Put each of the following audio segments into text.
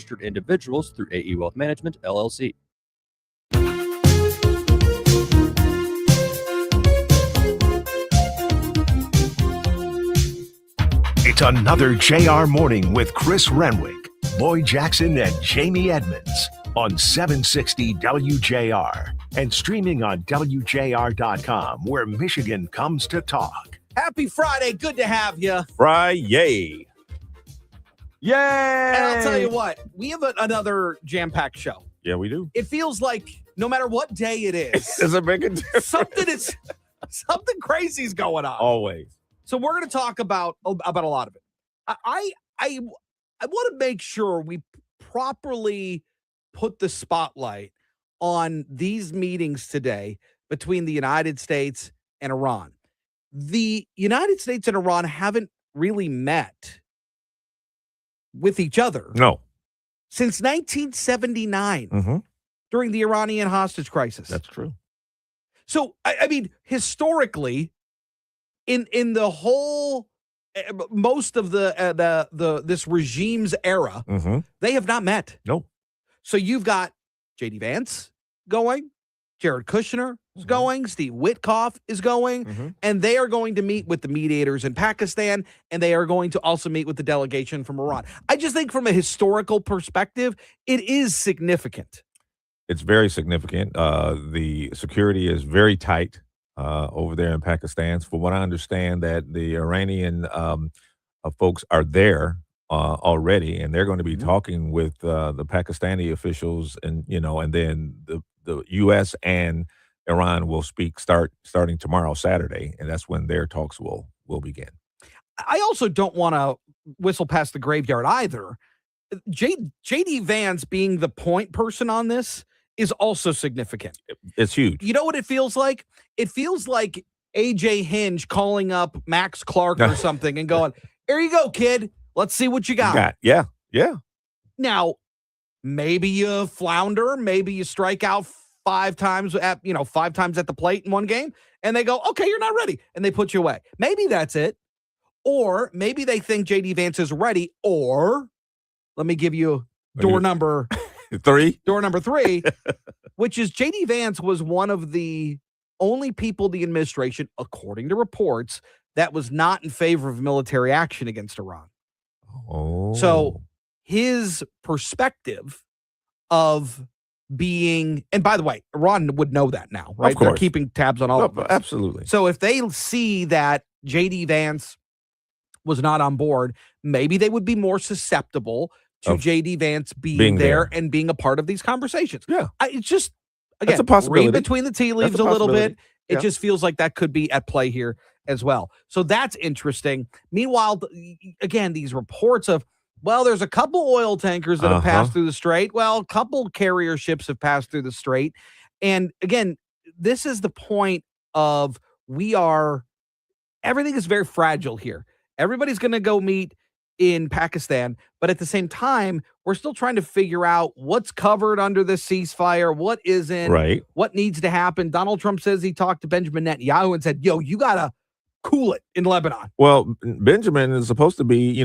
registered individuals through AE Wealth Management, LLC. It's another JR Morning with Chris Renwick, Lloyd Jackson, and Jamie Edmonds on 760 WJR and streaming on WJR.com, where Michigan comes to talk. Happy Friday. Good to have you. Friday. Yay! And I'll tell you what, we have another jam-packed show. Yeah, we do. It feels like no matter what day it is, Does it make a difference? something crazy is going on. Always. So we're going to talk about a lot of it. I want to make sure we properly put the spotlight on these meetings today between the United States and Iran. The United States and Iran haven't really met with each other. No. Since 1979 during the Iranian hostage crisis. That's true. So, I mean, historically, in the whole most of this regime's era, they have not met. No. So you've got J.D. Vance going, Jared Kushner is going, Steve Witkoff is going, and they are going to meet with the mediators in Pakistan, and they are going to also meet with the delegation from Iran. I just think from a historical perspective, it is significant. It's very significant. The security is very tight over there in Pakistan. From what I understand, that the Iranian folks are there already, and they're going to be talking with the Pakistani officials, and and then the U.S. and Iran will speak starting tomorrow, Saturday, and that's when their talks will begin. I also don't want to whistle past the graveyard either. J.D. Vance being the point person on this is also significant. It's huge. You know what it feels like? It feels like A.J. Hinge calling up Max Clark or something and going, "Here you go, kid. Let's see what you got." Yeah. Now, maybe you flounder, maybe you strike out five times at the plate in one game, and they go, "Okay, you're not ready," and they put you away. Maybe that's it. Or maybe they think J.D. Vance is ready, or let me give you door number three, which is J.D. Vance was one of the only people in the administration, according to reports, that was not in favor of military action against Iran. Oh. So his perspective of being, and by the way, Iran would know that now, right? Of course. They're keeping tabs on all of this. Absolutely. So if they see that J.D. Vance was not on board, maybe they would be more susceptible to J.D. Vance being there and being a part of these conversations. Yeah. It's just, again, That's a possibility. read between the tea leaves a little bit. It just feels like that could be at play here as well. So that's interesting. Meanwhile, again, these reports of, well, there's a couple oil tankers that have passed through the strait. Well, a couple carrier ships have passed through the strait. And again, this is the point of everything is very fragile here. Everybody's going to go meet in Pakistan, but at the same time, we're still trying to figure out what's covered under the ceasefire, what isn't, right? What needs to happen. Donald Trump says he talked to Benjamin Netanyahu and said, "Yo, you gotta cool it in Lebanon." Well, Benjamin is supposed to be,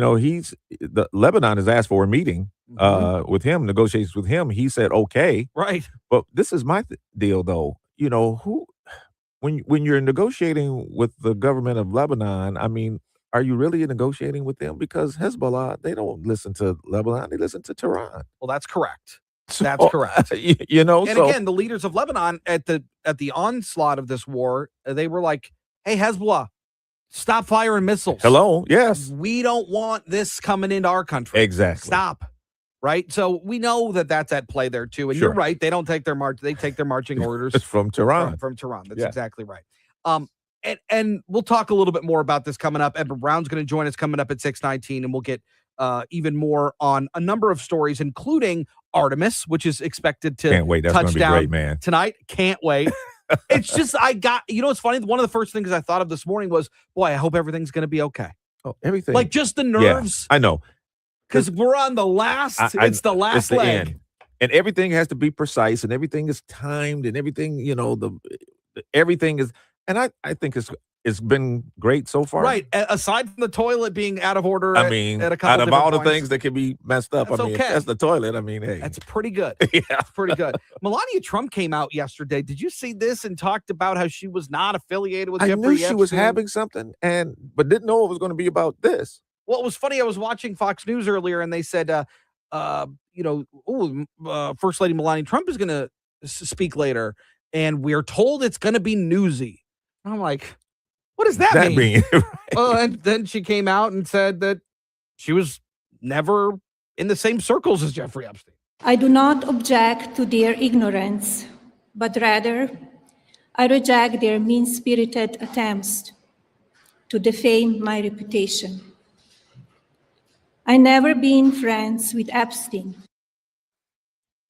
Lebanon has asked for a meeting with him, negotiations with him. He said, okay. Right. But this is my deal, though. When you're negotiating with the government of Lebanon, I mean, are you really negotiating with them? Because Hezbollah, they don't listen to Lebanon, they listen to Tehran. Well, that's correct. That's correct. And again, the leaders of Lebanon at the onslaught of this war, they were like, "Hey, Hezbollah, stop firing missiles. Hello, yes. We don't want this coming into our country. Exactly. Stop." Right? So we know that that's at play there too. And you're right. They don't take their they take their marching orders from Tehran. From Tehran. That's exactly right. And we'll talk a little bit more about this coming up. Edward Brown's going to join us coming up at 6:19, and we'll get even more on a number of stories, including Artemis, which is expected to Can't wait. That's going to be great, man. Tonight. Can't wait. It's just, it's funny. One of the first things I thought of this morning was, boy, I hope everything's going to be okay. Oh, everything. Like just the nerves. Yeah, I know. Because we're on the last, it's the last leg. End. And everything has to be precise, and everything is timed, and everything, everything is. And I think it's it's been great so far. Right. Aside from the toilet being out of order, I mean, at a couple out of all the points, things that can be messed up, that's I mean, okay. if that's the toilet. I mean, hey, that's pretty good. yeah, It's pretty good. Melania Trump came out yesterday. Did you see this and talked about how she was not affiliated with I Jeffrey knew she was Epstein? having something, but didn't know it was going to be about this. Well, it was funny. I was watching Fox News earlier, and they said, First Lady Melania Trump is going to speak later, and we're told it's going to be newsy. I'm like, what does that mean? Right. Well, and then she came out and said that she was never in the same circles as Jeffrey Epstein. I do not object to their ignorance, but rather I reject their mean-spirited attempts to defame my reputation. I never been friends with Epstein.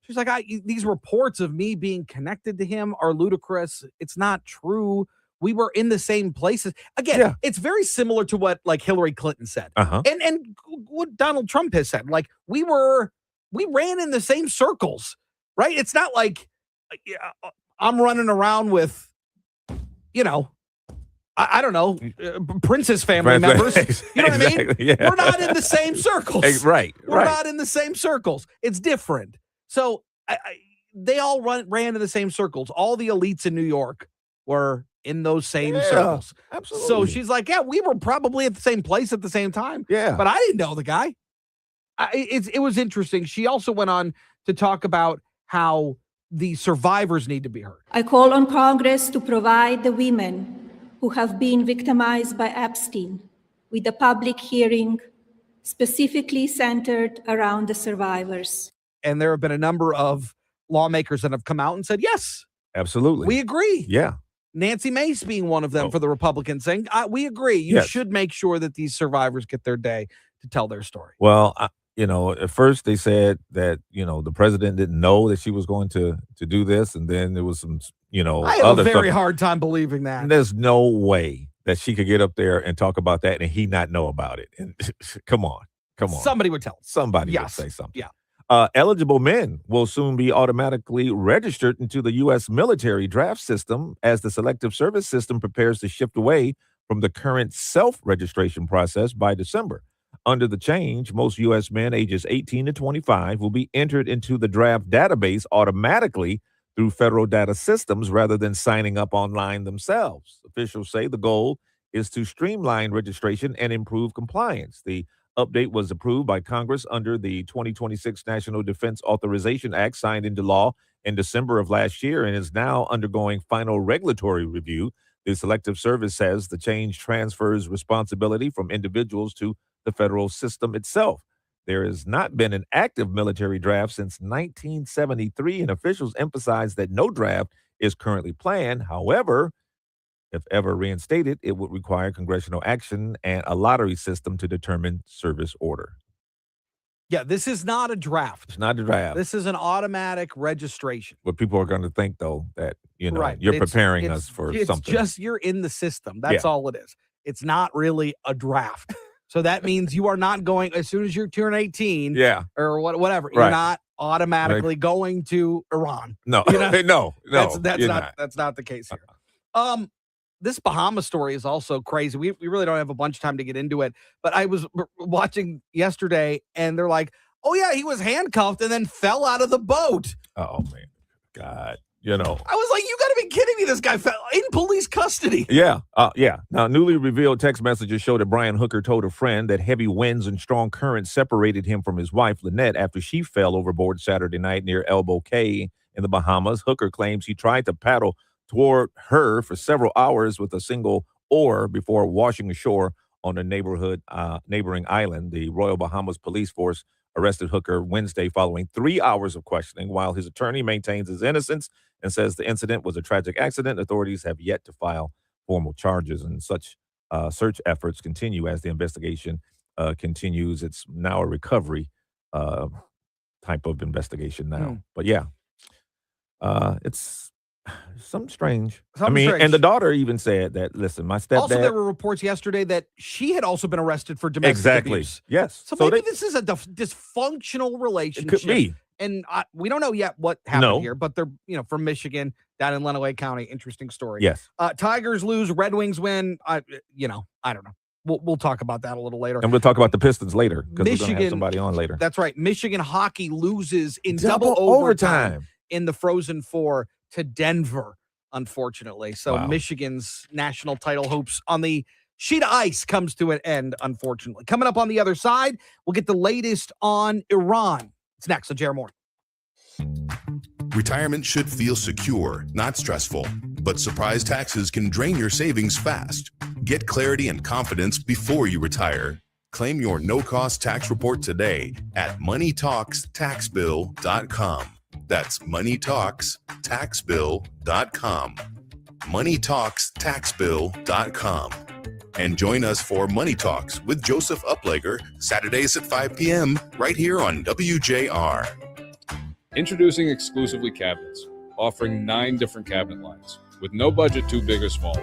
She's like, these reports of me being connected to him are ludicrous. It's not true. We were in the same places. Again, It's very similar to what like Hillary Clinton said. And what Donald Trump has said. Like we ran in the same circles, right? It's not like I'm running around with, I don't know, Prince's family members. You know what I mean? Yeah. We're not in the same circles. Right. We're not in the same circles. It's different. So they all ran in the same circles. All the elites in New York were in those same circles. Absolutely. So she's like, yeah, we were probably at the same place at the same time. Yeah. But I didn't know the guy. It was interesting. She also went on to talk about how the survivors need to be heard. I call on Congress to provide the women who have been victimized by Epstein with a public hearing specifically centered around the survivors. And there have been a number of lawmakers that have come out and said, yes, absolutely, we agree. Yeah. Nancy Mace being one of them for the Republicans saying, we agree. You should make sure that these survivors get their day to tell their story. Well, at first they said that, the president didn't know that she was going to do this. And then there was some, I have a very hard time believing that. There's no way that she could get up there and talk about that and he not know about it. And come on. Somebody would tell. Somebody would say something. Yeah. Eligible men will soon be automatically registered into the U.S. military draft system as the Selective Service system prepares to shift away from the current self-registration process by December. Under the change, most U.S. men ages 18 to 25 will be entered into the draft database automatically through federal data systems rather than signing up online themselves. Officials say the goal is to streamline registration and improve compliance. The update was approved by Congress under the 2026 National Defense Authorization Act, signed into law in December of last year, and is now undergoing final regulatory review. The Selective Service says the change transfers responsibility from individuals to the federal system itself. There has not been an active military draft since 1973, and officials emphasize that no draft is currently planned. However, if ever reinstated, it would require congressional action and a lottery system to determine service order. Yeah, this is not a draft. It's not a draft. This is an automatic registration. What people are going to think, though, that, Right. you're preparing us for something. It's just you're in the system. That's all it is. It's not really a draft. So that means you are not going, as soon as you turn 18 or whatever, you're not automatically going to Iran. No, no. That's not the case here. This Bahamas story is also crazy. We really don't have a bunch of time to get into it, but I was watching yesterday and they're like, oh yeah, he was handcuffed and then fell out of the boat. Oh man, God, I was like, you gotta be kidding me. This guy fell in police custody. Yeah. Now, newly revealed text messages show that Brian Hooker told a friend that heavy winds and strong currents separated him from his wife, Lynette, after she fell overboard Saturday night near Elbow Cay in the Bahamas. Hooker claims he tried to paddle toward her for several hours with a single oar before washing ashore on a neighboring island. The Royal Bahamas Police Force arrested Hooker Wednesday following 3 hours of questioning, while his attorney maintains his innocence and says the incident was a tragic accident. Authorities have yet to file formal charges, and such search efforts continue as the investigation continues. It's now a recovery type of investigation now. But yeah, it's something strange. And the daughter even said that, listen, my stepdad. Also, there were reports yesterday that she had also been arrested for domestic abuse. Yes. So maybe this is a dysfunctional relationship. It could be. and we don't know yet what happened No. here, but they're, from Michigan down in Lenawee County. Interesting story. Yes. Tigers lose, Red Wings win. I don't know. We'll talk about that a little later. And we'll talk about the Pistons later because we're going to Michigan- have somebody on later. That's right. Michigan hockey loses in double overtime in the Frozen Four to Denver, unfortunately. So Wow. Michigan's national title hopes on the sheet of ice comes to an end, unfortunately. Coming up on the other side, we'll get the latest on Iran. It's next on JR Morning. Retirement should feel secure, not stressful. But surprise taxes can drain your savings fast. Get clarity and confidence before you retire. Claim your no-cost tax report today at moneytalkstaxbill.com. That's moneytalkstaxbill.com. moneytalkstaxbill.com. And join us for Money Talks with Joseph Uplegger, Saturdays at 5 p.m. right here on WJR. Introducing Exclusively Cabinets, offering 9 different cabinet lines with no budget too big or small.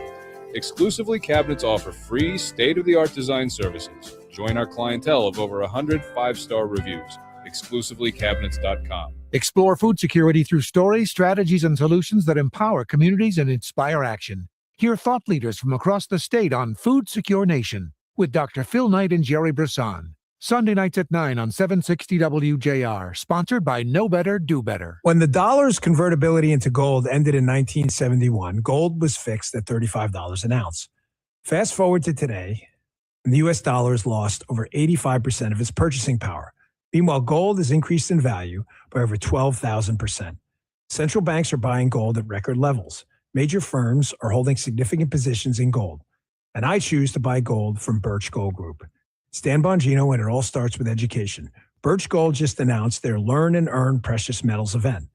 Exclusively Cabinets offer free state-of-the-art design services. Join our clientele of over 100 5-star reviews. ExclusivelyCabinets.com. Explore food security through stories, strategies, and solutions that empower communities and inspire action. Hear thought leaders from across the state on Food Secure Nation with Dr. Phil Knight and Jerry Brisson. Sunday nights at 9 on 760 WJR. Sponsored by Know Better, Do Better. When the dollar's convertibility into gold ended in 1971, gold was fixed at $35 an ounce. Fast forward to today, and the U.S. dollar has lost over 85% of its purchasing power. Meanwhile, gold has increased in value by over 12,000%. Central banks are buying gold at record levels. Major firms are holding significant positions in gold. And I choose to buy gold from Birch Gold Group. Stan Bongino, and it all starts with education. Birch Gold just announced their Learn and Earn Precious Metals event.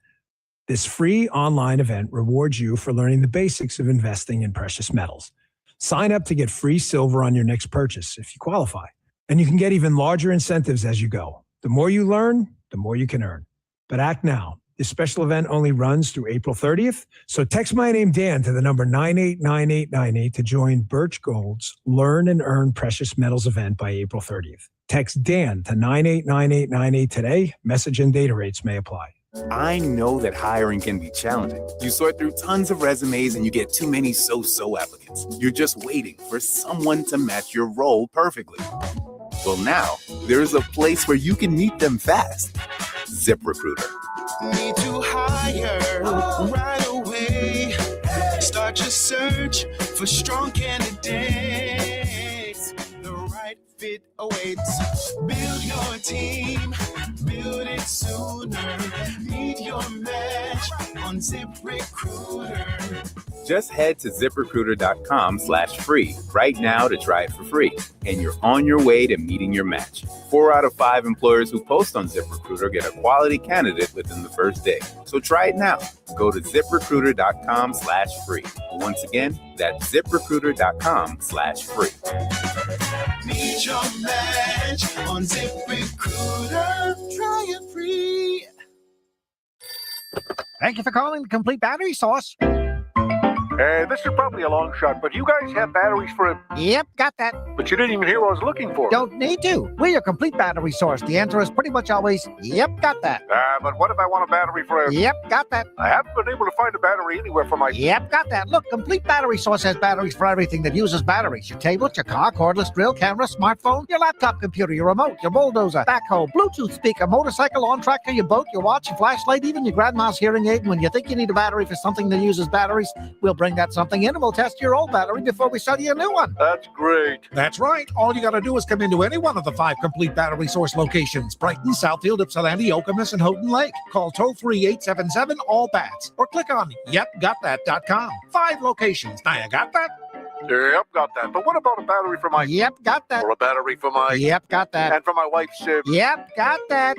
This free online event rewards you for learning the basics of investing in precious metals. Sign up to get free silver on your next purchase if you qualify. And you can get even larger incentives as you go. The more you learn, the more you can earn. But act now. This special event only runs through April 30th. So text my name, Dan, to the number 989898 to join Birch Gold's Learn and Earn Precious Metals event by April 30th. Text Dan to 989898 today. Message and data rates may apply. I know that hiring can be challenging. You sort through tons of resumes and you get too many so-so applicants. You're just waiting for someone to match your role perfectly. Well, now there's a place where you can meet them fast. ZipRecruiter. Need to hire right away. Start your search for strong candidates. The right fit awaits. Build your team, build it sooner. Meet your match on ZipRecruiter. Just head to ZipRecruiter.com/free right now to try it for free. And you're on your way to meeting your match. 4 out of 5 employers who post on ZipRecruiter get a quality candidate within the first day. So try it now. Go to ZipRecruiter.com/free. Once again, that's ZipRecruiter.com/free. Meet your match on ZipRecruiter. Try it free. Thank you for calling the Complete Battery Source. This is probably a long shot, but you guys have batteries for a... Yep, got that. But you didn't even hear what I was looking for. Don't need to. We're your Complete Battery Source. The answer is pretty much always, yep, got that. But what if I want a battery for a... Yep, got that. I haven't been able to find a battery anywhere for my... Yep, got that. Look, Complete Battery Source has batteries for everything that uses batteries. Your tablet, your car, cordless drill, camera, smartphone, your laptop computer, your remote, your bulldozer, backhoe, Bluetooth speaker, motorcycle, lawn tractor, your boat, your watch, your flashlight, even your grandma's hearing aid. And when you think you need a battery for something that uses batteries, we'll bring that something in and we'll test your old battery before we sell you a new one. That's great. That's right. All you got to do is come into any one of the 5 Complete Battery Source locations: Brighton, Southfield, Ypsilanti, Okemos, and Houghton Lake. Call toll-free 877-ALL-BATS or click on yepgotthat.com. 5 locations. Now you got that? Yep, got that. But what about a battery for my... Yep, got that. Or a battery for my... Yep, got that. And for my wife's... Yep, got that.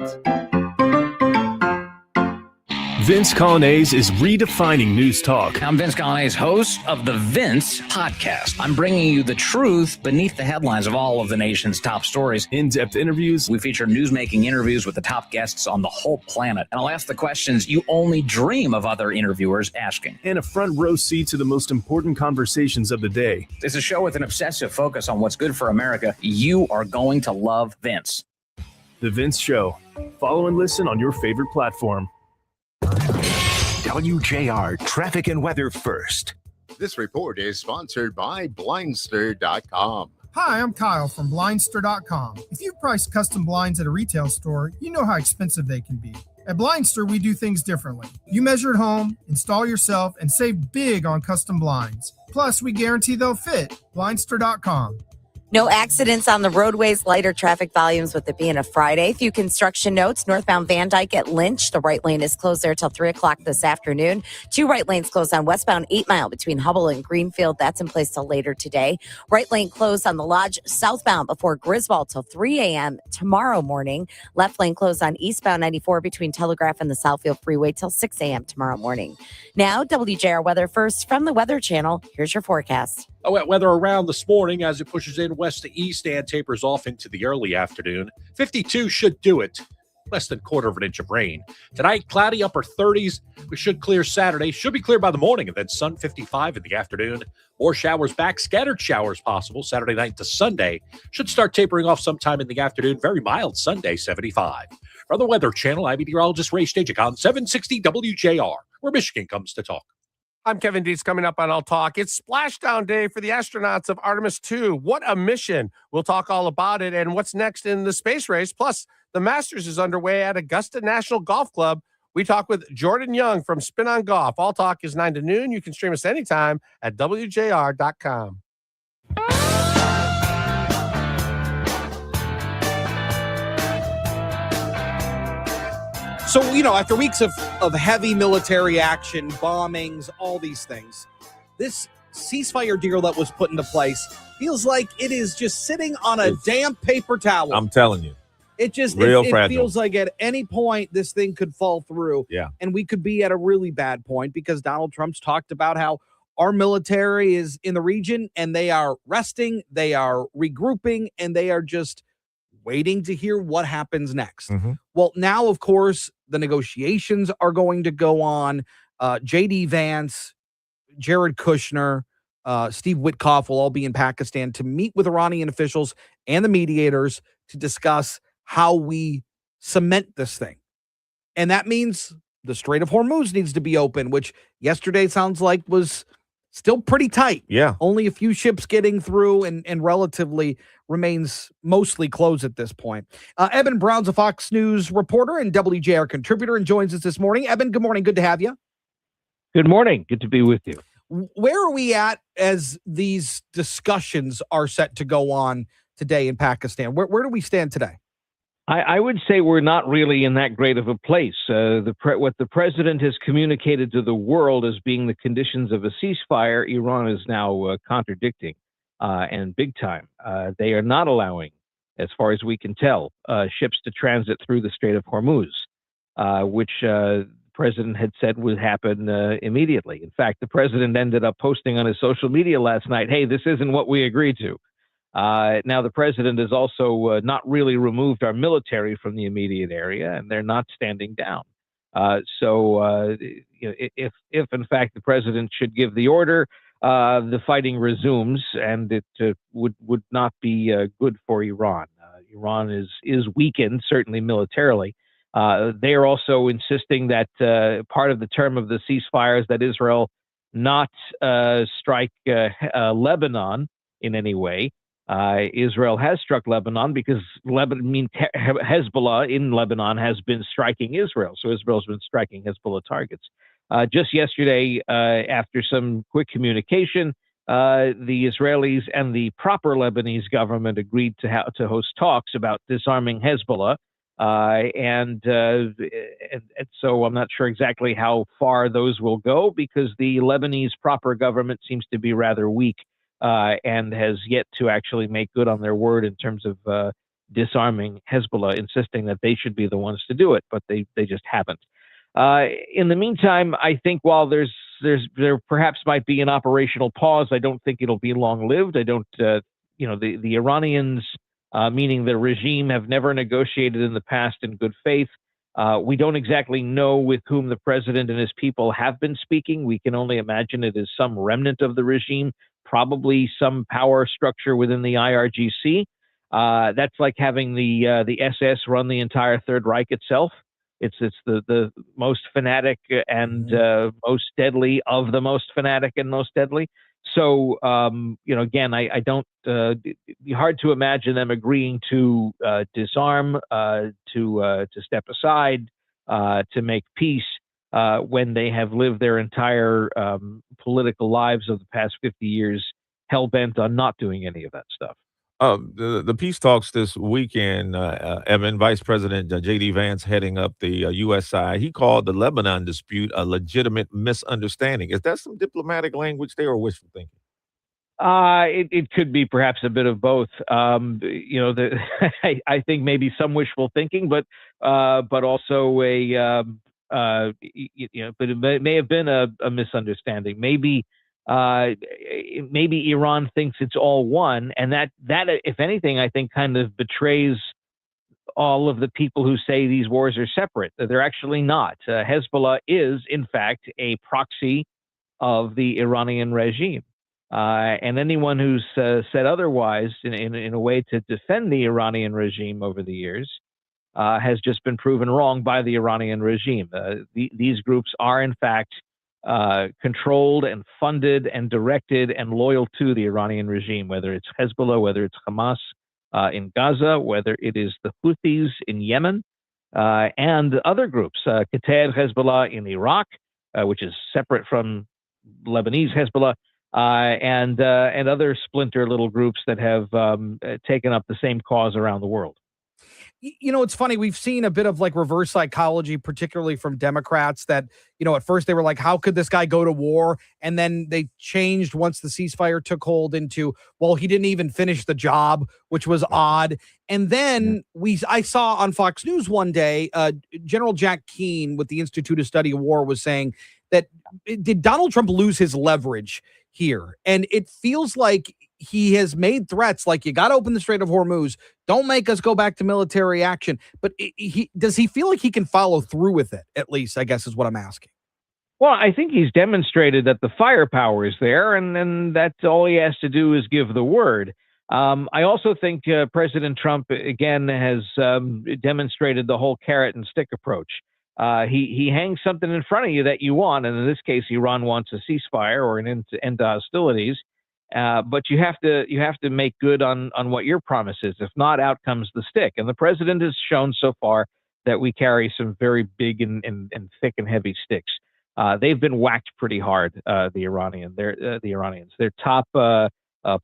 Vince Colonnese is redefining news talk. I'm Vince Colonnese, host of the Vince Podcast. I'm bringing you the truth beneath the headlines of all of the nation's top stories. In-depth interviews. We feature news-making interviews with the top guests on the whole planet. And I'll ask the questions you only dream of other interviewers asking. And a front row seat to the most important conversations of the day. It's a show with an obsessive focus on what's good for America. You are going to love Vince. The Vince Show. Follow and listen on your favorite platform. WJR traffic and weather first. This report is sponsored by Blindster.com. Hi, I'm Kyle from Blindster.com. If you price custom blinds at a retail store, you know how expensive they can be. At Blindster, we do things differently. You measure at home, install yourself, and save big on custom blinds. Plus, we guarantee they'll fit. Blindster.com. No accidents on the roadways, lighter traffic volumes with it being a Friday. Few construction notes. Northbound Van Dyke at Lynch. The right lane is closed there till 3 o'clock this afternoon. 2 right lanes closed on westbound 8 Mile between Hubble and Greenfield. That's in place till later today. Right lane closed on the Lodge southbound before Griswold till 3 a.m. tomorrow morning. Left lane closed on eastbound 94 between Telegraph and the Southfield Freeway till 6 a.m. tomorrow morning. Now, WJR weather first from the Weather Channel. Here's your forecast. Wet weather around this morning as it pushes in west to east and tapers off into the early afternoon. 52 should do it. Less than quarter of an inch of rain. Tonight, cloudy upper 30s. We should clear Saturday. Should be clear by the morning and then sun 55 in the afternoon. More showers back. Scattered showers possible Saturday night to Sunday. Should start tapering off sometime in the afternoon. Very mild Sunday, 75. From the Weather Channel, I'm meteorologist Ray Stajic on 760 WJR, where Michigan comes to talk. I'm Kevin Dietz. Coming up on I'll Talk. It's splashdown day for the astronauts of Artemis 2. What a mission. We'll talk all about it and what's next in the space race. Plus, the Masters is underway at Augusta National Golf Club. We talk with Jordan Young from Spin on Golf. All Talk is 9 to noon. You can stream us anytime at WJR.com. So, after weeks of heavy military action, bombings, all these things, this ceasefire deal that was put into place feels like it is just sitting on a damn paper towel. I'm telling you. It just Real it fragile. feels like at any point this thing could fall through. Yeah. And we could be at a really bad point because Donald Trump's talked about how our military is in the region and they are resting, they are regrouping, and they are just waiting to hear what happens next. Mm-hmm. Well, now, of course, the negotiations are going to go on. J.D. Vance, Jared Kushner, Steve Witkoff will all be in Pakistan to meet with Iranian officials and the mediators to discuss how we cement this thing. And that means the Strait of Hormuz needs to be open, which yesterday sounds like was still pretty tight. Yeah. Only a few ships getting through and relatively remains mostly closed at this point. Eben Brown's a Fox News reporter and WJR contributor and joins us this morning. Eben, good morning. Good to have you. Good morning. Good to be with you. Where are we at as these discussions are set to go on today in Pakistan? Where do we stand today? I would say we're not really in that great of a place. What the president has communicated to the world as being the conditions of a ceasefire, Iran is now contradicting, and big time. They are not allowing, as far as we can tell, ships to transit through the Strait of Hormuz, which the president had said would happen immediately. In fact, the president ended up posting on his social media last night, hey, this isn't what we agreed to. Now, the president has also not really removed our military from the immediate area, and they're not standing down. So if in fact the president should give the order, the fighting resumes, and it would not be good for Iran. Iran is weakened, certainly militarily. They are also insisting that part of the term of the ceasefire is that Israel not strike Lebanon in any way. Israel has struck Lebanon because Hezbollah in Lebanon has been striking Israel. So Israel's been striking Hezbollah targets. Just yesterday, after some quick communication, the Israelis and the proper Lebanese government agreed to host talks about disarming Hezbollah. And so I'm not sure exactly how far those will go because the Lebanese proper government seems to be rather weak. And has yet to actually make good on their word in terms of disarming Hezbollah, insisting that they should be the ones to do it, but they just haven't. In the meantime, I think while there perhaps might be an operational pause, I don't think it'll be long-lived. I don't, the Iranians, meaning the regime, have never negotiated in the past in good faith. We don't exactly know with whom the president and his people have been speaking. We can only imagine it is some remnant of the regime, probably some power structure within the IRGC. That's like having the SS run the entire Third Reich itself. It's the most fanatic and most deadly of the most fanatic and most deadly. So again, I don't. It'd be hard to imagine them agreeing to disarm, to step aside, to make peace when they have lived their entire political lives of the past 50 years hell bent on not doing any of that stuff. The peace talks this weekend, Evan, Vice President J.D. Vance heading up the U.S. side, he called the Lebanon dispute a legitimate misunderstanding. Is that some diplomatic language there or wishful thinking? It could be perhaps a bit of both. I think maybe some wishful thinking, but also but it may have been a misunderstanding. Maybe Iran thinks it's all one, and that if anything, I think kind of betrays all of the people who say these wars are separate. They're actually not. Hezbollah is, in fact, a proxy of the Iranian regime. And anyone who's said otherwise in a way to defend the Iranian regime over the years has just been proven wrong by the Iranian regime. These groups are, in fact, controlled and funded and directed and loyal to the Iranian regime, whether it's Hezbollah, whether it's Hamas in Gaza, whether it is the Houthis in Yemen, and other groups, Kataib Hezbollah in Iraq, which is separate from Lebanese Hezbollah, and other splinter little groups that have taken up the same cause around the world. It's funny. We've seen a bit of like reverse psychology, particularly from Democrats that, at first they were like, how could this guy go to war? And then they changed once the ceasefire took hold into, well, he didn't even finish the job, which was odd. And then I saw on Fox News one day, General Jack Keane with the Institute of Study of War was saying that did Donald Trump lose his leverage here? And it feels like he has made threats like, you got to open the Strait of Hormuz. Don't make us go back to military action. But does he feel like he can follow through with it, at least, I guess is what I'm asking. Well, I think he's demonstrated that the firepower is there, and then that's all he has to do is give the word. I also think President Trump, again, has demonstrated the whole carrot and stick approach. He hangs something in front of you that you want, and in this case, Iran wants a ceasefire or an end to hostilities. But you have to make good on what your promise is. If not, out comes the stick. And the president has shown so far that we carry some very big and thick and heavy sticks. They've been whacked pretty hard. The Iranians. Their top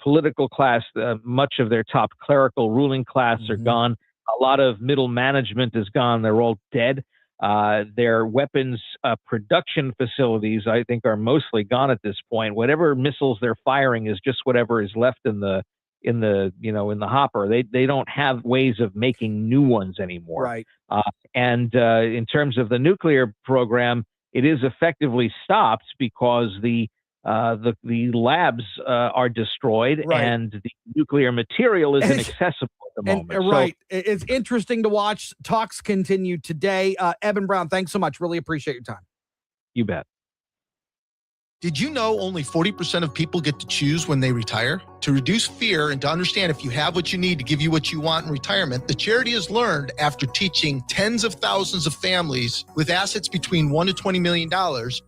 political class, much of their top clerical ruling class are gone. A lot of middle management is gone. They're all dead. Their weapons production facilities, I think, are mostly gone at this point. Whatever missiles they're firing is just whatever is left in the hopper. They don't have ways of making new ones anymore. Right. And in terms of the nuclear program, it is effectively stopped because the labs are destroyed, right, and the nuclear material is inaccessible at the moment. Right. It's interesting to watch. Talks continue today. Eben Brown, thanks so much. Really appreciate your time. You bet. Did you know only 40% of people get to choose when they retire? To reduce fear and to understand if you have what you need to give you what you want in retirement, the charity has learned after teaching tens of thousands of families with assets between $1 to $20 million,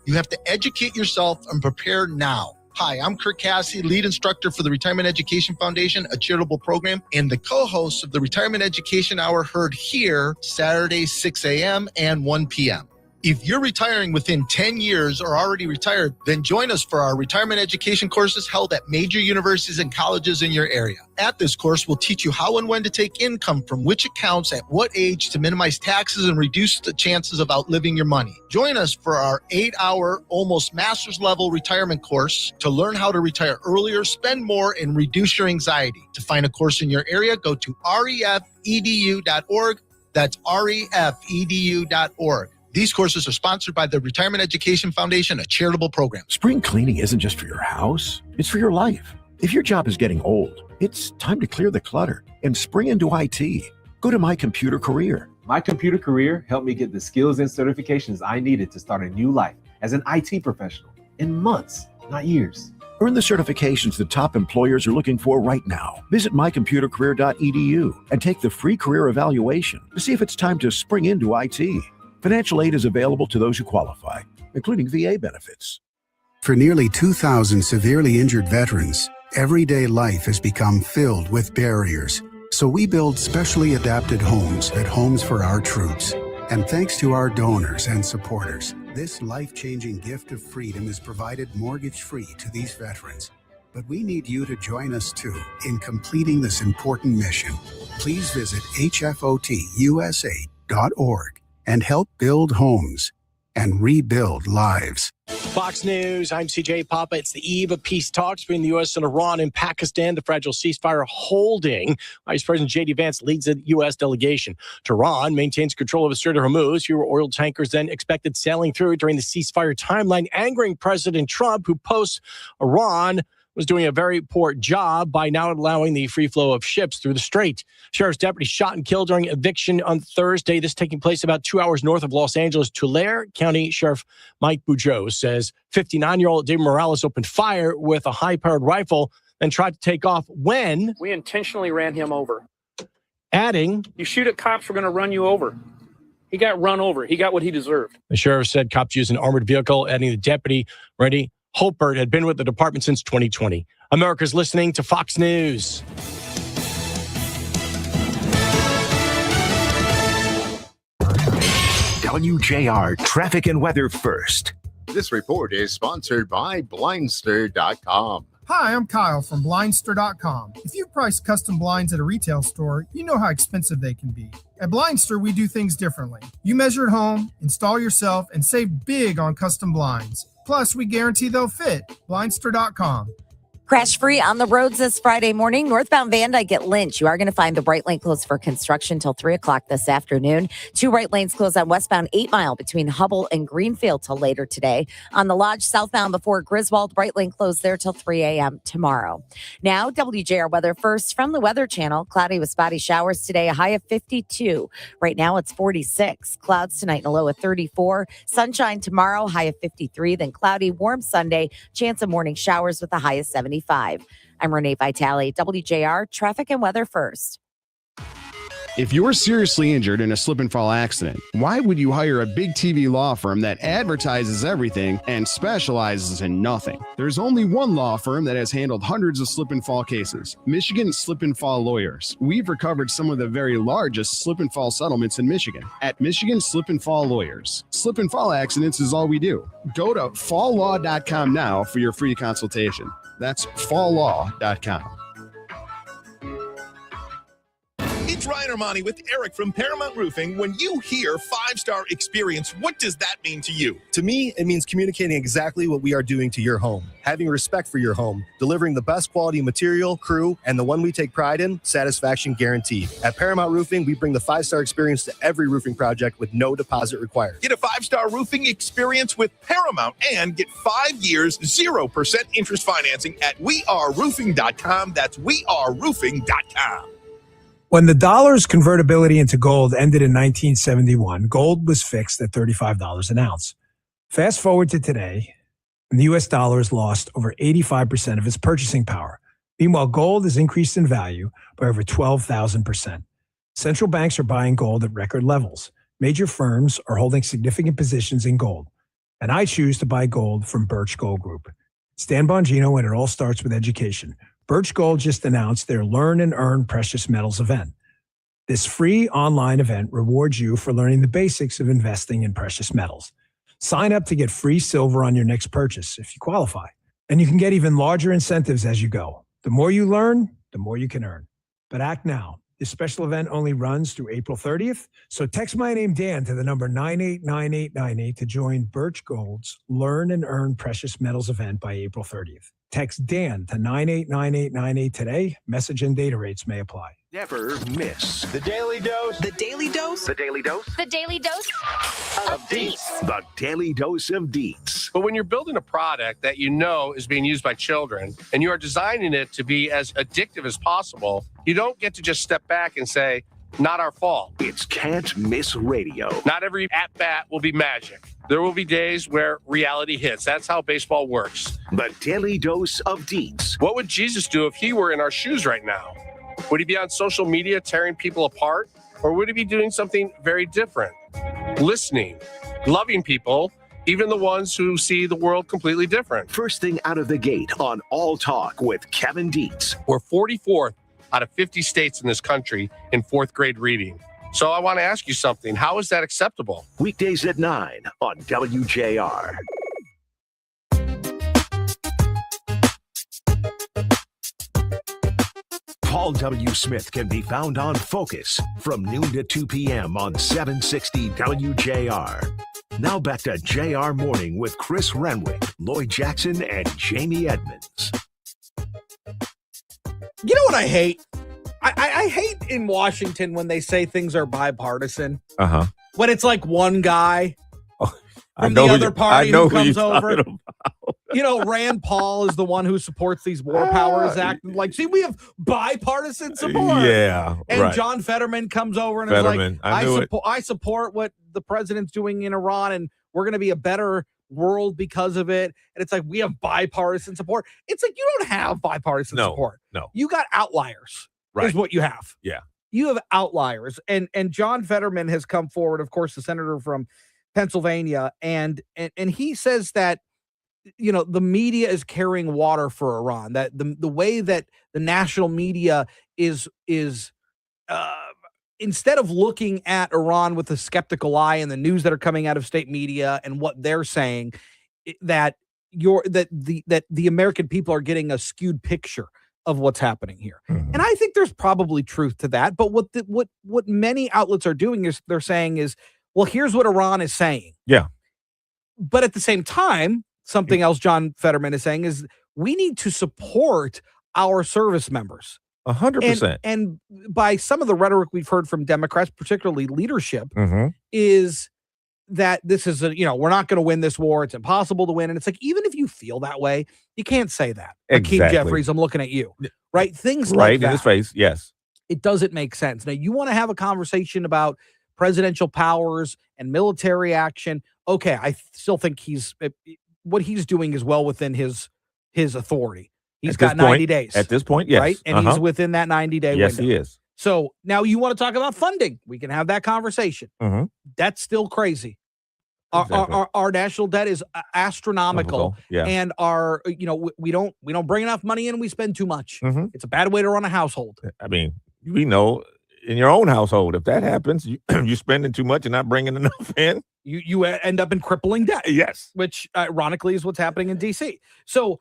you have to educate yourself and prepare now. Hi, I'm Kirk Cassidy, lead instructor for the Retirement Education Foundation, a charitable program, and the co-host of the Retirement Education Hour heard here Saturdays 6 a.m. and 1 p.m. If you're retiring within 10 years or already retired, then join us for our retirement education courses held at major universities and colleges in your area. At this course, we'll teach you how and when to take income from which accounts at what age to minimize taxes and reduce the chances of outliving your money. Join us for our 8-hour, almost master's level retirement course to learn how to retire earlier, spend more, and reduce your anxiety. To find a course in your area, go to refedu.org. That's refedu.org. These courses are sponsored by the Retirement Education Foundation, a charitable program. Spring cleaning isn't just for your house, it's for your life. If your job is getting old, it's time to clear the clutter and spring into IT. Go to My Computer Career. My Computer Career helped me get the skills and certifications I needed to start a new life as an IT professional in months, not years. Earn the certifications the top employers are looking for right now. Visit mycomputercareer.edu and take the free career evaluation to see if it's time to spring into IT. Financial aid is available to those who qualify, including VA benefits. For nearly 2,000 severely injured veterans, everyday life has become filled with barriers. So we build specially adapted homes at Homes for Our Troops. And thanks to our donors and supporters, this life-changing gift of freedom is provided mortgage-free to these veterans. But we need you to join us too in completing this important mission. Please visit hfotusa.org and help build homes and rebuild lives. Fox News, I'm CJ Papa. It's the eve of peace talks between the U.S. and Iran and Pakistan, the fragile ceasefire holding. Vice President J.D. Vance leads the U.S. delegation. Tehran maintains control of the Strait of Hormuz. Fewer oil tankers than expected sailing through it during the ceasefire timeline, angering President Trump, who posts Iran was doing a very poor job by not allowing the free flow of ships through the strait. Sheriff's deputy shot and killed during eviction on Thursday. This taking place about 2 hours north of Los Angeles. Tulare County Sheriff Mike Bujoe says 59-year-old David Morales opened fire with a high-powered rifle and tried to take off when we intentionally ran him over. Adding, you shoot at cops, we're going to run you over. He got run over. He got what he deserved. The sheriff said cops used an armored vehicle, adding the deputy, Randy Holpert, had been with the department since 2020. America's listening to Fox News. WJR Traffic and Weather First. This report is sponsored by Blindster.com. Hi, I'm Kyle from Blindster.com. If you price custom blinds at a retail store, you know how expensive they can be. At Blindster, we do things differently. You measure at home, install yourself, and save big on custom blinds. Plus, we guarantee they'll fit. Blindster.com. Crash free on the roads this Friday morning. Northbound Van Dyke at Lynch. You are going to find the right lane closed for construction till 3 o'clock this afternoon. 2 right lanes closed on westbound 8 Mile between Hubble and Greenfield till later today. On the Lodge southbound before Griswold, right lane closed there till 3 a.m. tomorrow. Now, WJR weather first from the Weather Channel. Cloudy with spotty showers today, a high of 52. Right now it's 46. Clouds tonight and a low of 34. Sunshine tomorrow, high of 53. Then cloudy, warm Sunday. Chance of morning showers with a high of 75. I'm Renee Vitale, WJR Traffic and Weather First. If you're seriously injured in a slip and fall accident, why would you hire a big TV law firm that advertises everything and specializes in nothing? There's only one law firm that has handled hundreds of slip and fall cases, Michigan Slip and Fall Lawyers. We've recovered some of the very largest slip and fall settlements in Michigan at Michigan Slip and Fall Lawyers. Slip and fall accidents is all we do. Go to falllaw.com now for your free consultation. That's falllaw.com. It's Ryan Armani with Eric from Paramount Roofing. When you hear 5-star experience, what does that mean to you? To me, it means communicating exactly what we are doing to your home, having respect for your home, delivering the best quality material, crew, and the one we take pride in, satisfaction guaranteed. At Paramount Roofing, we bring the 5-star experience to every roofing project with no deposit required. Get a 5-star roofing experience with Paramount and get 5 years, 0% interest financing at weareroofing.com. That's weareroofing.com. When the dollar's convertibility into gold ended in 1971, gold was fixed at $35 an ounce. Fast forward to today, and the U.S. dollar has lost over 85% of its purchasing power. Meanwhile, gold has increased in value by over 12,000%. Central banks are buying gold at record levels. Major firms are holding significant positions in gold. And I choose to buy gold from Birch Gold Group. It's Dan Bongino, and it all starts with education. Birch Gold just announced their Learn and Earn Precious Metals event. This free online event rewards you for learning the basics of investing in precious metals. Sign up to get free silver on your next purchase if you qualify. And you can get even larger incentives as you go. The more you learn, the more you can earn. But act now. This special event only runs through April 30th. So text my name, Dan, to the number 989898 to join Birch Gold's Learn and Earn Precious Metals event by April 30th. Text Dan to 989898 today. Message and data rates may apply. Never miss The Daily Dose. The Daily Dose. The Daily Dose The Daily Dose of Deets. The Daily Dose of Deets. But when you're building a product that you know is being used by children and you are designing it to be as addictive as possible, you don't get to just step back and say, not our fault. It's Can't Miss Radio. Not every at-bat will be magic. There will be days where reality hits. That's how baseball works. The Daily Dose of Deets. What would Jesus do if he were in our shoes right now? Would he be on social media tearing people apart? Or would he be doing something very different? Listening, loving people, even the ones who see the world completely different. First thing out of the gate on All Talk with Kevin Deets. We're 44th out of 50 states in this country in fourth grade reading. So I want to ask you something. How is that acceptable? Weekdays at 9 on WJR. Paul W. Smith can be found on Focus from noon to 2 p.m. on 760 WJR. Now back to JR Morning with Chris Renwick, Lloyd Jackson, and Jamie Edmonds. You know what I hate? I hate in Washington when they say things are bipartisan. Uh-huh. When it's like one guy I from know the who other you- party I know who who comes you're over. talking You know, Rand Paul is the one who supports these War Powers Act. Like, see, we have bipartisan support. Yeah, And right. John Fetterman comes over and Fetterman, is like, I knew it. I support what the president's doing in Iran, and we're going to be a better world because of it. And it's like, we have bipartisan support. It's like, you don't have bipartisan support. No. You got outliers, Right. is what you have. Yeah. You have outliers. And John Fetterman has come forward, of course, the senator from Pennsylvania, and he says that, you know, the media is carrying water for Iran, that the way that the national media is instead of looking at Iran with a skeptical eye and the news that are coming out of state media and what they're saying, that the American people are getting a skewed picture of what's happening here. And I think there's probably truth to that. But what many outlets are doing is they're saying is, well, here's what Iran is saying. Yeah. But at the same time, something else John Fetterman is saying is we need to support our service members. 100%. And by some of the rhetoric we've heard from Democrats, particularly leadership, Mm-hmm. is that this is we're not going to win this war. It's impossible to win. And it's like, even if you feel that way, you can't say that. Hakeem Exactly. Jeffries, I'm looking at you. Right? Things Right like in that. his face, yes. It doesn't make sense. Now, you want to have a conversation about presidential powers and military action. Okay, I still think what he's doing is well within his authority. He's At this got 90 point- days. At this point, yes. Right? And he's within that 90-day Yes, window. he is. So now you want to talk about funding. We can have that conversation. Mm-hmm. That's still crazy. Exactly. Our national debt is astronomical. Yeah. And we don't bring enough money in, we spend too much. Mhm. It's a bad way to run a household. I mean, we know in your own household, if that happens, you're spending too much and not bringing enough in. You end up in crippling debt. Yes. Which ironically is what's happening in DC. So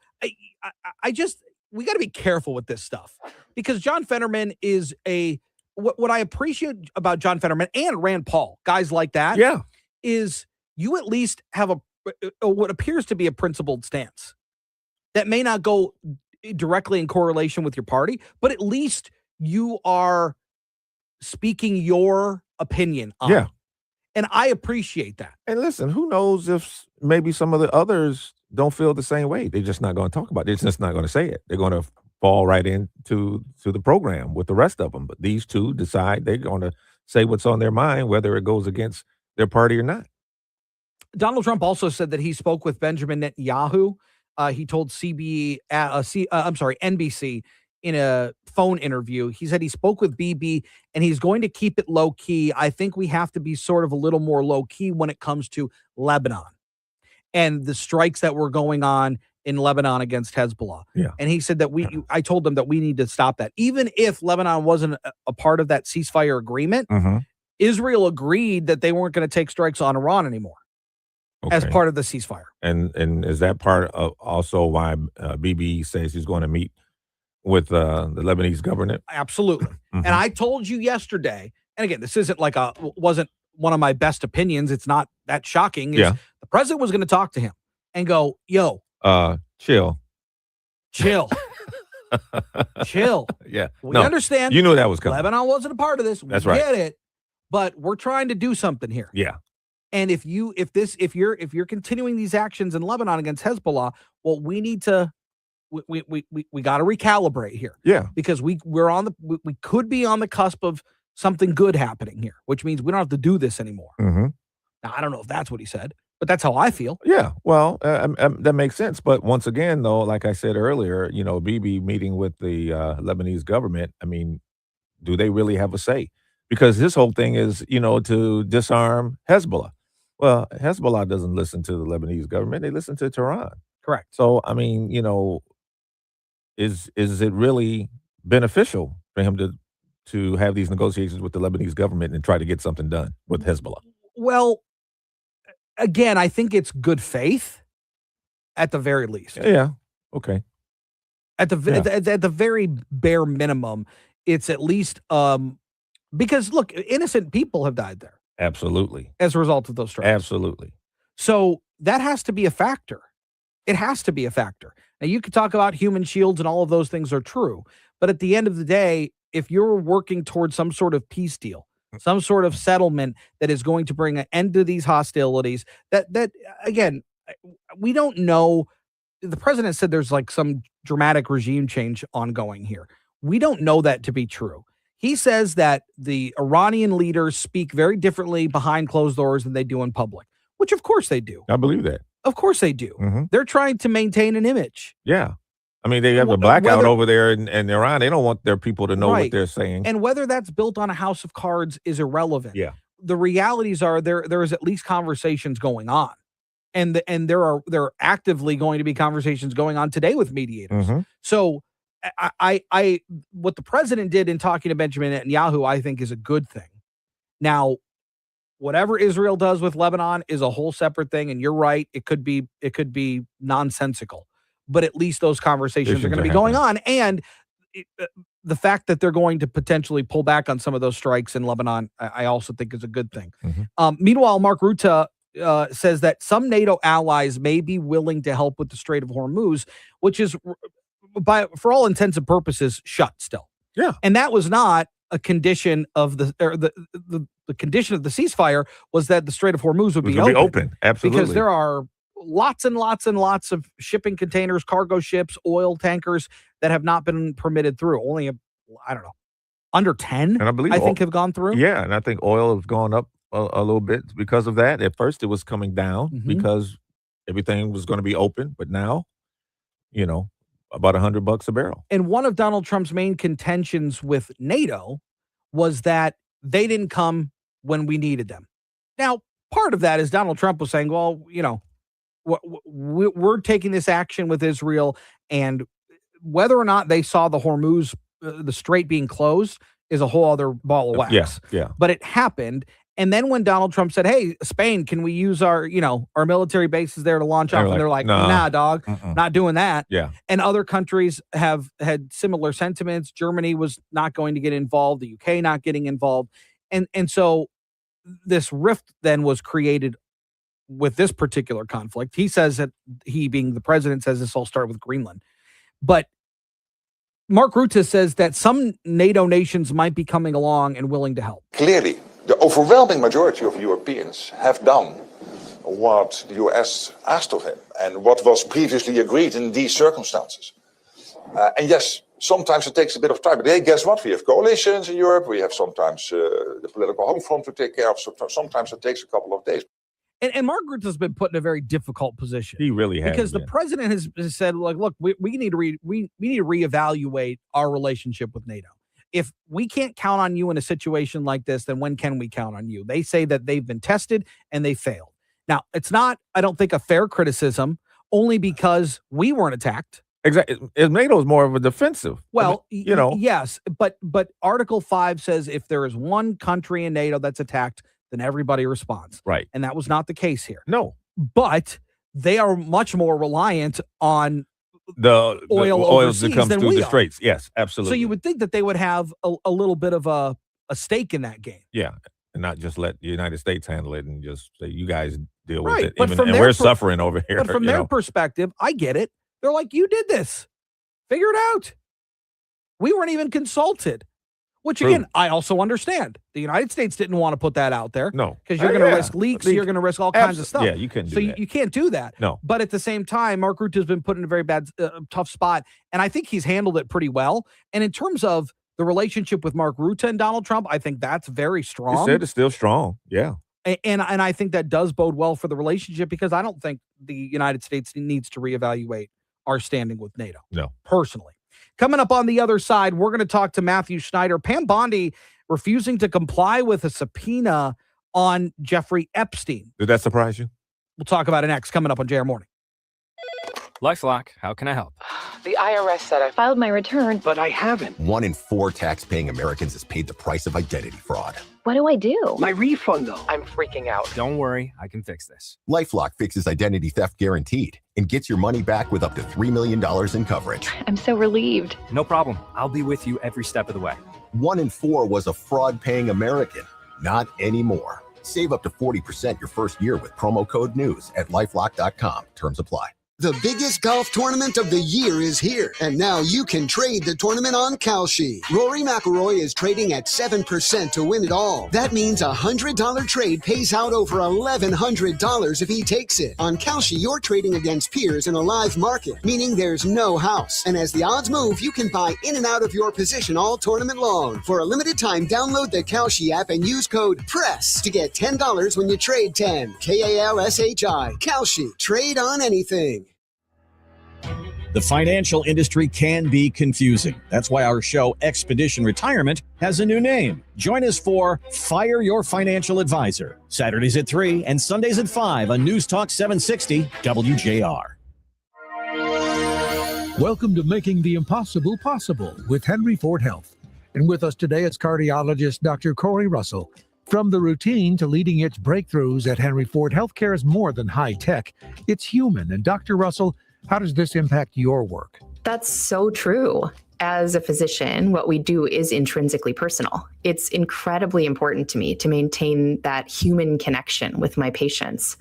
we got to be careful with this stuff, because John Fetterman is what I appreciate about John Fetterman and Rand Paul, guys like that. Yeah. Is you at least have what appears to be a principled stance that may not go directly in correlation with your party, but at least you are speaking your opinion on. Yeah. And I appreciate that. And listen, who knows if maybe some of the others don't feel the same way. They're just not going to talk about it. They're just not going to say it. They're going to fall right into the program with the rest of them. But these two decide they're going to say what's on their mind, whether it goes against their party or not. Donald Trump also said that he spoke with Benjamin Netanyahu. He told NBC in a phone interview. He said he spoke with BB and he's going to keep it low key. I think we have to be sort of a little more low key when it comes to Lebanon and the strikes that were going on in Lebanon against Hezbollah. Yeah. And he said that I told them that we need to stop that. Even if Lebanon wasn't a part of that ceasefire agreement, Mm-hmm. Israel agreed that they weren't going to take strikes on Iran anymore. As part of the ceasefire. And is that part of also why BB says he's going to meet with the Lebanese government? Absolutely. And I told you yesterday, and again, this wasn't one of my best opinions. It's not that shocking. Yeah. The president was going to talk to him and go, yo, chill. chill. Yeah. We understand. You knew that was coming. Lebanon wasn't a part of this. That's We right. get it. But we're trying to do something here. Yeah. And if you're continuing these actions in Lebanon against Hezbollah, well, we need to we got to recalibrate here. Yeah. Because we could be on the cusp of something good happening here, which means we don't have to do this anymore. Mm-hmm. Now, I don't know if that's what he said, But that's how I feel. Yeah, well, that makes sense. But once again, though, like I said earlier, Bibi meeting with the Lebanese government, I mean, do they really have a say? Because this whole thing is, to disarm Hezbollah. Well, Hezbollah doesn't listen to the Lebanese government; they listen to Tehran. Correct. So, I mean, is it really beneficial for him to have these negotiations with the Lebanese government and try to get something done with Hezbollah? Well, again, I think it's good faith at the very least. Yeah. Okay. At the very bare minimum, it's at least because look, innocent people have died there Absolutely. as a result of those strikes. Absolutely. So that has to be a factor. It has to be a factor. Now, you could talk about human shields and all of those things are true. But at the end of the day, if you're working towards some sort of peace deal, some sort of settlement that is going to bring an end to these hostilities, that again, we don't know. The president said there's like some dramatic regime change ongoing here. We don't know that to be true. He says that the Iranian leaders speak very differently behind closed doors than they do in public, which of course they do. I believe that. Of course they do. Mhm. They're trying to maintain an image. Yeah. I mean, they have a blackout over there in Iran. They don't want their people to know what they're saying. And whether that's built on a house of cards is irrelevant. Yeah. The realities are there is at least conversations going on. And there are actively going to be conversations going on today with mediators. Mhm. So I what the president did in talking to Benjamin Netanyahu, I think is a good thing. Now, whatever Israel does with Lebanon is a whole separate thing. And you're right, it could be nonsensical. But at least those conversations are going to be going on. And the fact that they're going to potentially pull back on some of those strikes in Lebanon, I also think is a good thing. Meanwhile, Mark Rutte says that some NATO allies may be willing to help with the Strait of Hormuz, which is, for all intents and purposes, shut still. Yeah. And that was not a condition of the condition of the ceasefire was that the Strait of Hormuz would be open. Absolutely. Because there are lots and lots and lots of shipping containers, cargo ships, oil tankers that have not been permitted through. Only, I don't know, under 10, And I believe think have gone through. Yeah, and I think oil has gone up a little bit because of that. At first, it was coming down because everything was going to be open, but now, about $100 a barrel. And one of Donald Trump's main contentions with NATO was that they didn't come when we needed them. Now, part of that is Donald Trump was saying, well, we're taking this action with Israel, and whether or not they saw the Hormuz, the Strait being closed, is a whole other ball of wax. Yeah. But it happened. And then when Donald Trump said, hey, Spain, can we use our military bases there to launch off? And they're like, nah, dog, not doing that. Yeah. And other countries have had similar sentiments. Germany was not going to get involved, the UK not getting involved. And so this rift then was created with this particular conflict. He says that he, being the president, says this all started with Greenland. But Mark Rutte says that some NATO nations might be coming along and willing to help. Clearly, the overwhelming majority of Europeans have done what the US asked of him and what was previously agreed in these circumstances. And yes, sometimes it takes a bit of time. But hey, guess what? We have coalitions in Europe. We have sometimes the political home front to take care of. So sometimes it takes a couple of days. And Mark Rutte has been put in a very difficult position. He really has. Because the president has said, like, look, we need to reevaluate our relationship with NATO. If we can't count on you in a situation like this, then when can we count on you? They say that they've been tested and they failed. Now, it's not, I don't think, a fair criticism, only because we weren't attacked. Exactly. NATO is more of a defensive. Well, yes, but Article 5 says if there is one country in NATO that's attacked, then everybody responds. Right. And that was not the case here. No. But they are much more reliant on the oil that comes than through we the are. straits. Yes, absolutely. So you would think that they would have a little bit of a stake in that game. Yeah, and not just let the United States handle it and just say, you guys deal with Right, it. but Even, from and their we're suffering over here. But from their perspective, I get it. They're like, you did this. Figure it out. We weren't even consulted. Which, again, I also understand. The United States didn't want to put that out there. No. Because you're going to risk leaks. You're going to risk all kinds of stuff. Yeah, you couldn't do that. You can't do that. No. But at the same time, Mark Rutte has been put in a very bad, tough spot. And I think he's handled it pretty well. And in terms of the relationship with Mark Rutte and Donald Trump, I think that's very strong. You said it's still strong. Yeah. And I think that does bode well for the relationship because I don't think the United States needs to reevaluate our standing with NATO. No. Personally. Coming up on the other side, we're going to talk to Matthew Schneider. Pam Bondi refusing to comply with a subpoena on Jeffrey Epstein. Did that surprise you? We'll talk about it next, coming up on JR Morning. LifeLock, how can I help? The IRS said I filed my return, But I haven't. 1 in 4 tax-paying Americans has paid the price of identity fraud. What do I do? My refund, though. I'm freaking out. Don't worry, I can fix this. LifeLock fixes identity theft guaranteed and gets your money back with up to $3 million in coverage. I'm so relieved. No problem. I'll be with you every step of the way. 1 in 4 was a fraud-paying American. Not anymore. Save up to 40% your first year with promo code NEWS at LifeLock.com. Terms apply. The biggest golf tournament of the year is here, and now you can trade the tournament on Kalshi. Rory McIlroy is trading at 7% to win it all. That means a $100 trade pays out over $1,100 if he takes it. On Kalshi, you're trading against peers in a live market, meaning there's no house. And as the odds move, you can buy in and out of your position all tournament long. For a limited time, download the Kalshi app and use code PRESS to get $10 when you trade 10. Kalshi. Kalshi. Trade on anything. The financial industry can be confusing. That's why our show, Expedition Retirement, has a new name. Join us for Fire Your Financial Advisor, Saturdays at 3 and Sundays at 5 on News Talk 760 WJR. Welcome to Making the Impossible Possible with Henry Ford Health. And with us today is cardiologist Dr. Corey Russell. From the routine to leading-edge breakthroughs at Henry Ford, healthcare is more than high-tech. It's human. And Dr. Russell, how does this impact your work? That's so true. As a physician, what we do is intrinsically personal. It's incredibly important to me to maintain that human connection with my patients.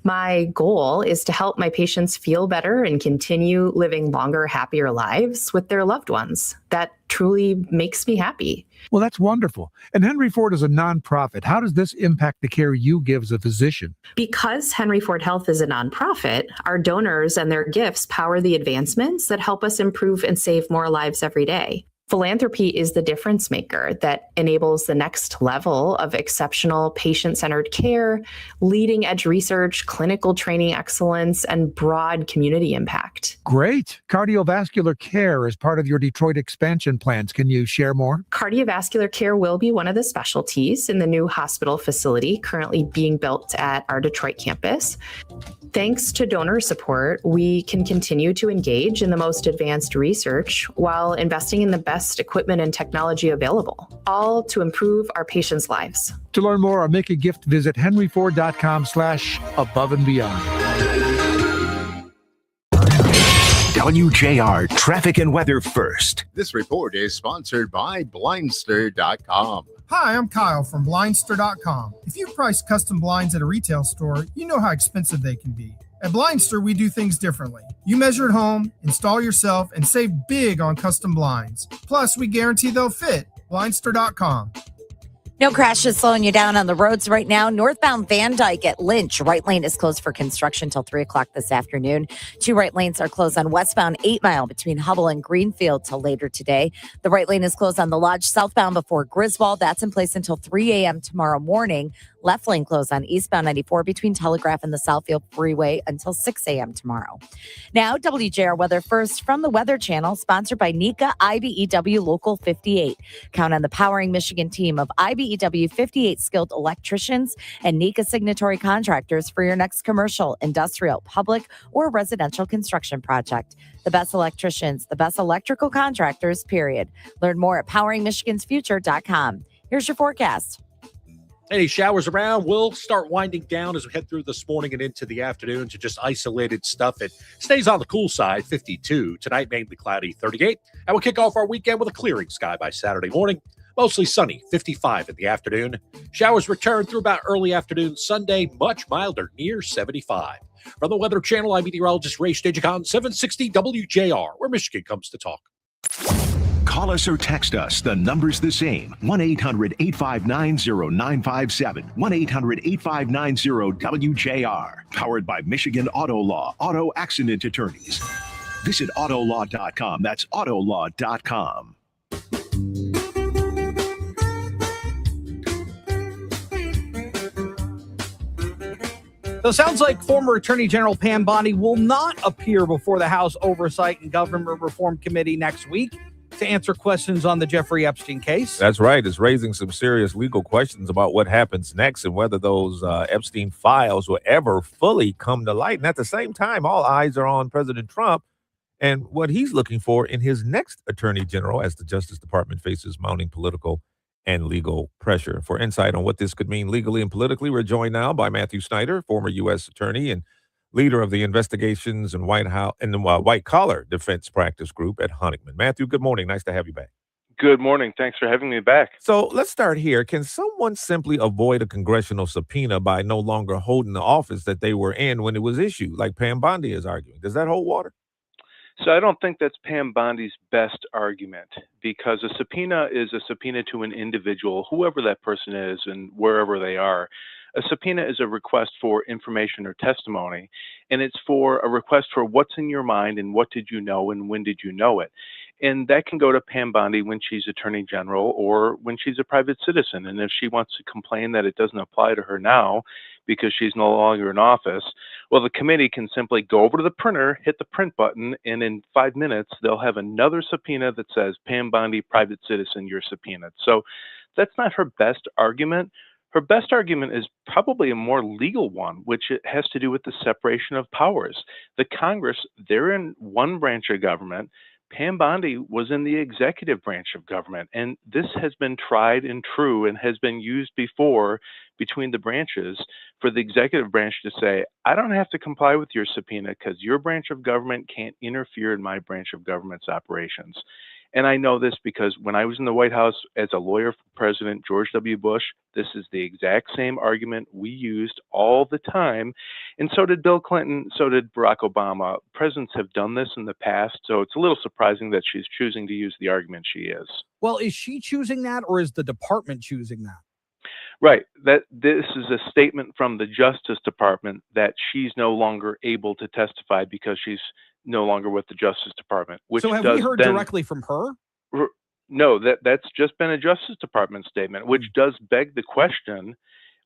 My goal is to help my patients feel better and continue living longer, happier lives with their loved ones. That truly makes me happy. Well, that's wonderful. And Henry Ford is a nonprofit. How does this impact the care you give as a physician? Because Henry Ford Health is a nonprofit, our donors and their gifts power the advancements that help us improve and save more lives every day. Philanthropy is the difference maker that enables the next level of exceptional patient-centered care, leading-edge research, clinical training excellence, and broad community impact. Great. Cardiovascular care is part of your Detroit expansion plans. Can you share more? Cardiovascular care will be one of the specialties in the new hospital facility currently being built at our Detroit campus. Thanks to donor support, we can continue to engage in the most advanced research while investing in the best equipment and technology available, all to improve our patients' lives. To learn more or make a gift, visit henryford.com/above and beyond. WJR traffic and weather first. This report is sponsored by Blindster.com. Hi, I'm Kyle from Blindster.com. If you price custom blinds at a retail store, you know how expensive they can be. At Blindster, we do things differently. You measure at home, install yourself, and save big on custom blinds. Plus, we guarantee they'll fit. Blindster.com. No crashes slowing you down on the roads right now. Northbound Van Dyke at Lynch. Right lane is closed for construction till 3 o'clock this afternoon. 2 right lanes are closed on westbound 8 Mile between Hubble and Greenfield till later today. The right lane is closed on the Lodge southbound before Griswold. That's in place until 3 a.m. tomorrow morning. Left lane closed on eastbound 94 between Telegraph and the Southfield Freeway until 6 a.m. tomorrow. Now, WJR weather first from the Weather Channel, sponsored by NECA IBEW Local 58. Count on the Powering Michigan team of IBEW 58 skilled electricians and NECA signatory contractors for your next commercial, industrial, public, or residential construction project. The best electricians, the best electrical contractors, period. Learn more at poweringmichigansfuture.com. Here's your forecast. Any showers around will start winding down as we head through this morning and into the afternoon to just isolated stuff. It stays on the cool side, 52. Tonight, mainly cloudy, 38. And we'll kick off our weekend with a clearing sky by Saturday morning. Mostly sunny, 55 in the afternoon. Showers return through about early afternoon Sunday, much milder, near 75. From the Weather Channel, I'm meteorologist Ray Stagicon, 760 WJR, where Michigan comes to talk. Call us or text us. The number's the same. 1-800-859-0957. 1-800-859-0WJR. Powered by Michigan Auto Law. Auto Accident Attorneys. Visit Autolaw.com. That's Autolaw.com. So it sounds like former Attorney General Pam Bondi will not appear before the House Oversight and Government Reform Committee next week to answer questions on the Jeffrey Epstein case. That's right. It's raising some serious legal questions about what happens next and whether those Epstein files will ever fully come to light. And at the same time, all eyes are on President Trump and what he's looking for in his next attorney general as the Justice Department faces mounting political and legal pressure. For insight on what this could mean legally and politically, we're joined now by Matthew Snyder, former U.S. attorney and leader of the investigations and white collar defense practice group at Huntington. Matthew, good morning. Nice to have you back. Good morning. Thanks for having me back. So let's start here. Can someone simply avoid a congressional subpoena by no longer holding the office that they were in when it was issued, like Pam Bondi is arguing? Does that hold water? So I don't think that's Pam Bondi's best argument, because a subpoena is a subpoena to an individual, whoever that person is and wherever they are. A subpoena is a request for information or testimony, and it's for a request for what's in your mind and what did you know and when did you know it. And that can go to Pam Bondi when she's Attorney General or when she's a private citizen. And if she wants to complain that it doesn't apply to her now because she's no longer in office, well, the committee can simply go over to the printer, hit the print button, and in 5 minutes, they'll have another subpoena that says, Pam Bondi, private citizen, you're subpoenaed. So that's not her best argument. Her best argument is probably a more legal one, which it has to do with the separation of powers. The Congress, they're in one branch of government. Pam Bondi was in the executive branch of government, and this has been tried and true and has been used before between the branches for the executive branch to say, I don't have to comply with your subpoena because your branch of government can't interfere in my branch of government's operations. And I know this because when I was in the White House as a lawyer for President George W. Bush, this is the exact same argument we used all the time. And so did Bill Clinton, so did Barack Obama. Presidents have done this in the past, so it's a little surprising that she's choosing to use the argument she is. Well, is she choosing that or is the department choosing that? Right. That this is a statement from the Justice Department that she's no longer able to testify because she's no longer with the Justice Department. Which so have we heard directly from her? No, that's just been a Justice Department statement, which does beg the question,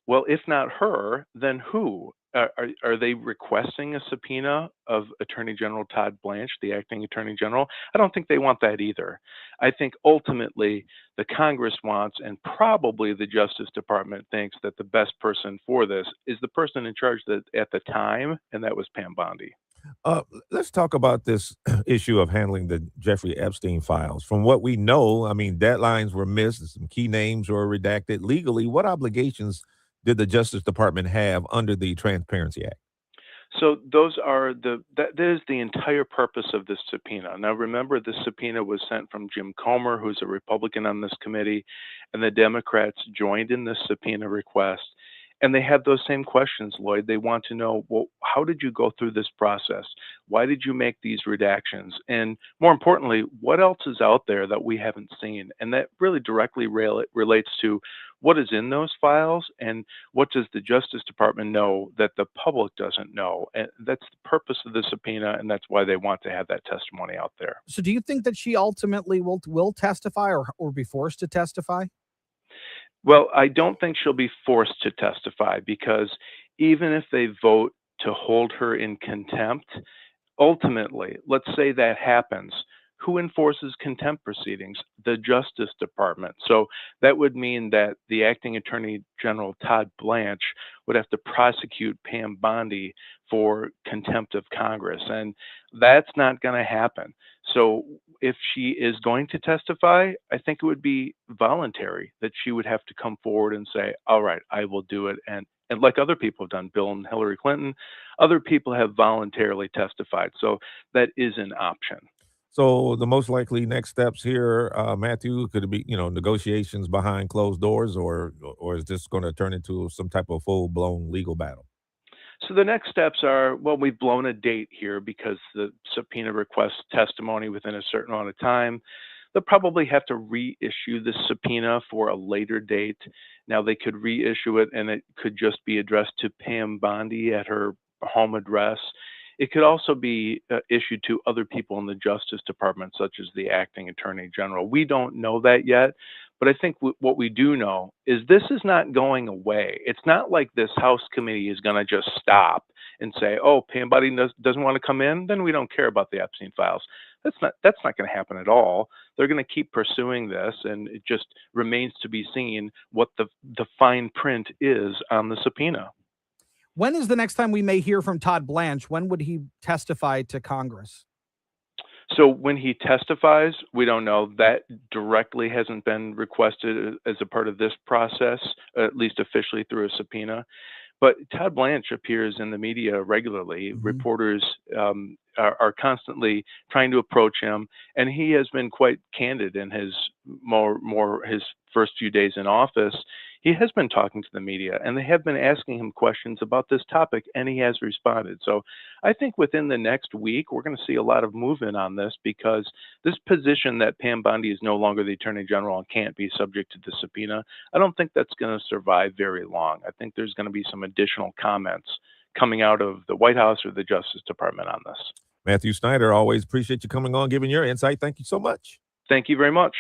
well, if not her, then who? Are they requesting a subpoena of Attorney General Todd Blanche, the acting Attorney General? I don't think they want that either. I think ultimately the Congress wants, and probably the Justice Department thinks, that the best person for this is the person in charge at the time, and that was Pam Bondi. Let's talk about this issue of handling the Jeffrey Epstein files. From what we know, I mean, deadlines were missed, some key names were redacted. Legally, what obligations did the Justice Department have under the Transparency Act? So those are that is the entire purpose of this subpoena. Now, remember, this subpoena was sent from Jim Comer, who's a Republican on this committee, and the Democrats joined in this subpoena request. And they have those same questions, Lloyd. They want to know, well, how did you go through this process? Why did you make these redactions? And more importantly, what else is out there that we haven't seen? And that really directly relates to what is in those files and what does the Justice Department know that the public doesn't know? And that's the purpose of the subpoena, and that's why they want to have that testimony out there. So do you think that she ultimately will testify or be forced to testify? Well, I don't think she'll be forced to testify, because even if they vote to hold her in contempt, ultimately, let's say that happens, who enforces contempt proceedings? The Justice Department. So that would mean that the acting Attorney General Todd Blanche would have to prosecute Pam Bondi for contempt of Congress, and that's not going to happen. So if she is going to testify, I think it would be voluntary, that she would have to come forward and say, all right, I will do it. And like other people have done, Bill and Hillary Clinton, other people have voluntarily testified. So that is an option. So the most likely next steps here, Matthew, could it be, negotiations behind closed doors, or is this going to turn into some type of full-blown legal battle? So the next steps are, well, we've blown a date here because the subpoena requests testimony within a certain amount of time. They'll probably have to reissue the subpoena for a later date. Now, they could reissue it and it could just be addressed to Pam Bondi at her home address. It could also be issued to other people in the Justice Department, such as the acting Attorney General. We don't know that yet, But I think what we do know is this is not going away. It's not like this House committee is going to just stop and say, oh, Pam Bondi doesn't want to come in, then we don't care about the Epstein files. That's not going to happen at all. They're going to keep pursuing this, and it just remains to be seen what the fine print is on the subpoena. When is the next time we may hear from Todd Blanche? When would he testify to Congress? So when he testifies, we don't know. That directly hasn't been requested as a part of this process, at least officially through a subpoena. But Todd Blanche appears in the media regularly. Reporters are constantly trying to approach him, and he has been quite candid in his his first few days in office. He has been talking to the media, and they have been asking him questions about this topic, and he has responded. So I think within the next week, we're going to see a lot of movement on this, because this position that Pam Bondi is no longer the Attorney General and can't be subject to the subpoena, I don't think that's going to survive very long. I think there's going to be some additional comments coming out of the White House or the Justice Department on this. Matthew Snyder, always appreciate you coming on, giving your insight. Thank you so much. Thank you very much.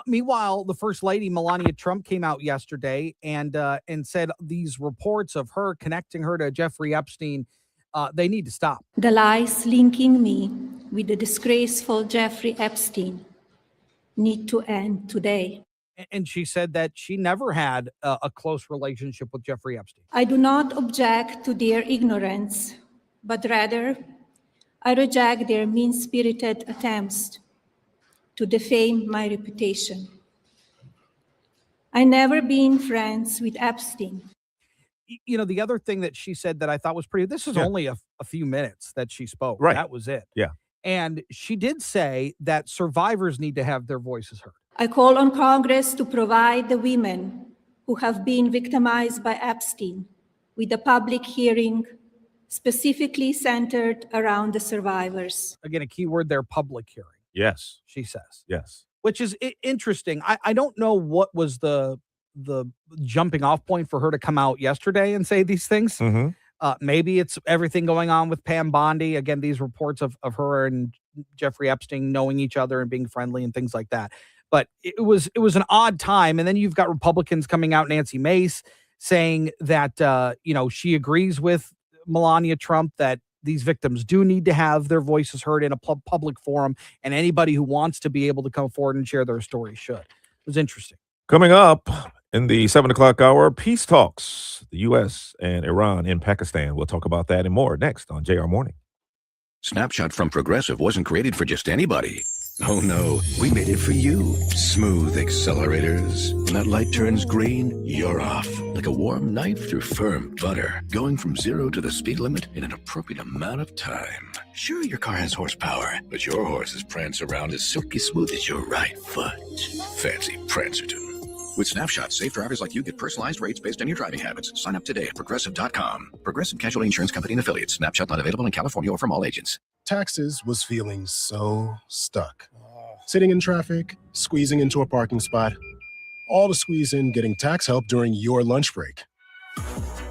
Meanwhile, the First Lady, Melania Trump, came out yesterday and said these reports of her connecting her to Jeffrey Epstein, they need to stop. The lies linking me with the disgraceful Jeffrey Epstein need to end today. And she said that she never had a close relationship with Jeffrey Epstein. I do not object to their ignorance, but rather I reject their mean-spirited attempts to defame my reputation. I never been friends with Epstein. You know, the other thing that she said that I thought was pretty, this is only a few minutes that she spoke. Right. That was it. Yeah. And she did say that survivors need to have their voices heard. I call on Congress to provide the women who have been victimized by Epstein with a public hearing specifically centered around the survivors. Again, a key word there, public hearing. Yes. She says. Yes. Which is interesting. I don't know what was the jumping off point for her to come out yesterday and say these things. Maybe it's everything going on with Pam Bondi. Again, these reports of her and Jeffrey Epstein knowing each other and being friendly and things like that. But it was an odd time. And then you've got Republicans coming out, Nancy Mace, saying that she agrees with Melania Trump that these victims do need to have their voices heard in a public forum, and anybody who wants to be able to come forward and share their story should. It was interesting. Coming up in the 7 o'clock hour, peace talks, the U.S. and Iran in Pakistan. We'll talk about that and more next on JR Morning. Snapshot from Progressive wasn't created for just anybody. Oh no, we made it for you. Smooth accelerators. When that light turns green, you're off. Like a warm knife through firm butter. Going from 0 to the speed limit in an appropriate amount of time. Sure, your car has horsepower, but your horses prance around as silky smooth as your right foot. Fancy Prancerton. With Snapshot, safe drivers like you get personalized rates based on your driving habits. Sign up today at Progressive.com. Progressive Casualty Insurance Company and Affiliates. Snapshot not available in California or from all agents. Taxes was feeling so stuck. Sitting in traffic, squeezing into a parking spot, all to squeeze in getting tax help during your lunch break.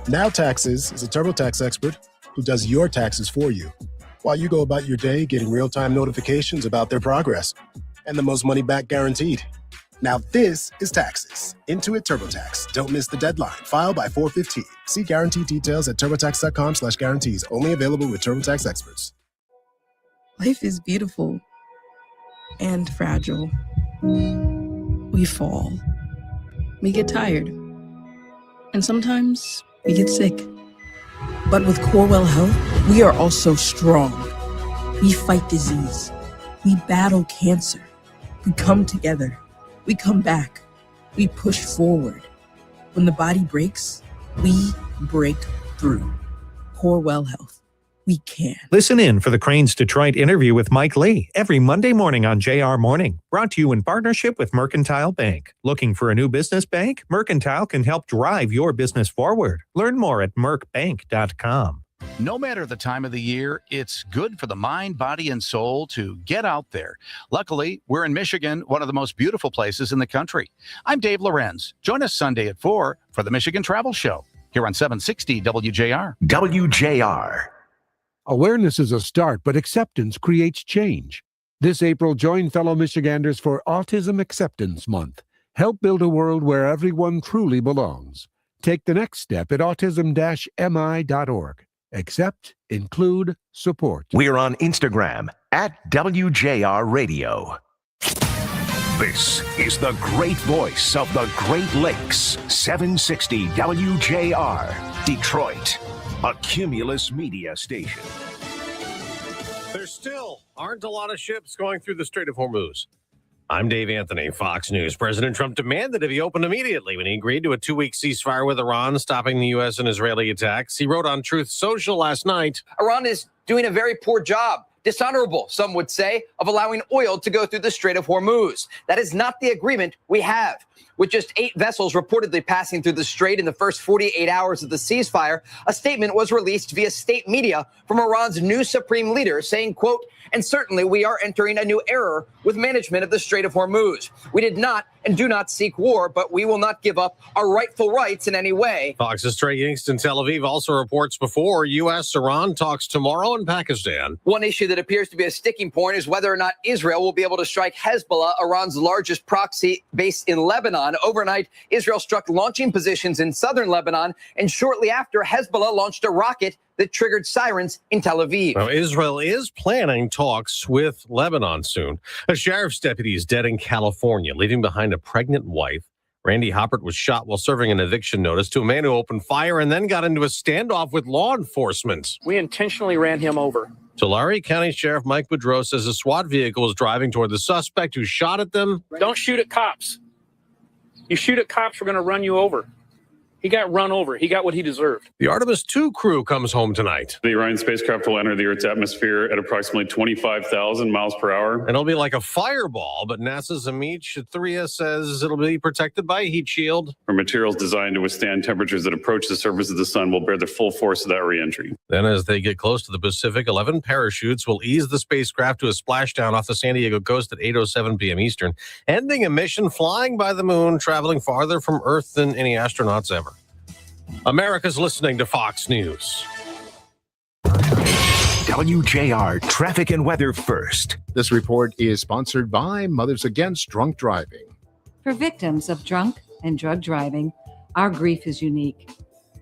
Now Taxes is a TurboTax expert who does your taxes for you, while you go about your day getting real-time notifications about their progress and the most money back guaranteed. Now this is Taxes. Intuit TurboTax. Don't miss the deadline. File by 4/15. See guarantee details at turbotax.com/guarantees. Only available with TurboTax experts. Life is beautiful and fragile. We fall. We get tired. And sometimes we get sick. But with Corewell Health, we are also strong. We fight disease. We battle cancer. We come together. We come back. We push forward. When the body breaks, we break through. Corewell Health. We can. Listen in for the Cranes Detroit interview with Mike Lee every Monday morning on JR Morning. Brought to you in partnership with Mercantile Bank. Looking for a new business bank? Mercantile can help drive your business forward. Learn more at mercbank.com. No matter the time of the year, it's good for the mind, body, and soul to get out there. Luckily, we're in Michigan, one of the most beautiful places in the country. I'm Dave Lorenz. Join us Sunday at 4 for the Michigan Travel Show here on 760 WJR. WJR. Awareness is a start, but acceptance creates change. This April, join fellow Michiganders for Autism Acceptance Month. Help build a world where everyone truly belongs. Take the next step at autism-mi.org. Accept, include, support. We're on Instagram at WJR Radio. This is the great voice of the Great Lakes, 760 WJR, Detroit, a Cumulus media station. There still aren't a lot of ships going through the Strait of Hormuz. I'm Dave Anthony, Fox News. President Trump demanded it be opened immediately when he agreed to a 2-week ceasefire with Iran, stopping the U.S. and Israeli attacks. He wrote on Truth Social last night, Iran is doing a very poor job, dishonorable, some would say, of allowing oil to go through the Strait of Hormuz. That is not the agreement we have. With just 8 vessels reportedly passing through the strait in the first 48 hours of the ceasefire, a statement was released via state media from Iran's new supreme leader saying, quote, and certainly we are entering a new era with management of the Strait of Hormuz. We did not and do not seek war, but we will not give up our rightful rights in any way. Fox's Trey Yingst in Tel Aviv also reports before U.S.-Iran talks tomorrow in Pakistan. One issue that appears to be a sticking point is whether or not Israel will be able to strike Hezbollah, Iran's largest proxy based in Lebanon. Overnight, Israel struck launching positions in southern Lebanon, and shortly after, Hezbollah launched a rocket that triggered sirens in Tel Aviv. Now, Israel is planning talks with Lebanon soon. A sheriff's deputy is dead in California, leaving behind a pregnant wife. Randy Hoppert was shot while serving an eviction notice to a man who opened fire and then got into a standoff with law enforcement. We intentionally ran him over. Tulare County Sheriff Mike Boudreau says a SWAT vehicle was driving toward the suspect who shot at them. Don't shoot at cops. You shoot at cops, we're going to run you over. He got run over. He got what he deserved. The Artemis II crew comes home tonight. The Orion spacecraft will enter the Earth's atmosphere at approximately 25,000 miles per hour. And it'll be like a fireball, but NASA's Amit Shatria says it'll be protected by a heat shield. Our materials designed to withstand temperatures that approach the surface of the sun will bear the full force of that reentry. Then as they get close to the Pacific, 11 parachutes will ease the spacecraft to a splashdown off the San Diego coast at 8:07 p.m. Eastern, ending a mission flying by the moon, traveling farther from Earth than any astronauts ever. America's listening to Fox News. WJR Traffic and Weather First. This report is sponsored by Mothers Against Drunk Driving. For victims of drunk and drug driving, our grief is unique.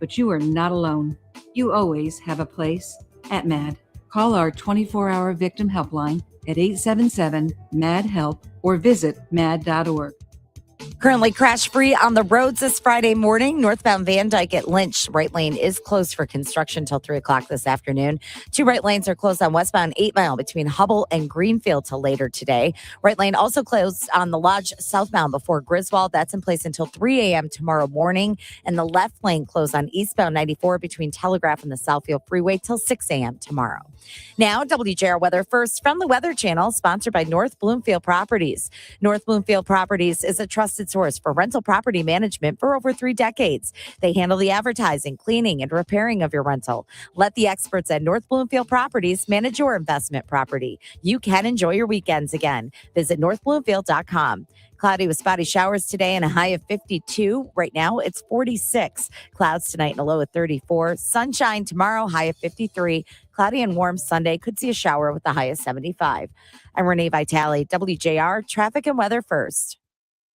But you are not alone. You always have a place at MAD. Call our 24-hour victim helpline at 877-MAD-HELP or visit mad.org. Currently crash-free on the roads this Friday morning. Northbound Van Dyke at Lynch. Right lane is closed for construction till 3 o'clock this afternoon. 2 right lanes are closed on westbound 8 Mile between Hubble and Greenfield till later today. Right lane also closed on the Lodge southbound before Griswold. That's in place until 3 a.m. tomorrow morning. And the left lane closed on eastbound 94 between Telegraph and the Southfield Freeway till 6 a.m. tomorrow. Now, WJR Weather First from the Weather Channel, sponsored by North Bloomfield Properties. North Bloomfield Properties is a trusted source for rental property management for over 3 decades. They handle the advertising, cleaning, and repairing of your rental. Let the experts at North Bloomfield Properties manage your investment property. You can enjoy your weekends again. Visit northbloomfield.com. Cloudy with spotty showers today and a high of 52. Right now, it's 46. Clouds tonight and a low of 34. Sunshine tomorrow, high of 53. Cloudy and warm Sunday. Could see a shower with a high of 75. I'm Renee Vitale, WJR Traffic and Weather First.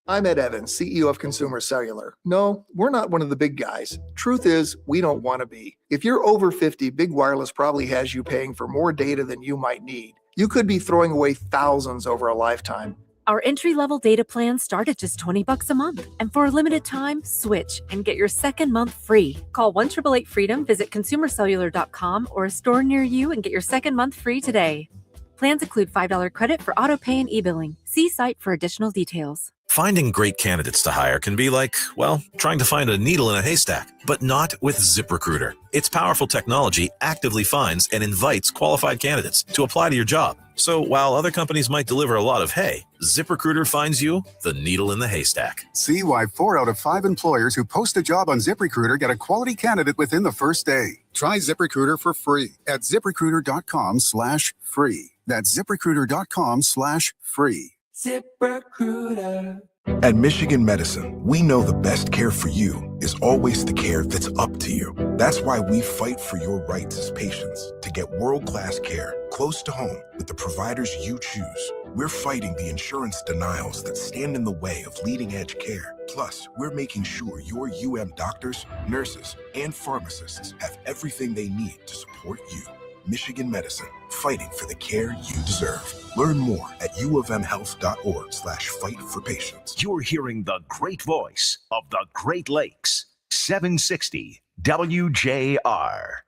I'm Ed Evans, CEO of Consumer Cellular. No, we're not one of the big guys. Truth is, we don't want to be. If you're over 50, Big Wireless probably has you paying for more data than you might need. You could be throwing away thousands over a lifetime. Our entry-level data plans start at just $20 a month. And for a limited time, switch and get your second month free. Call 1-888-FREEDOM, visit consumercellular.com or a store near you and get your second month free today. Plans include $5 credit for auto pay and e-billing. See site for additional details. Finding great candidates to hire can be like, well, trying to find a needle in a haystack, but not with ZipRecruiter. Its powerful technology actively finds and invites qualified candidates to apply to your job. So while other companies might deliver a lot of hay, ZipRecruiter finds you the needle in the haystack. See why 4 out of 5 employers who post a job on ZipRecruiter get a quality candidate within the first day. Try ZipRecruiter for free at ZipRecruiter.com/free. That's ZipRecruiter.com/free. ZipRecruiter. At Michigan Medicine, we know the best care for you is always the care that's up to you. That's why we fight for your rights as patients to get world-class care close to home with the providers you choose. We're fighting the insurance denials that stand in the way of leading-edge care. Plus, we're making sure your doctors, nurses, and pharmacists have everything they need to support you. Michigan Medicine, fighting for the care you deserve. Learn more at uofmhealth.org/fight-for-patients. You're hearing the great voice of the Great Lakes. 760 WJR.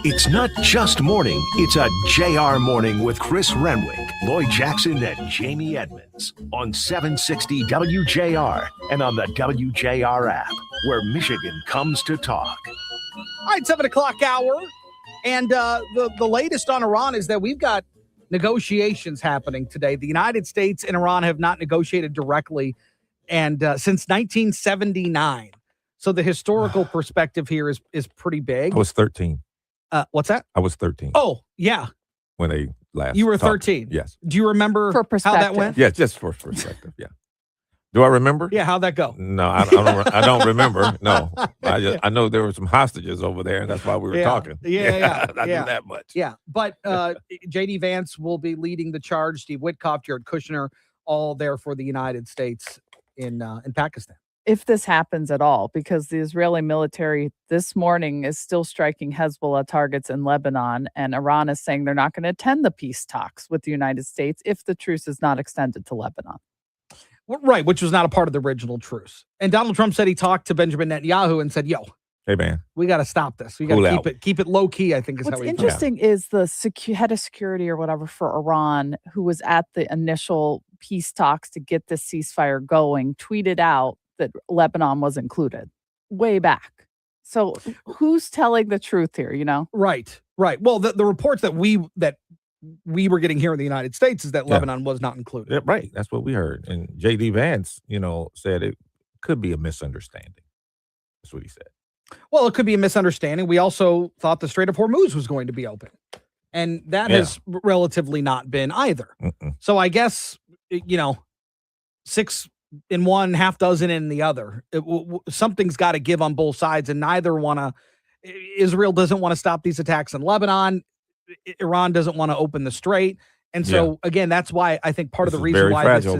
It's not just morning, it's a JR morning with Chris Renwick, Lloyd Jackson, and Jamie Edmonds on 760 WJR and on the WJR app, where Michigan comes to talk. All right, 7 o'clock hour. And the latest on Iran is that we've got negotiations happening today. The United States and Iran have not negotiated directly and since 1979. So the historical perspective here is pretty big. I was 13. What's that? I was 13. Oh, yeah. When they last You were talked. 13. Yes. Do you remember For how that went? Yes, just for perspective, yeah. Do I remember? Yeah, how'd that go? No, I don't remember. No. I know there were some hostages over there, and that's why we were talking. Yeah. I knew that much. Yeah, but J.D. Vance will be leading the charge. Steve Witkoff, Jared Kushner, all there for the United States in Pakistan. If this happens at all, because the Israeli military this morning is still striking Hezbollah targets in Lebanon, and Iran is saying they're not going to attend the peace talks with the United States if the truce is not extended to Lebanon. Right, which was not a part of the original truce. And Donald Trump said he talked to Benjamin Netanyahu and said, yo, hey, man, we got to stop this. We got to keep it low key, I think is What's how he interesting is the head of security or whatever for Iran, who was at the initial peace talks to get this ceasefire going, tweeted out that Lebanon was included way back. So who's telling the truth here, you know? Right. Well, the reports that we were getting here in the United States is that Lebanon was not included. Yeah, right. That's what we heard. And J.D. Vance, said it could be a misunderstanding. That's what he said. Well, it could be a misunderstanding. We also thought the Strait of Hormuz was going to be open. And that has relatively not been either. So I guess, 6 in one, half dozen in the other. Something's got to give on both sides, and Israel doesn't want to stop these attacks in Lebanon. Iran doesn't want to open the strait. And so, again, that's why I think part of the reason why this is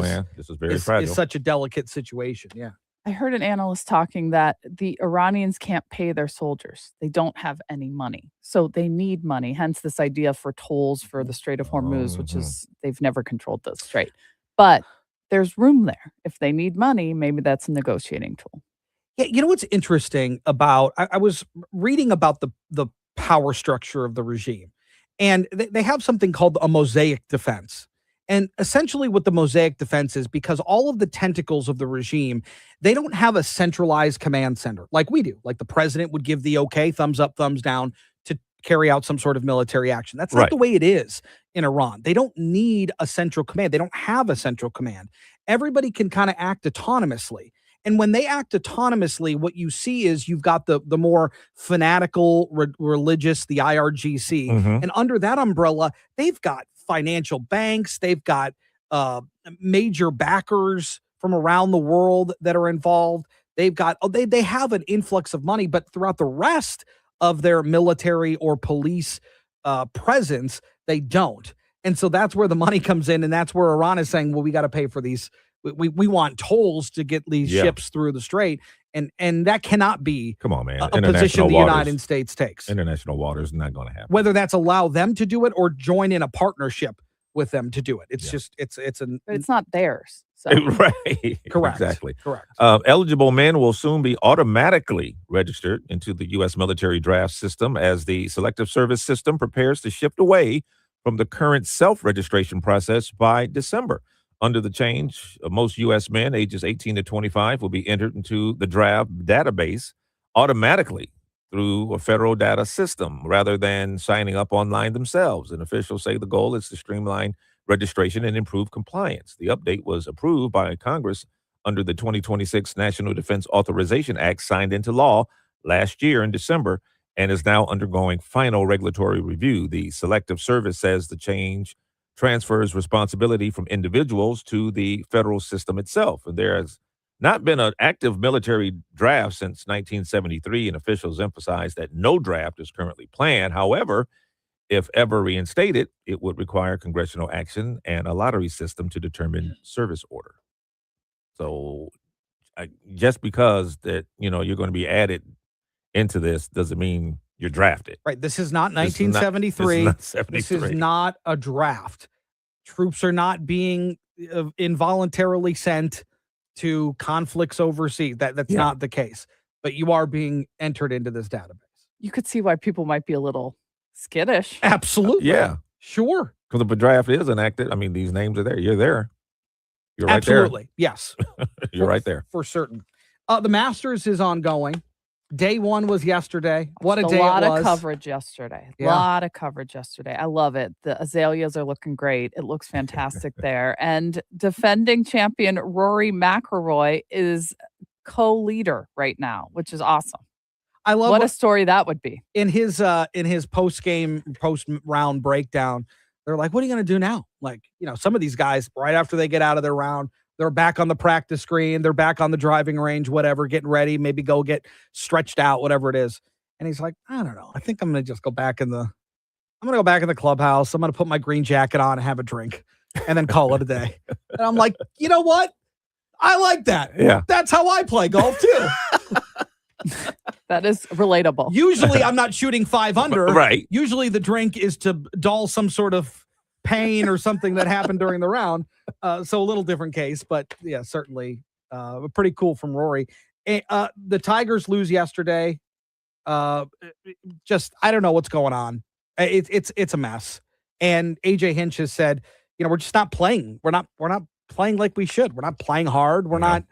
very fragile. Is such a delicate situation. Yeah. I heard an analyst talking that the Iranians can't pay their soldiers. They don't have any money. So they need money. Hence this idea for tolls for the Strait of Hormuz, which is they've never controlled the strait. But there's room there. If they need money, maybe that's a negotiating tool. Yeah, you know what's interesting about, I was reading about the power structure of the regime, and they have something called a mosaic defense. And essentially what the mosaic defense is, because all of the tentacles of the regime, they don't have a centralized command center like we do. Like the president would give the okay, thumbs up, thumbs down to carry out some sort of military action. That's not the way it is in Iran. They don't need a central command. They don't have a central command. Everybody can kind of act autonomously. And when they act autonomously, what you see is you've got the more fanatical religious, the IRGC. And under that umbrella, they've got financial banks. They've got major backers from around the world that are involved. They've got, they have an influx of money, but throughout the rest of their military or police presence, they don't. And so that's where the money comes in. And that's where Iran is saying, well, we got to pay for these. We want tolls to get these ships through the strait. And that cannot be Come on, man. a position the United States takes. International waters not going to happen. Whether that's allow them to do it or join in a partnership with them to do it. It's just, it's But it's not theirs. So. Right. Correct. Exactly. Correct. Eligible men will soon be automatically registered into the U.S. military draft system as the Selective Service system prepares to shift away from the current self-registration process by December. Under the change, most U.S. men ages 18 to 25 will be entered into the draft database automatically through a federal data system rather than signing up online themselves. And officials say the goal is to streamline registration and improve compliance. The update was approved by Congress under the 2026 National Defense Authorization Act signed into law last year in December and is now undergoing final regulatory review. The Selective Service says the change transfers responsibility from individuals to the federal system itself. And there has not been an active military draft since 1973, and officials emphasize that no draft is currently planned. However, if ever reinstated, it would require congressional action and a lottery system to determine service order. So just because that, you're going to be added into this doesn't mean you're drafted. Right. This is not This is not- 1973. this is not This 73. is not a draft. Troops are not being involuntarily sent to conflicts overseas. That's not the case. But you are being entered into this database. You could see why people might be a little skittish. Absolutely. Yeah. Sure. Because if a draft is enacted, I mean, these names are there. You're there. You're right Absolutely. Yes. there. You're right there. For certain. The Masters is ongoing. Day one was yesterday. What a day it was. A lot of coverage yesterday. A Yeah. lot of coverage yesterday. I love it. The azaleas are looking great. It looks fantastic there. And defending champion Rory McIlroy is co-leader right now, which is awesome. I love what a story that would be. In his post-round breakdown, they're like, what are you going to do now? Like, some of these guys, right after they get out of their round, they're back on the practice screen. They're back on the driving range, whatever, getting ready, maybe go get stretched out, whatever it is. And he's like, I don't know. I think I'm going to just go back in the clubhouse. I'm going to put my green jacket on and have a drink and then call it a day. And I'm like, you know what? I like that. Yeah. That's how I play golf too. That is relatable. Usually I'm not shooting 5 under. Right. Usually the drink is to dull some sort of pain or something that happened during the round. So a little different case, but yeah, certainly pretty cool from Rory. The Tigers lose yesterday. I don't know what's going on. It's a mess. And AJ Hinch has said, we're just not playing. We're not playing like we should. We're not playing hard. We're not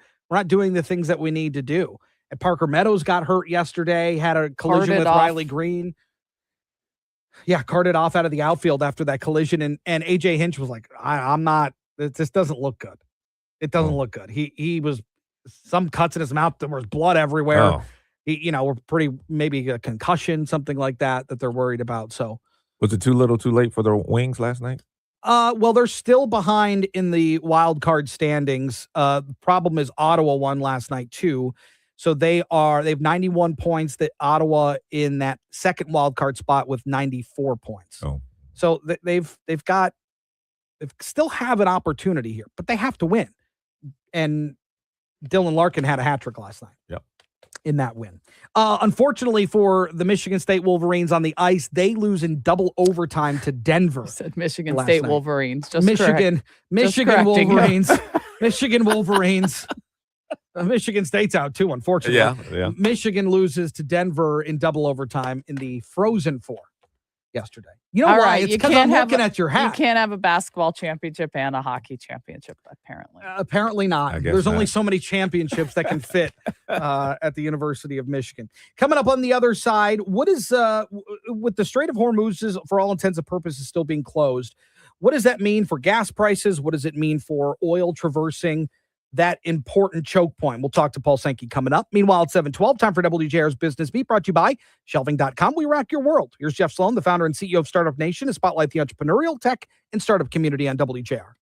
doing the things that we need to do. And Parker Meadows got hurt yesterday, had a collision with Riley Green. Yeah, carted off out of the outfield after that collision. And AJ Hinch was like, I'm not, this doesn't look good. It doesn't look good. He was some cuts in his mouth. There was blood everywhere. Oh. We're maybe a concussion, something like that they're worried about. So Was it too little too late for the Wings last night? Well, they're still behind in the wild card standings. The problem is Ottawa won last night too. So they have 91 points. That Ottawa in that second wild card spot with 94 points. Oh. So they still have an opportunity here, but they have to win. And Dylan Larkin had a hat trick last night. Yep. In that win. Unfortunately for the Michigan State Wolverines on the ice, they lose in double overtime to Denver. Said Michigan State Wolverines. Just Michigan correcting. Wolverines. Michigan Wolverines. Michigan State's out too, unfortunately. Yeah. Michigan loses to Denver in double overtime in the Frozen Four yesterday. You know All why? right, It's you because can't I'm have looking at your hat. You can't have a basketball championship and a hockey championship, apparently. Apparently not. I guess There's only not. so many championships that can fit at the University of Michigan. Coming up on the other side, what is with the Strait of Hormuz is, for all intents and purposes, still being closed? What does that mean for gas prices? What does it mean for oil traversing that important choke point? We'll talk to Paul Sankey coming up. Meanwhile, it's 7:12. Time for WJR's Business Beat, brought to you by Shelving.com. We rock your world. Here's Jeff Sloan, the founder and CEO of Startup Nation, to spotlight the entrepreneurial, tech, and startup community on WJR.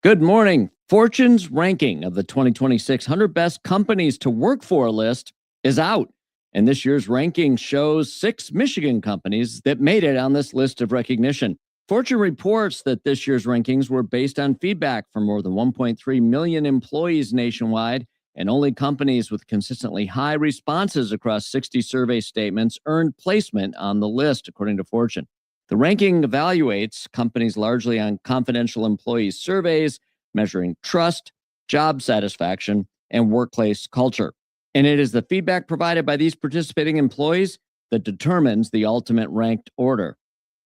Good morning. Fortune's ranking of the 2026 100 best companies to work for list is out. And this year's ranking shows 6 Michigan companies that made it on this list of recognition. Fortune reports that this year's rankings were based on feedback from more than 1.3 million employees nationwide, and only companies with consistently high responses across 60 survey statements earned placement on the list, according to Fortune. The ranking evaluates companies largely on confidential employee surveys, measuring trust, job satisfaction, and workplace culture. And it is the feedback provided by these participating employees that determines the ultimate ranked order.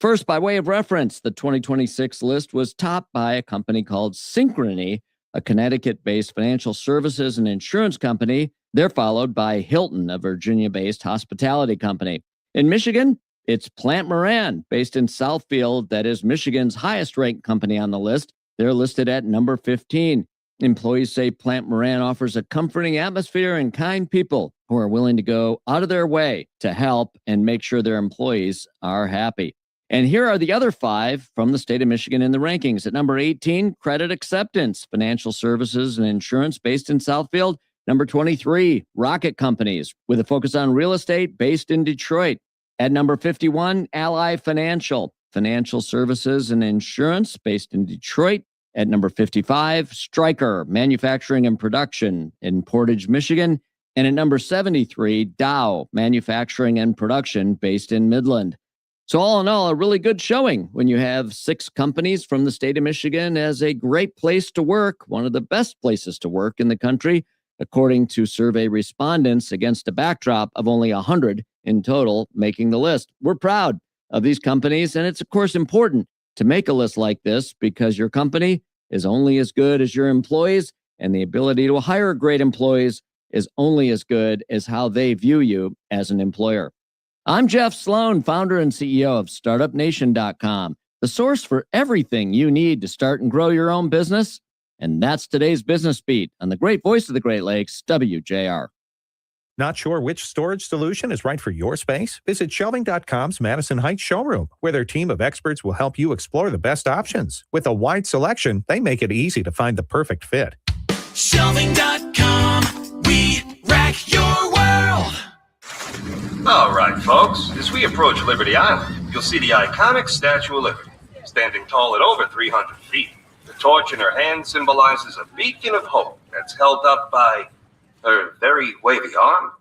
First, by way of reference, the 2026 list was topped by a company called Synchrony, a Connecticut-based financial services and insurance company. They're followed by Hilton, a Virginia-based hospitality company. In Michigan, it's Plant Moran, based in Southfield, that is Michigan's highest-ranked company on the list. They're listed at number 15. Employees say Plant Moran offers a comforting atmosphere and kind people who are willing to go out of their way to help and make sure their employees are happy. And here are the other 5 from the state of Michigan in the rankings. At number 18, Credit Acceptance, financial services and insurance based in Southfield. Number 23, Rocket Companies, with a focus on real estate based in Detroit. At number 51, Ally Financial, financial services and insurance based in Detroit. At number 55, Stryker, manufacturing and production in Portage, Michigan. And at number 73, Dow, manufacturing and production based in Midland. So all in all, a really good showing when you have 6 companies from the state of Michigan as a great place to work, one of the best places to work in the country, according to survey respondents, against a backdrop of only 100 in total making the list. We're proud of these companies, and it's, of course, important to make a list like this because your company is only as good as your employees, and the ability to hire great employees is only as good as how they view you as an employer. I'm Jeff Sloan, founder and CEO of StartupNation.com, the source for everything you need to start and grow your own business. And that's today's Business Beat on the great voice of the Great Lakes, WJR. Not sure which storage solution is right for your space? Visit Shelving.com's Madison Heights showroom, where their team of experts will help you explore the best options. With a wide selection, they make it easy to find the perfect fit. Shelving.com, we rack your world. All right, folks, as we approach Liberty Island, you'll see the iconic Statue of Liberty, standing tall at over 300 feet. The torch in her hand symbolizes a beacon of hope that's held up by her very wavy arm.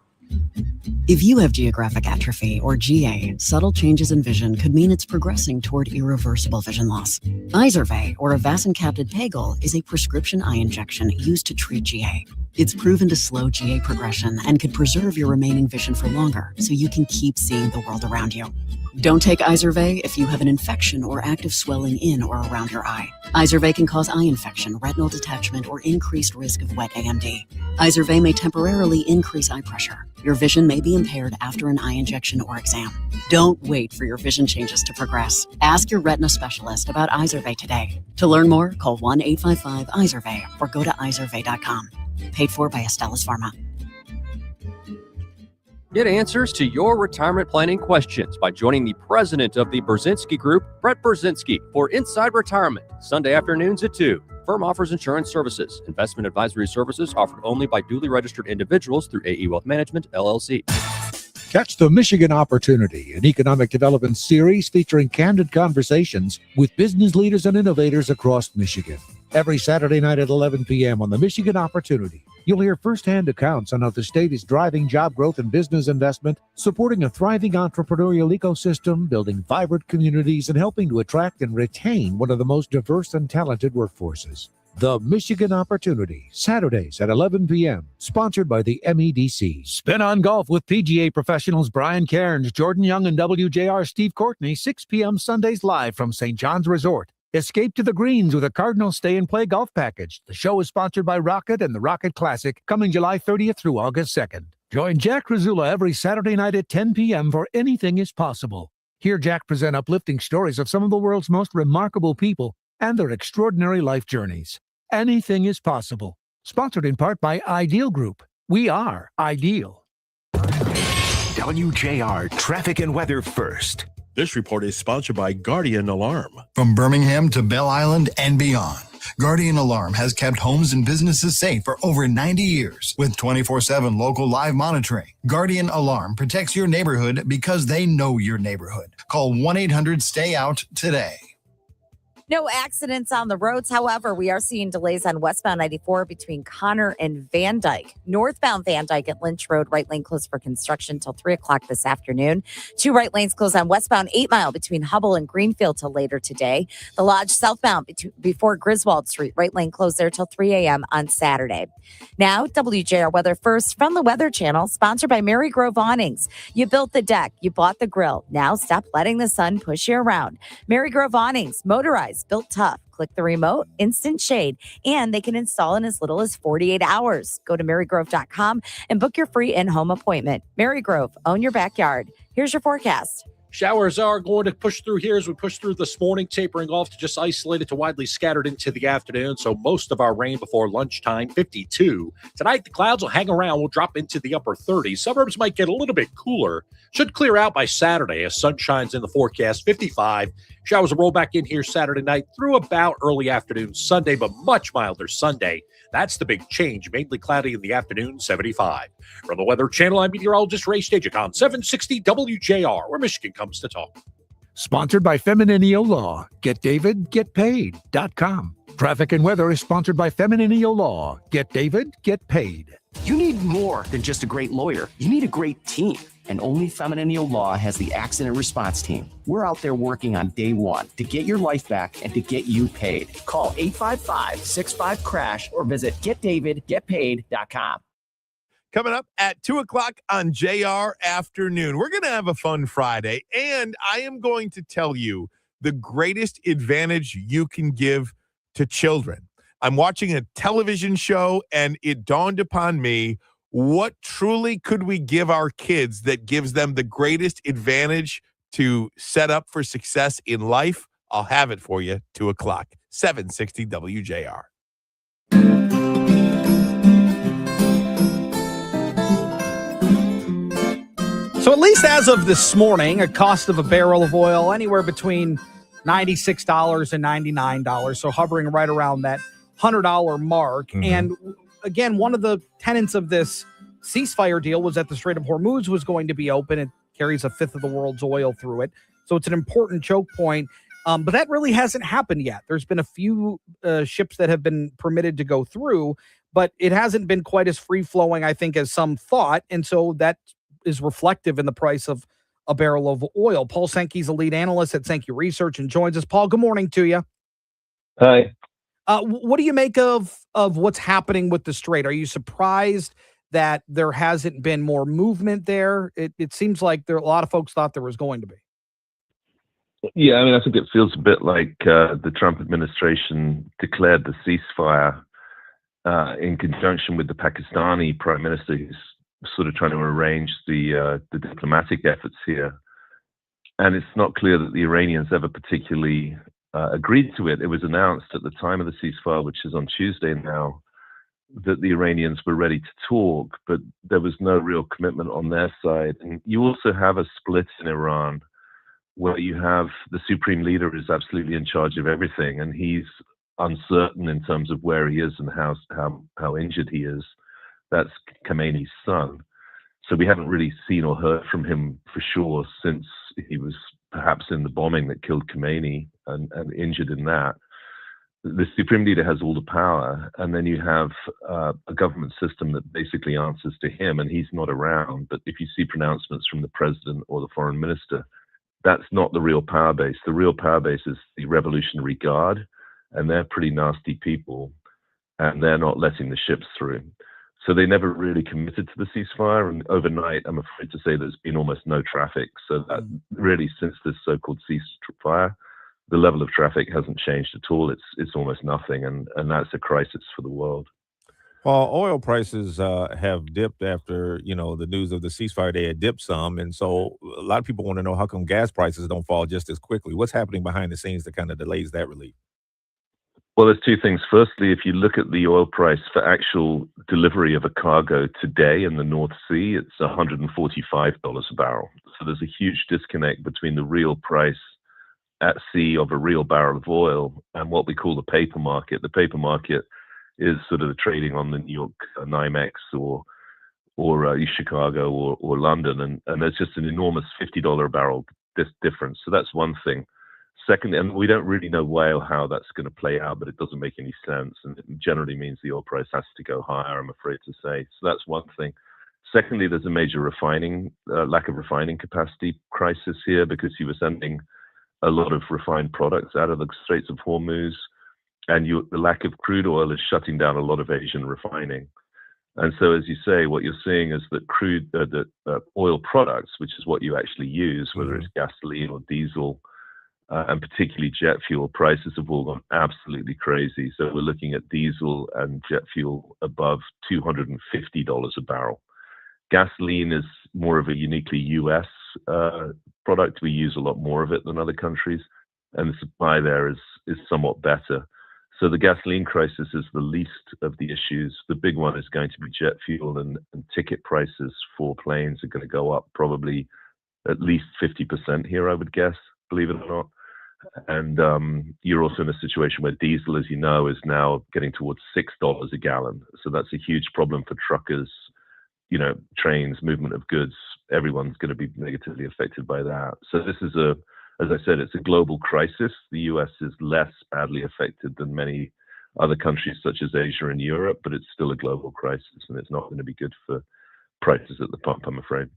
If you have geographic atrophy, or GA, subtle changes in vision could mean it's progressing toward irreversible vision loss. Izervay, or avacincaptad pegol, is a prescription eye injection used to treat GA. It's proven to slow GA progression and could preserve your remaining vision for longer, so you can keep seeing the world around you. Don't take Izervay if you have an infection or active swelling in or around your eye. Izervay can cause eye infection, retinal detachment, or increased risk of wet AMD. Izervay may temporarily increase eye pressure. Your vision may be impaired after an eye injection or exam. Don't wait for your vision changes to progress. Ask your retina specialist about Izervay today. To learn more, call 1-855-IZERVAY or go to izervay.com. Paid for by Astellas Pharma. Get answers to your retirement planning questions by joining the president of the Brzezinski Group, Brett Brzezinski, for Inside Retirement, Sunday afternoons at 2. Firm offers insurance services. Investment advisory services offered only by duly registered individuals through AE Wealth Management, LLC. Catch the Michigan Opportunity, an economic development series featuring candid conversations with business leaders and innovators across Michigan. Every Saturday night at 11 p.m. on the Michigan Opportunity, you'll hear firsthand accounts on how the state is driving job growth and business investment, supporting a thriving entrepreneurial ecosystem, building vibrant communities, and helping to attract and retain one of the most diverse and talented workforces. The Michigan Opportunity, Saturdays at 11 p.m., sponsored by the MEDC. Spin on Golf with PGA professionals Brian Cairns, Jordan Young, and WJR Steve Courtney, 6 p.m. Sundays live from St. John's Resort. Escape to the greens with a Cardinal Stay and Play golf package. The show is sponsored by Rocket and the Rocket Classic, coming July 30th through August 2nd. Join Jack Rizzula every Saturday night at 10 p.m. for Anything is Possible. Hear Jack present uplifting stories of some of the world's most remarkable people and their extraordinary life journeys. Anything is Possible. Sponsored in part by Ideal Group. We are Ideal. WJR Traffic and Weather First. This report is sponsored by Guardian Alarm. From Birmingham to Belle Island and beyond, Guardian Alarm has kept homes and businesses safe for over 90 years with 24/7 local live monitoring. Guardian Alarm protects your neighborhood because they know your neighborhood. Call 1-800-STAY-OUT today. No accidents on the roads. However, we are seeing delays on westbound 94 between Connor and Van Dyke. Northbound Van Dyke at Lynch Road, right lane closed for construction till 3 o'clock this afternoon. 2 right lanes closed on westbound 8 Mile between Hubble and Greenfield till later today. The Lodge southbound before Griswold Street, right lane closed there till 3 a.m. on Saturday. Now, WJR Weather First from the Weather Channel, sponsored by Mary Grove Awnings. You built the deck, you bought the grill. Now stop letting the sun push you around. Mary Grove Awnings, motorized, built tough. Click the remote, instant shade, and they can install in as little as 48 hours. Go to marygrove.com and book your free in-home appointment. Mary Grove, own your backyard. Here's your forecast. Showers are going to push through here as we push through this morning, tapering off to just isolated to widely scattered into the afternoon. So most of our rain before lunchtime, 52. Tonight, the clouds will hang around. We'll drop into the upper 30s. Suburbs might get a little bit cooler. Should clear out by Saturday as sun shines in the forecast, 55. Showers will roll back in here Saturday night through about early afternoon Sunday, but much milder Sunday. That's the big change. Mainly cloudy in the afternoon, 75. From the Weather Channel, I'm meteorologist Ray Stajic on 760 WJR, where Michigan comes to talk. Sponsored by Femininio Law. GetDavidGetPaid.com. Traffic and weather is sponsored by Femininio Law. Get David, get paid. You need more than just a great lawyer. You need a great team. And only Femininio Law has the accident response team. We're out there working on day one to get your life back and to get you paid. Call 855-65-CRASH or visit GetDavidGetPaid.com. Coming up at 2 o'clock on JR Afternoon. We're going to have a fun Friday, and I am going to tell you the greatest advantage you can give to children. I'm watching a television show, and it dawned upon me, what truly could we give our kids that gives them the greatest advantage to set up for success in life? I'll have it for you, 2 o'clock, 760 WJR. So at least as of this morning, a cost of a barrel of oil anywhere between $96 and $99, so hovering right around that $100 mark. Mm-hmm. And again, one of the tenets of this ceasefire deal was that the Strait of Hormuz was going to be open. It carries a fifth of the world's oil through it, so it's an important choke point. But that really hasn't happened yet. There's been a few ships that have been permitted to go through, but it hasn't been quite as free-flowing, I think, as some thought. And so that is reflective in the price of a barrel of oil. Paul Sankey's a lead analyst at Sankey Research and joins us. Paul, good morning to you. Hi. What do you make of what's happening with the Strait? Are you surprised that there hasn't been more movement there? It seems like a lot of folks thought there was going to be. Yeah, I mean, I think it feels a bit like the Trump administration declared the ceasefire in conjunction with the Pakistani prime minister, who's sort of trying to arrange the diplomatic efforts here. And it's not clear that the Iranians ever particularly agreed to it. It was announced at the time of the ceasefire, which is on Tuesday now, that the Iranians were ready to talk, but there was no real commitment on their side. And you also have a split in Iran where you have the supreme leader is absolutely in charge of everything, and he's uncertain in terms of where he is and how injured he is. That's Khamenei's son. So we haven't really seen or heard from him for sure since he was perhaps in the bombing that killed Khamenei and injured in that. The supreme leader has all the power, and then you have a government system that basically answers to him, and he's not around. But if you see pronouncements from the president or the foreign minister, that's not the real power base. The real power base is the Revolutionary Guard, and they're pretty nasty people, and they're not letting the ships through. So they never really committed to the ceasefire, and overnight, I'm afraid to say there's been almost no traffic. So that really, since this so-called ceasefire, the level of traffic hasn't changed at all. It's almost nothing, and that's a crisis for the world. Well, oil prices have dipped after, the news of the ceasefire. They had dipped some, and so a lot of people want to know how come gas prices don't fall just as quickly. What's happening behind the scenes that kind of delays that relief? Well, there's two things. Firstly, if you look at the oil price for actual delivery of a cargo today in the North Sea, it's $145 a barrel. So there's a huge disconnect between the real price at sea of a real barrel of oil and what we call the paper market. The paper market is sort of the trading on the New York NYMEX or Chicago or London, and there's just an enormous $50 a barrel difference. So that's one thing. Secondly, and we don't really know why or how that's going to play out, but it doesn't make any sense, and it generally means the oil price has to go higher, I'm afraid to say. So that's one thing. Secondly, there's a major lack of refining capacity crisis here, because you were sending a lot of refined products out of the Straits of Hormuz, and the lack of crude oil is shutting down a lot of Asian refining. And so, as you say, what you're seeing is that oil products, which is what you actually use, whether it's gasoline or diesel, and particularly jet fuel, prices have all gone absolutely crazy. So we're looking at diesel and jet fuel above $250 a barrel. Gasoline is more of a uniquely U.S. product. We use a lot more of it than other countries, and the supply there is somewhat better. So the gasoline crisis is the least of the issues. The big one is going to be jet fuel, and ticket prices for planes are going to go up probably at least 50% here, I would guess, believe it or not. And you're also in a situation where diesel, as you know, is now getting towards $6 a gallon. So that's a huge problem for truckers, trains, movement of goods. Everyone's going to be negatively affected by that. So this is as I said, it's a global crisis. The US is less badly affected than many other countries such as Asia and Europe, but it's still a global crisis, and it's not going to be good for prices at the pump, I'm afraid.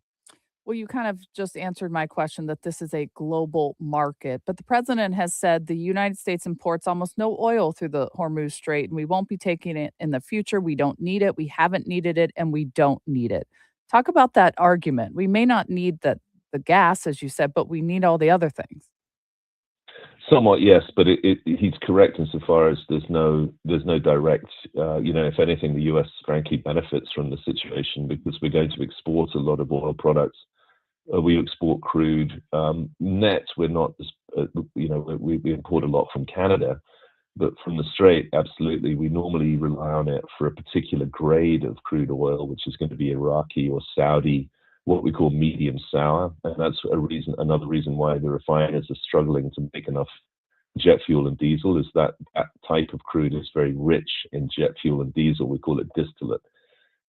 Well, you kind of just answered my question that this is a global market, but the president has said the United States imports almost no oil through the Hormuz Strait, and we won't be taking it in the future. We don't need it. We haven't needed it, and we don't need it. Talk about that argument. We may not need the gas, as you said, but we need all the other things. Somewhat, yes, but he's correct insofar as there's no direct, if anything, the US frankly benefits from the situation because we're going to export a lot of oil products. We export crude. Net, we're not, we import a lot from Canada, but from the Strait, absolutely. We normally rely on it for a particular grade of crude oil, which is going to be Iraqi or Saudi, what we call medium sour. And that's another reason why the refiners are struggling to make enough jet fuel and diesel is that type of crude is very rich in jet fuel and diesel. We call it distillate.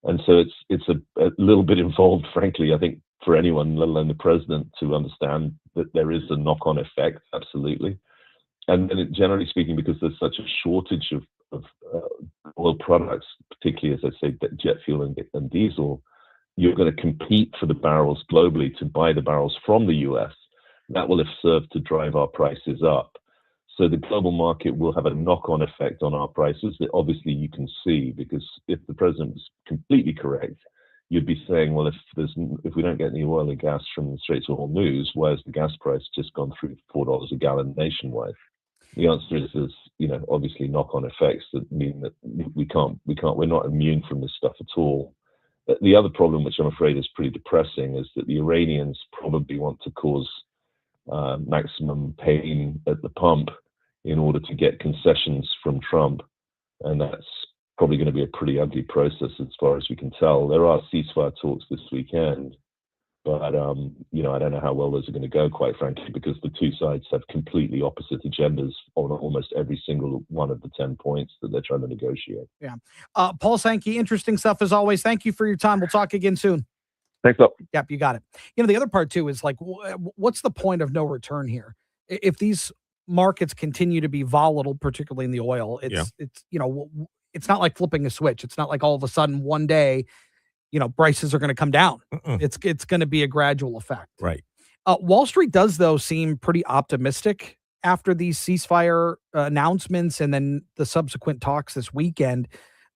And so it's a little bit involved, frankly, I think, for anyone, let alone the president, to understand that there is a knock-on effect, absolutely. And then generally speaking, because there's such a shortage of oil products, particularly, as I say, jet fuel and diesel, you're going to compete for the barrels globally to buy the barrels from the US. That will have served to drive our prices up. So the global market will have a knock-on effect on our prices that obviously you can see, because if the president is completely correct, you'd be saying, well, if we don't get any oil and gas from the Straits of Hormuz, why has the gas price just gone through $4 a gallon nationwide? The answer is there's, obviously knock-on effects that mean that we're not immune from this stuff at all. The other problem, which I'm afraid is pretty depressing, is that the Iranians probably want to cause maximum pain at the pump in order to get concessions from Trump. And that's probably going to be a pretty ugly process as far as we can tell. There are ceasefire talks this weekend, but I don't know how well those are going to go, quite frankly, because the two sides have completely opposite agendas on almost every single one of the 10 points that they're trying to negotiate. Yeah. Paul Sankey, interesting stuff as always. Thank you for your time. We'll talk again soon. Thanks, Bob. Yep, you got it. The other part too is like, what's the point of no return here? If these markets continue to be volatile, particularly in the oil, it's not like flipping a switch. It's not like all of a sudden one day, prices are going to come down. It's going to be a gradual effect. Right. Wall Street does, though, seem pretty optimistic after these ceasefire announcements and then the subsequent talks this weekend.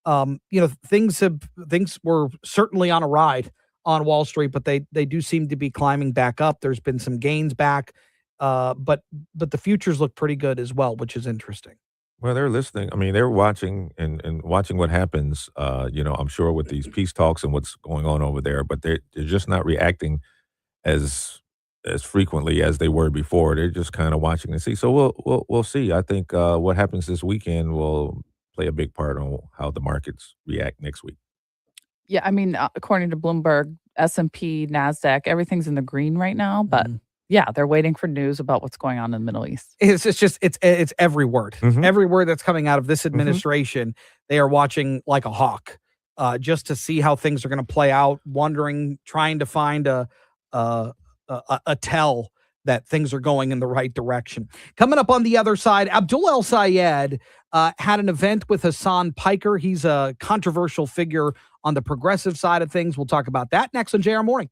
Things were certainly on a ride on Wall Street, but they do seem to be climbing back up. There's been some gains back, but the futures look pretty good as well, which is interesting. Well, they're listening. I mean, they're watching and watching what happens, I'm sure with these peace talks and what's going on over there, but they're just not reacting as frequently as they were before. They're just kind of watching and see. So we'll see. I think what happens this weekend will play a big part on how the markets react next week. Yeah, I mean, according to Bloomberg, S&P, NASDAQ, everything's in the green right now, but yeah, they're waiting for news about what's going on in the Middle East. It's every word. Every word that's coming out of this administration, they are watching like a hawk, just to see how things are going to play out, wondering, trying to find a tell that things are going in the right direction. Coming up on the other side, Abdul El Sayed had an event with Hassan Piker. He's a controversial figure on the progressive side of things. We'll talk about that next on JR Morning.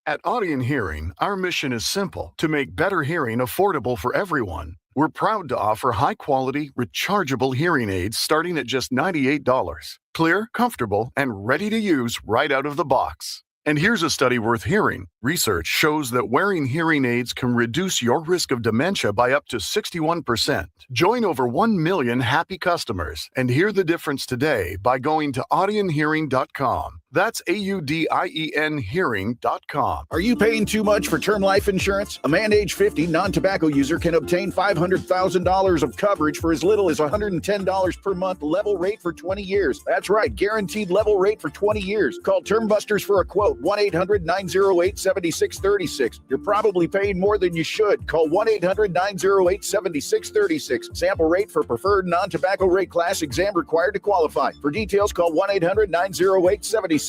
At Audion Hearing, our mission is simple: to make better hearing affordable for everyone. We're proud to offer high-quality, rechargeable hearing aids starting at just $98. Clear, comfortable, and ready to use right out of the box. And here's a study worth hearing. Research shows that wearing hearing aids can reduce your risk of dementia by up to 61%. Join over 1 million happy customers and hear the difference today by going to audionhearing.com. That's AUDIEN hearing.com. Are you paying too much for term life insurance? A man age 50 non-tobacco user can obtain $500,000 of coverage for as little as $110 per month, level rate for 20 years. That's right, guaranteed level rate for 20 years. Call Term Busters for a quote, 1-800-908-7636. You're probably paying more than you should. Call 1-800-908-7636. Sample rate for preferred non-tobacco rate class, exam required to qualify. For details, call 1-800-908-7636.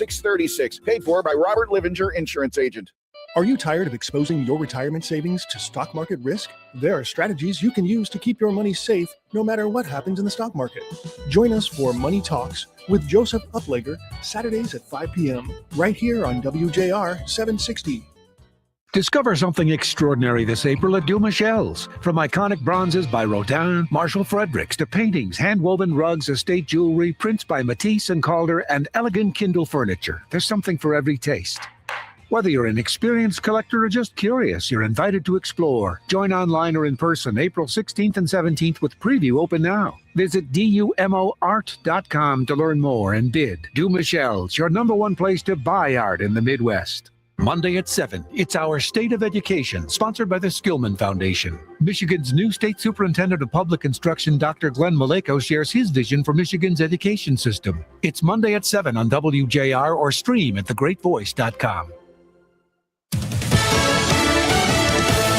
Paid for by Robert Livinger, insurance agent. Are you tired of exposing your retirement savings to stock market risk? There are strategies you can use to keep your money safe no matter what happens in the stock market. Join us for Money Talks with Joseph Uplager, Saturdays at 5 p.m. right here on WJR 760. Discover something extraordinary this April at Dumichel's. From iconic bronzes by Rodin, Marshall Fredericks to paintings, hand-woven rugs, estate jewelry, prints by Matisse and Calder, and elegant Kindle furniture. There's something for every taste. Whether you're an experienced collector or just curious, you're invited to explore. Join online or in person April 16th and 17th with preview open now. Visit DUMOArt.com to learn more and bid. Dumichel's, your #1 place to buy art in the Midwest. Monday at 7, it's our State of Education, sponsored by the Skillman Foundation. Michigan's new State Superintendent of Public Instruction, Dr. Glenn Maleko, shares his vision for Michigan's education system. It's Monday at 7 on WJR or stream at thegreatvoice.com.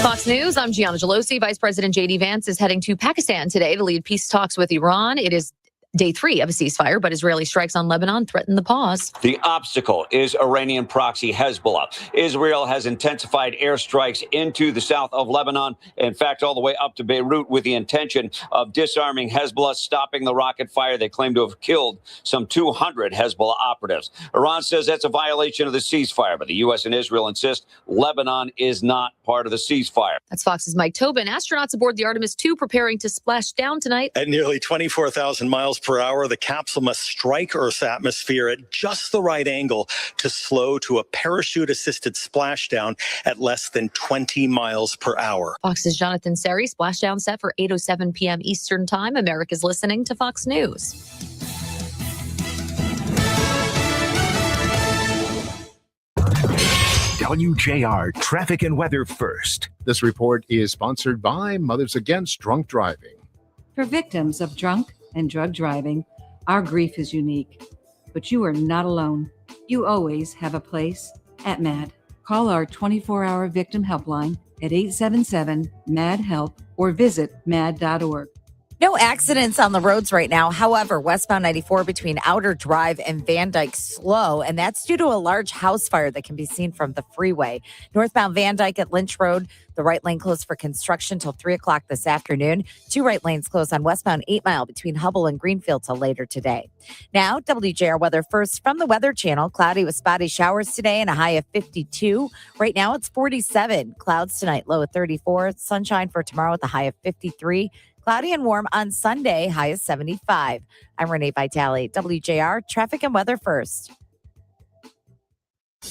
Fox News, I'm Gianna Gelosi. Vice President J.D. Vance is heading to Pakistan today to lead peace talks with Iran. It is day 3 of a ceasefire, but Israeli strikes on Lebanon threaten the pause. The obstacle is Iranian proxy Hezbollah. Israel has intensified airstrikes into the south of Lebanon, in fact, all the way up to Beirut, with the intention of disarming Hezbollah, stopping the rocket fire. They claim to have killed some 200 Hezbollah operatives. Iran says that's a violation of the ceasefire, but the U.S. and Israel insist Lebanon is not part of the ceasefire. That's Fox's Mike Tobin. Astronauts aboard the Artemis II preparing to splash down tonight. At nearly 24,000 miles per hour, the capsule must strike Earth's atmosphere at just the right angle to slow to a parachute-assisted splashdown at less than 20 miles per hour. Fox's Jonathan Seri, splashdown set for 8:07 p.m. Eastern Time. America's listening to Fox News. WJR traffic and weather first. This report is sponsored by Mothers Against Drunk Driving. For victims of drunk and drug driving, our grief is unique, but you are not alone. You always have a place at MAD. Call our 24-hour victim helpline at 877-MAD-HELP or visit mad.org. No accidents on the roads right now. However, westbound 94 between Outer Drive and Van Dyke slow, and that's due to a large house fire that can be seen from the freeway. Northbound Van Dyke at Lynch Road, the right lane closed for construction till 3 o'clock this afternoon. 2 right lanes closed on westbound 8 Mile between Hubble and Greenfield till later today. Now, WJR weather first from the Weather Channel. Cloudy with spotty showers today and a high of 52. Right now it's 47. Clouds tonight, low of 34. Sunshine for tomorrow with a high of 53. Cloudy and warm on Sunday, high of 75. I'm Renee Vitale, WJR Traffic and Weather First.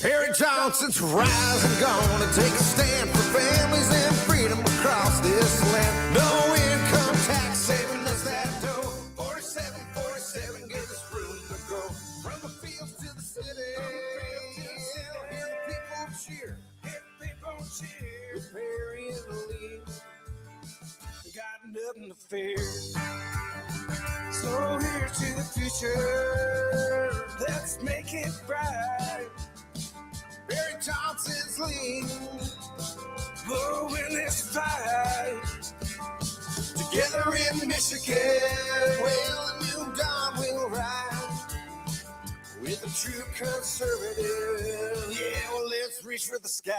Harry Johnson's rising, gonna take a stand for families and freedom across this land. No income tax saving us that dough. 47, give us room to grow. From the fields to the city. Hear the people cheer. With Perry in the lead. Got nothing to fear. So here's to the future. Let's make it bright. Barry Johnson's lean. Oh, in this fight. Together in Michigan. Well, a new dawn will rise. With a true conservative. Yeah, well, let's reach for the sky.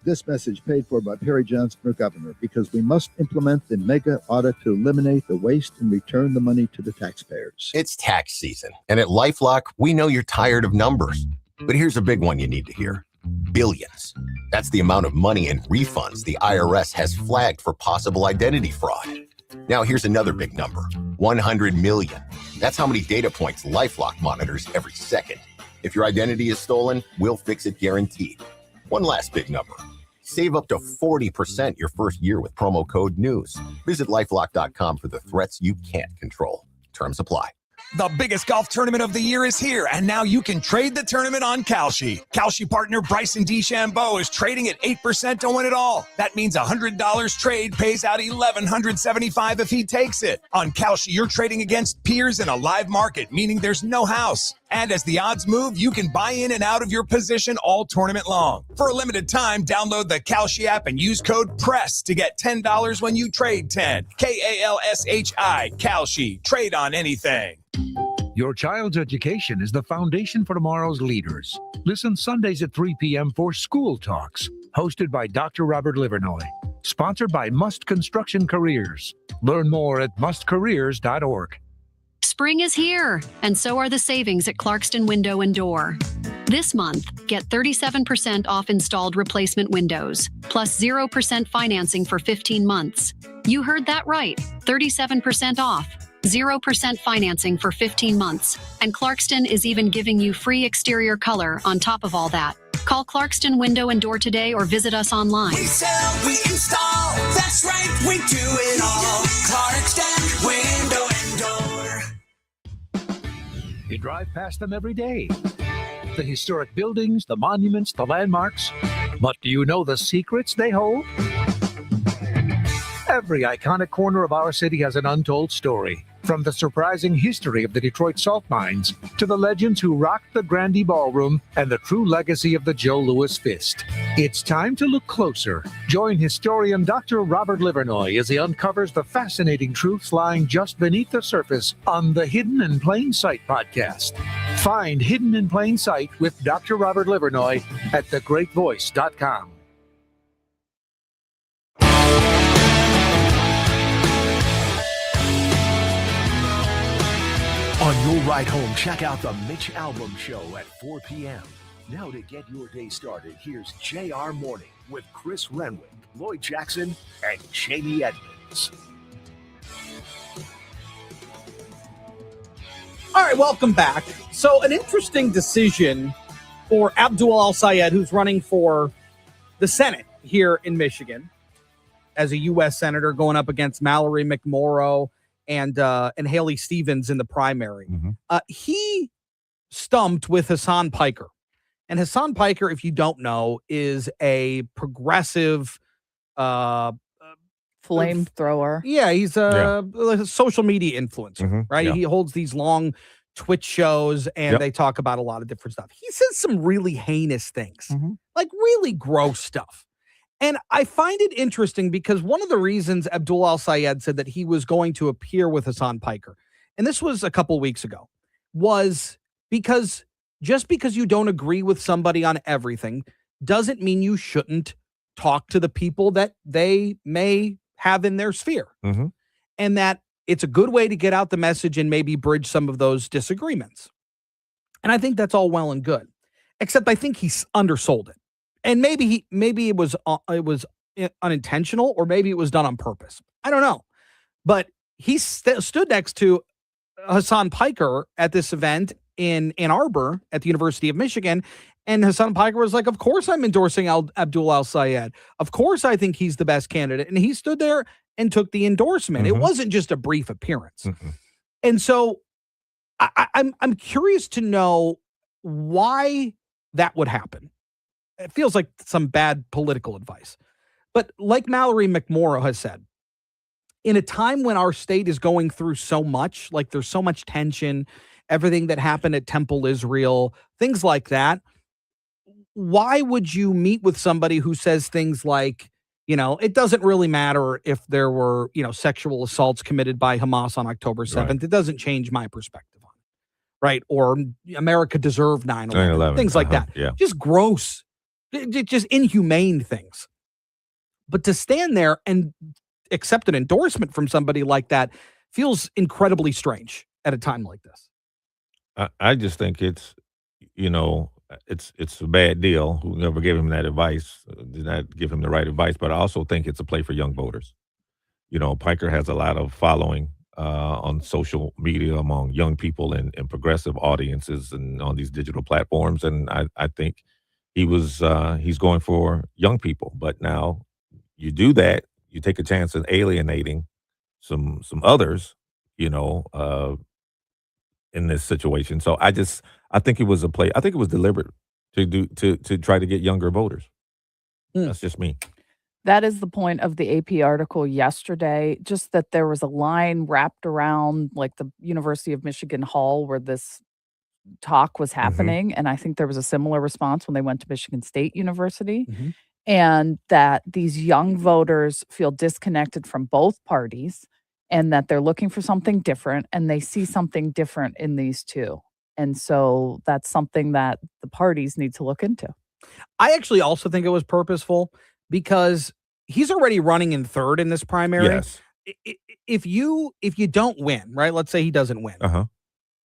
This message paid for by Perry Johnson for governor, because we must implement the mega audit to eliminate the waste and return the money to the taxpayers. It's tax season, and at LifeLock, we know you're tired of numbers. But here's a big one you need to hear. Billions. That's the amount of money in refunds the IRS has flagged for possible identity fraud. Now here's another big number. 100 million. That's how many data points LifeLock monitors every second. If your identity is stolen, we'll fix it guaranteed. One last big number. Save up to 40% your first year with promo code NEWS. Visit lifelock.com for the threats you can't control. Terms apply. The biggest golf tournament of the year is here, and now you can trade the tournament on Kalshi. Kalshi partner Bryson DeChambeau is trading at 8% to win it all. That means $100 trade pays out $1,175 if he takes it. On Kalshi, you're trading against peers in a live market, meaning there's no house. And as the odds move, you can buy in and out of your position all tournament long. For a limited time, download the Kalshi app and use code PRESS to get $10 when you trade 10. Kalshi, Kalshi. Trade on anything. Your child's education is the foundation for tomorrow's leaders. Listen Sundays at 3 p.m. for School Talks, hosted by Dr. Robert Livernoy. Sponsored by Must Construction Careers. Learn more at mustcareers.org. Spring is here, and so are the savings at Clarkston Window and Door. This month, get 37% off installed replacement windows, plus 0% financing for 15 months. You heard that right, 37% off. 0% financing for 15 months. And Clarkston is even giving you free exterior color on top of all that. Call Clarkston Window and Door today or visit us online. We sell, we install. That's right, we do it all. Clarkston Window and Door. You drive past them every day. The historic buildings, the monuments, the landmarks. But do you know the secrets they hold? Every iconic corner of our city has an untold story. From the surprising history of the Detroit salt mines to the legends who rocked the Grandee Ballroom and the true legacy of the Joe Louis Fist. It's time to look closer. Join historian Dr. Robert Livernoy as he uncovers the fascinating truths lying just beneath the surface on the Hidden in Plain Sight podcast. Find Hidden in Plain Sight with Dr. Robert Livernoy at thegreatvoice.com. On your ride home, check out the Mitch Albom Show at 4 p.m. Now to get your day started, here's JR Morning with Chris Renwick, Lloyd Jackson, and Jamie Edmonds. All right, welcome back. So an interesting decision for Abdul Al-Sayed, who's running for the Senate here in Michigan as a U.S. Senator going up against Mallory McMorrow and Haley Stevens in the primary. He stumped with Hassan Piker. And Hassan Piker, if you don't know, is a progressive flamethrower. Yeah, he's a social media influencer, right? yeah. He holds these long Twitch shows and they talk about a lot of different stuff. He says some really heinous things, like really gross stuff. And I find it interesting because one of the reasons Abdul Al-Sayed said that he was going to appear with Hassan Piker, and this was a couple weeks ago, was because just because you don't agree with somebody on everything doesn't mean you shouldn't talk to the people that they may have in their sphere. And that it's a good way to get out the message and maybe bridge some of those disagreements. And I think that's all well and good, except I think he's undersold it. And maybe it was unintentional, or maybe it was done on purpose. I don't know. But he stood next to Hassan Piker at this event in Ann Arbor at the University of Michigan. And Hassan Piker was like, of course I'm endorsing Abdul Al-Sayed. Of course I think he's the best candidate. And he stood there and took the endorsement. It wasn't just a brief appearance. And so I'm curious to know why that would happen. It feels like some bad political advice. But like Mallory McMorrow has said, in a time when our state is going through so much, like there's so much tension, everything that happened at Temple Israel, things like that, why would you meet with somebody who says things like, you know, it doesn't really matter if there were, you know, sexual assaults committed by Hamas on October 7th. Right. It doesn't change my perspective on it. Right. Or America deserved 9/11. Things like that. Yeah. Just gross. Just inhumane things. But to stand there and accept an endorsement from somebody like that feels incredibly strange at a time like this. I just think it's, you know, it's a bad deal. Whoever gave him that advice did not give him the right advice. But I also think it's a play for young voters. You know, Piker has a lot of following on social media among young people and progressive audiences and on these digital platforms. And I think he's going for young people. But now you do that, you take a chance in alienating some others, in this situation. So I think it was a play. I think it was deliberate to try to get younger voters. That's just me. That is the point of the AP article yesterday, just that there was a line wrapped around like the University of Michigan Hall where this talk was happening. And I think there was a similar response when they went to Michigan State University. And that these young voters feel disconnected from both parties and that they're looking for something different and they see something different in these two. And so that's something that the parties need to look into. I actually also think it was purposeful because he's already running in third in this primary. Yes. If you don't win, right? Let's say he doesn't win.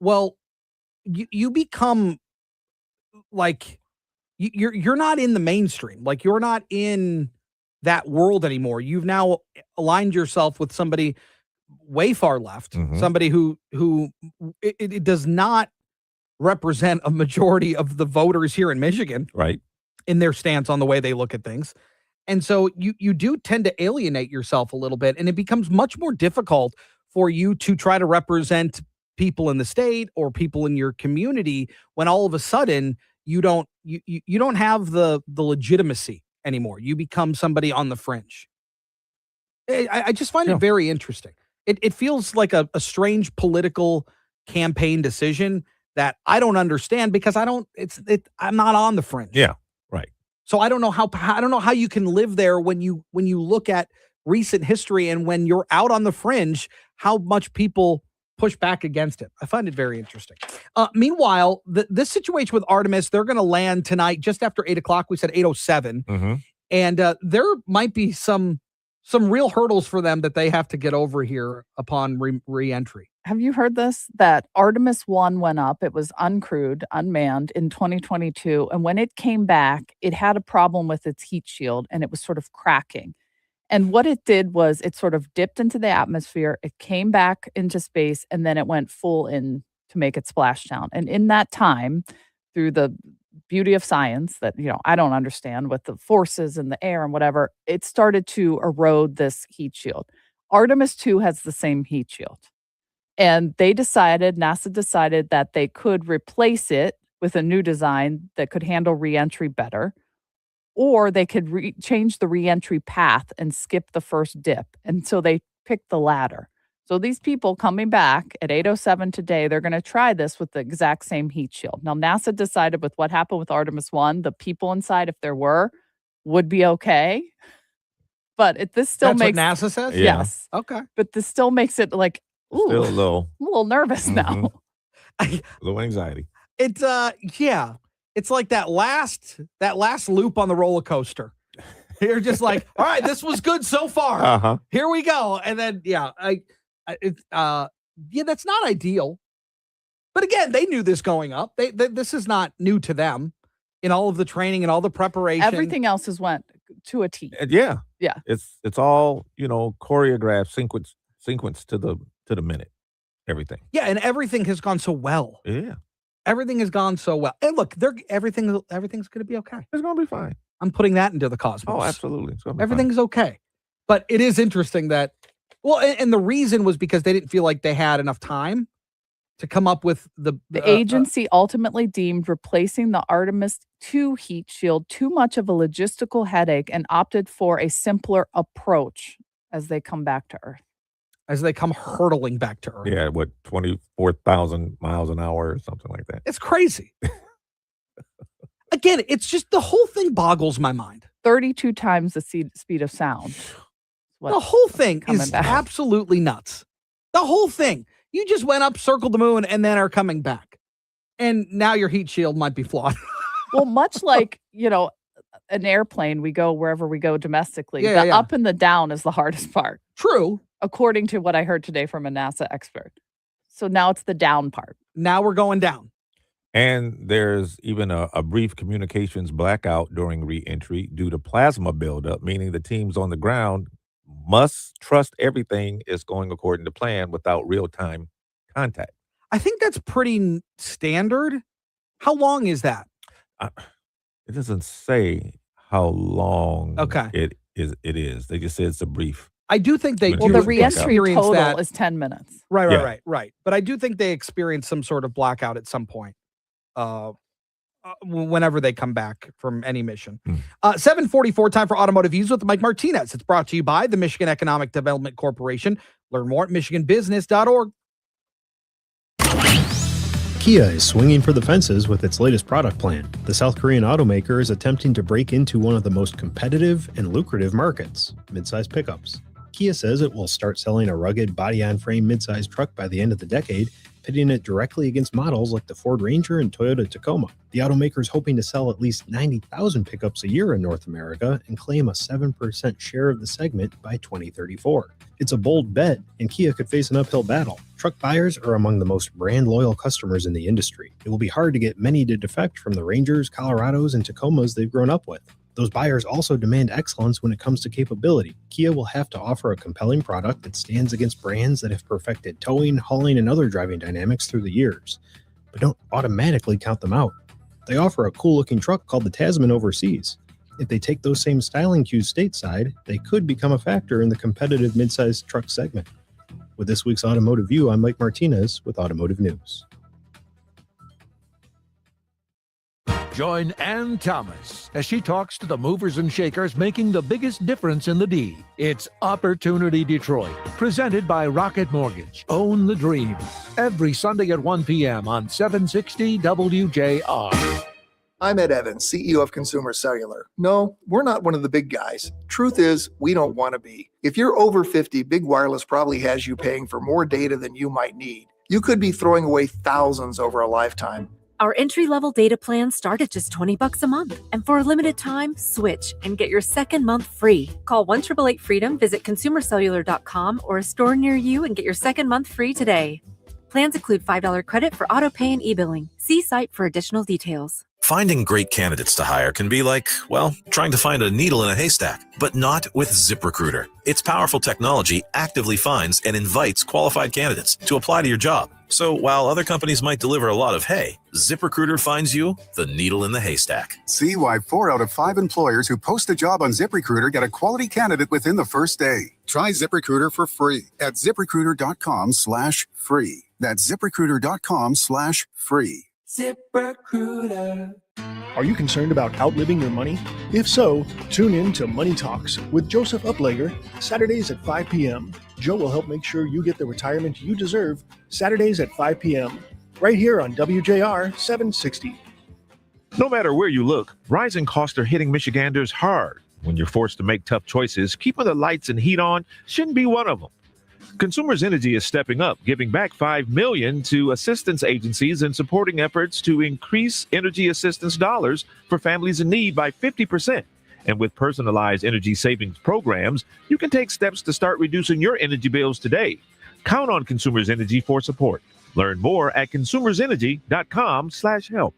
Well, you become like you're not in the mainstream. Like you're not in that world anymore. You've now aligned yourself with somebody way far left, somebody who it does not represent a majority of the voters here in Michigan, right? In their stance on the way they look at things. And so you do tend to alienate yourself a little bit, and it becomes much more difficult for you to try to represent people in the state or people in your community when all of a sudden you don't have the legitimacy anymore. You become somebody on the fringe. I just find it very interesting. It feels like a strange political campaign decision that I don't understand because I'm not on the fringe. Yeah, right. So I don't know how you can live there when you look at recent history and when you're out on the fringe, how much people push back against it. I find it very interesting. Meanwhile, this situation with Artemis, they're going to land tonight just after 8:00. We said 8:07. And there might be some real hurdles for them that they have to get over here upon re-entry. Have you heard this? That Artemis 1 went up. It was uncrewed, unmanned in 2022. And when it came back, it had a problem with its heat shield and it was sort of cracking. And what it did was it sort of dipped into the atmosphere. It came back into space and then it went full in to make it splashdown. And in that time, through the beauty of science that, I don't understand with the forces in the air and whatever, it started to erode this heat shield. Artemis 2 has the same heat shield. And NASA decided that they could replace it with a new design that could handle reentry better, or they could change the reentry path and skip the first dip. And so they picked the latter. So these people coming back at 8:07 today, they're going to try this with the exact same heat shield. Now, NASA decided with what happened with Artemis 1, the people inside, if there were, would be okay. But this still That's makes... what NASA says? Yeah. Yes. Okay. But this still makes it like, ooh, Still a I'm a little nervous now. a little anxiety. It's it's like that last loop on the roller coaster. You're just like, all right, this was good so far. Here we go. And then that's not ideal. But again, they knew this going up. This is not new to them in all of the training and all the preparation. Everything else has went to a T. Yeah. Yeah. It's all, choreographed, sequence to the minute. Everything. Yeah, and everything has gone so well. Yeah. Everything has gone so well. And look, everything's going to be okay. It's going to be fine. I'm putting that into the cosmos. Oh, absolutely. It's gonna be Everything's okay. But it is interesting that, and the reason was because they didn't feel like they had enough time to come up with the agency ultimately deemed replacing the Artemis 2 heat shield too much of a logistical headache and opted for a simpler approach as they come back to Earth. As they come hurtling back to Earth. Yeah, 24,000 miles an hour or something like that. It's crazy. Again, it's just the whole thing boggles my mind. 32 times the speed of sound. The whole thing is absolutely nuts. The whole thing. You just went up, circled the moon, and then are coming back. And now your heat shield might be flawed. Well, much like, an airplane, we go wherever we go domestically. The up and the down is the hardest part. True. According to what I heard today from a NASA expert. So now it's the down part. Now we're going down. And there's even a brief communications blackout during re-entry due to plasma buildup, meaning the teams on the ground must trust everything is going according to plan without real-time contact. I think that's pretty standard. How long is that? It doesn't say how long Okay. it is. They just say it's a brief. I do think they Well, do the reentry experience total that. is 10 minutes. Right. But I do think they experience some sort of blackout at some point. Whenever they come back from any mission. 7:44, time for Automotive Views with Mike Martinez. It's brought to you by the Michigan Economic Development Corporation. Learn more at michiganbusiness.org. Kia is swinging for the fences with its latest product plan. The South Korean automaker is attempting to break into one of the most competitive and lucrative markets, midsize pickups. Kia says it will start selling a rugged body-on-frame midsize truck by the end of the decade, pitting it directly against models like the Ford Ranger and Toyota Tacoma. The automaker is hoping to sell at least 90,000 pickups a year in North America and claim a 7% share of the segment by 2034. It's a bold bet, and Kia could face an uphill battle. Truck buyers are among the most brand-loyal customers in the industry. It will be hard to get many to defect from the Rangers, Colorados, and Tacomas they've grown up with. Those buyers also demand excellence when it comes to capability. Kia will have to offer a compelling product that stands against brands that have perfected towing, hauling, and other driving dynamics through the years. But don't automatically count them out. They offer a cool-looking truck called the Tasman overseas. If they take those same styling cues stateside, they could become a factor in the competitive midsize truck segment. With this week's Automotive View, I'm Mike Martinez with Automotive News. Join Ann Thomas as she talks to the movers and shakers making the biggest difference in the D. It's Opportunity Detroit, presented by Rocket Mortgage. Own the dream. Every Sunday at 1 p.m. on 760 WJR. I'm Ed Evans, CEO of Consumer Cellular. No, we're not one of the big guys. Truth is, we don't want to be. If you're over 50, Big Wireless probably has you paying for more data than you might need. You could be throwing away thousands over a lifetime. Our entry-level data plans start at just $20 a month. And for a limited time, switch and get your second month free. Call 1-888-FREEDOM, visit consumercellular.com or a store near you and get your second month free today. Plans include $5 credit for auto pay and e-billing. See site for additional details. Finding great candidates to hire can be like, well, trying to find a needle in a haystack, but not with ZipRecruiter. Its powerful technology actively finds and invites qualified candidates to apply to your job. So while other companies might deliver a lot of hay, ZipRecruiter finds you the needle in the haystack. See why 4 out of 5 employers who post a job on ZipRecruiter get a quality candidate within the first day. Try ZipRecruiter for free at ZipRecruiter.com/free. That's ZipRecruiter.com/free. ZipRecruiter. Are you concerned about outliving your money? If so, tune in to Money Talks with Joseph Uplegger, Saturdays at 5 p.m. Joe will help make sure you get the retirement you deserve, Saturdays at 5 p.m. right here on WJR 760. No matter where you look, rising costs are hitting Michiganders hard. When you're forced to make tough choices, keeping the lights and heat on shouldn't be one of them. Consumers Energy is stepping up, giving back $5 million to assistance agencies and supporting efforts to increase energy assistance dollars for families in need by 50%. And with personalized energy savings programs, you can take steps to start reducing your energy bills today. Count on Consumers Energy for support. Learn more at consumersenergy.com/help.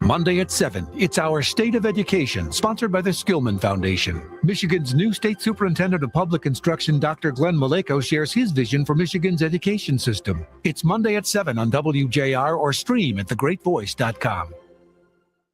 Monday at 7, it's our State of Education, sponsored by the Skillman Foundation. Michigan's new State Superintendent of Public Instruction, Dr. Glenn Maleko, shares his vision for Michigan's education system. It's Monday at 7 on WJR or stream at thegreatvoice.com.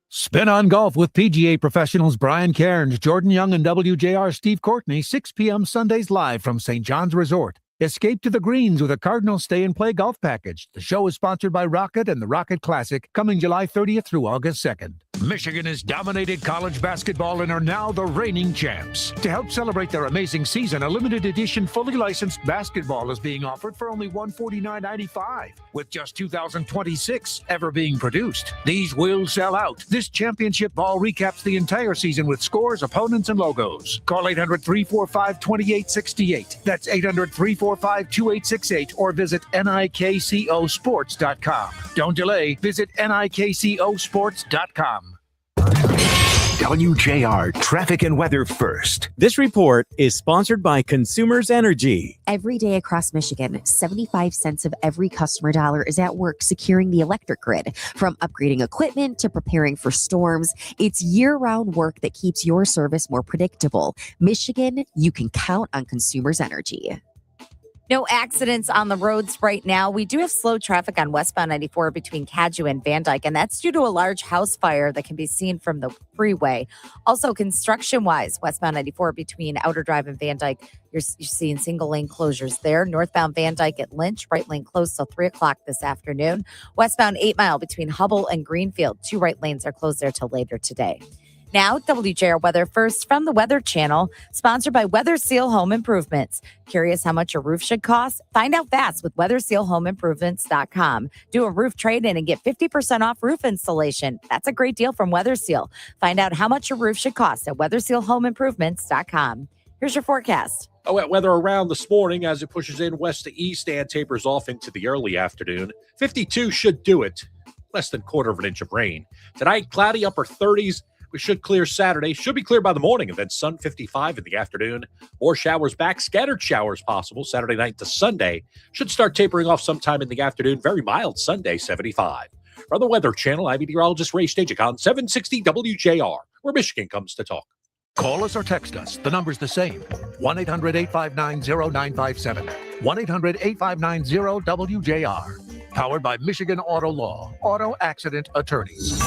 Spin on Golf with PGA professionals Brian Cairns, Jordan Young, and WJR Steve Courtney, 6 p.m. Sundays live from St. John's Resort. Escape to the greens with a Cardinal Stay and Play golf package. The show is sponsored by Rocket and the Rocket Classic, coming July 30th through August 2nd. Michigan has dominated college basketball and are now the reigning champs. To help celebrate their amazing season, a limited edition fully licensed basketball is being offered for only $149.95, with just 2,026 ever being produced. These will sell out. This championship ball recaps the entire season with scores, opponents, and logos. Call 800-345-2868. That's 800-345-2868 or visit nikcosports.com. Don't delay. Visit nikcosports.com. WJR Traffic and Weather First. This report is sponsored by Consumers Energy. Every day across Michigan, 75 cents of every customer dollar is at work securing the electric grid. From upgrading equipment to preparing for storms, it's year-round work that keeps your service more predictable. Michigan, you can count on Consumers Energy. No accidents on the roads right now. We do have slow traffic on westbound 94 between Cadgett and Van Dyke, and that's due to a large house fire that can be seen from the freeway. Also, construction-wise, westbound 94 between Outer Drive and Van Dyke, you're seeing single-lane closures there. Northbound Van Dyke at Lynch, right lane closed till 3 o'clock this afternoon. Westbound 8 Mile between Hubble and Greenfield, 2 right lanes are closed there till later today. Now, WJR weather first from the Weather Channel, sponsored by Weather Seal Home Improvements. Curious how much your roof should cost? Find out fast with WeatherSealHomeImprovements.com. Do a roof trade-in and get 50% off roof installation. That's a great deal from Weather Seal. Find out how much your roof should cost at WeatherSealHomeImprovements.com. Here's your forecast. Wet weather around this morning as it pushes in west to east and tapers off into the early afternoon. 52 should do it. Less than quarter of an inch of rain. Tonight, cloudy, upper 30s. We should clear Saturday. Should be clear by the morning, and then sun 55 in the afternoon. More showers back. Scattered showers possible Saturday night to Sunday. Should start tapering off sometime in the afternoon. Very mild Sunday, 75. From the Weather Channel, I'm meteorologist Ray Stajic on 760 WJR, where Michigan comes to talk. Call us or text us. The number's the same. 1-800-859-0957. 1-800-859-0WJR. Powered by Michigan Auto Law. Auto Accident Attorneys.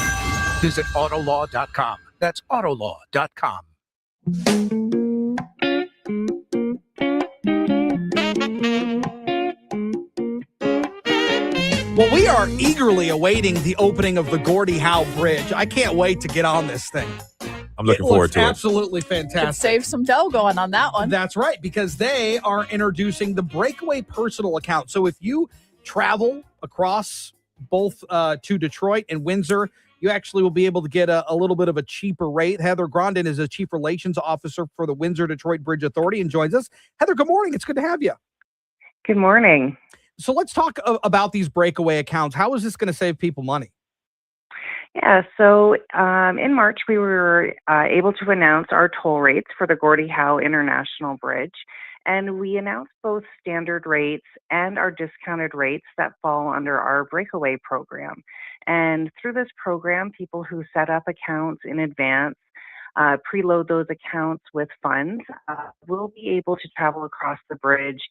Visit Autolaw.com. That's Autolaw.com. Well, we are eagerly awaiting the opening of the Gordie Howe Bridge. I can't wait to get on this thing. I'm looking forward to it. Absolutely fantastic. Could save some dough going on that one. That's right, because they are introducing the Breakaway Personal Account. So if you travel across both to Detroit and Windsor, you actually will be able to get a little bit of a cheaper rate. Heather Grondin is a Chief Relations Officer for the Windsor-Detroit Bridge Authority and joins us. Heather, good morning. It's good to have you. Good morning. So let's talk about these breakaway accounts. How is this going to save people money? Yeah, so in March, we were able to announce our toll rates for the Gordie Howe International Bridge. And we announced both standard rates and our discounted rates that fall under our breakaway program. And through this program, people who set up accounts in advance, preload those accounts with funds, will be able to travel across the bridge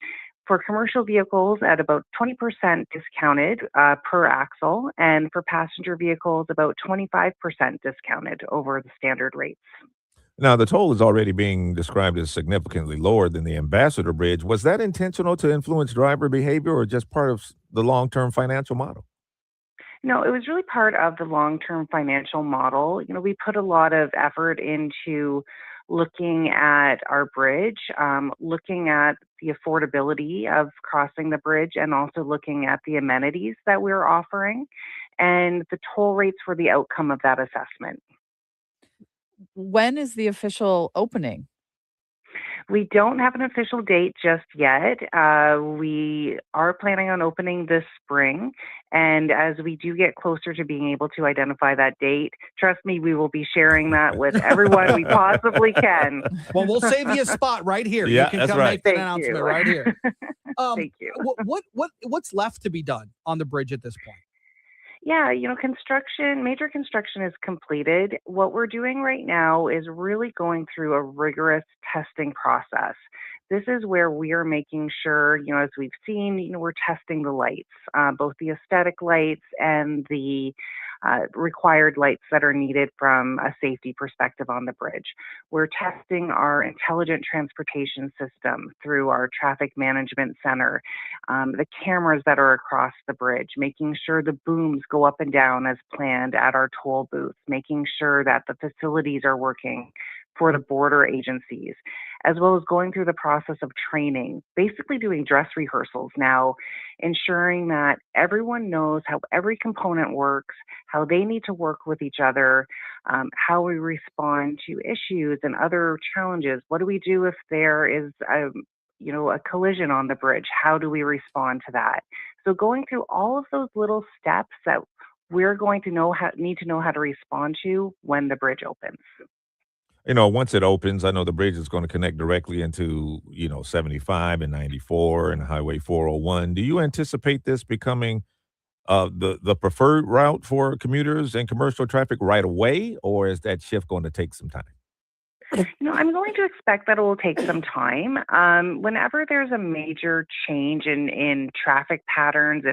for commercial vehicles at about 20% discounted per axle, and for passenger vehicles about 25% discounted over the standard rates. Now, the toll is already being described as significantly lower than the Ambassador Bridge. Was that intentional to influence driver behavior or just part of the long-term financial model? No, it was really part of the long-term financial model. You know, we put a lot of effort into looking at our bridge, looking at the affordability of crossing the bridge, and also looking at the amenities that we're offering. And the toll rates were the outcome of that assessment. When is the official opening? We don't have an official date just yet. We are planning on opening this spring. And as we do get closer to being able to identify that date, trust me, we will be sharing that with everyone we possibly can. Well, we'll save you a spot right here. Yeah, you can that's come right. make that Thank announcement you. right here. Thank you. What's left to be done on the bridge at this point? Yeah, you know, major construction is completed. What we're doing right now is really going through a rigorous testing process. This is where we are making sure, you know, as we've seen, you know, we're testing the lights, both the aesthetic lights and the required lights that are needed from a safety perspective on the bridge. We're testing our intelligent transportation system through our traffic management center, the cameras that are across the bridge, making sure the booms go up and down as planned at our toll booths, making sure that the facilities are working for the border agencies, as well as going through the process of training, basically doing dress rehearsals now, ensuring that everyone knows how every component works, how they need to work with each other, how we respond to issues and other challenges. What do we do if there is a collision on the bridge? How do we respond to that? So going through all of those little steps that we're going to need to know how to respond to when the bridge opens. You know, once it opens, I know the bridge is going to connect directly into, 75 and 94 and Highway 401. Do you anticipate this becoming the preferred route for commuters and commercial traffic right away, or is that shift going to take some time? I'm going to expect that it will take some time. Whenever there's a major change in traffic patterns,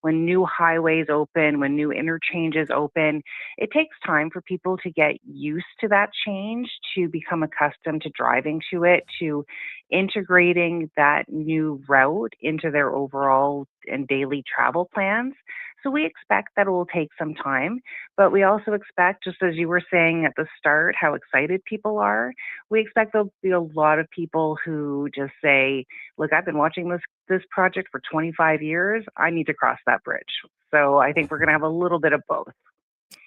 when new highways open, when new interchanges open, it takes time for people to get used to that change, to become accustomed to driving to it, to integrating that new route into their overall and daily travel plans. So we expect that it will take some time, but we also expect, just as you were saying at the start, how excited people are. We expect there'll be a lot of people who just say, look, I've been watching this project for 25 years. I need to cross that bridge. So I think we're going to have a little bit of both.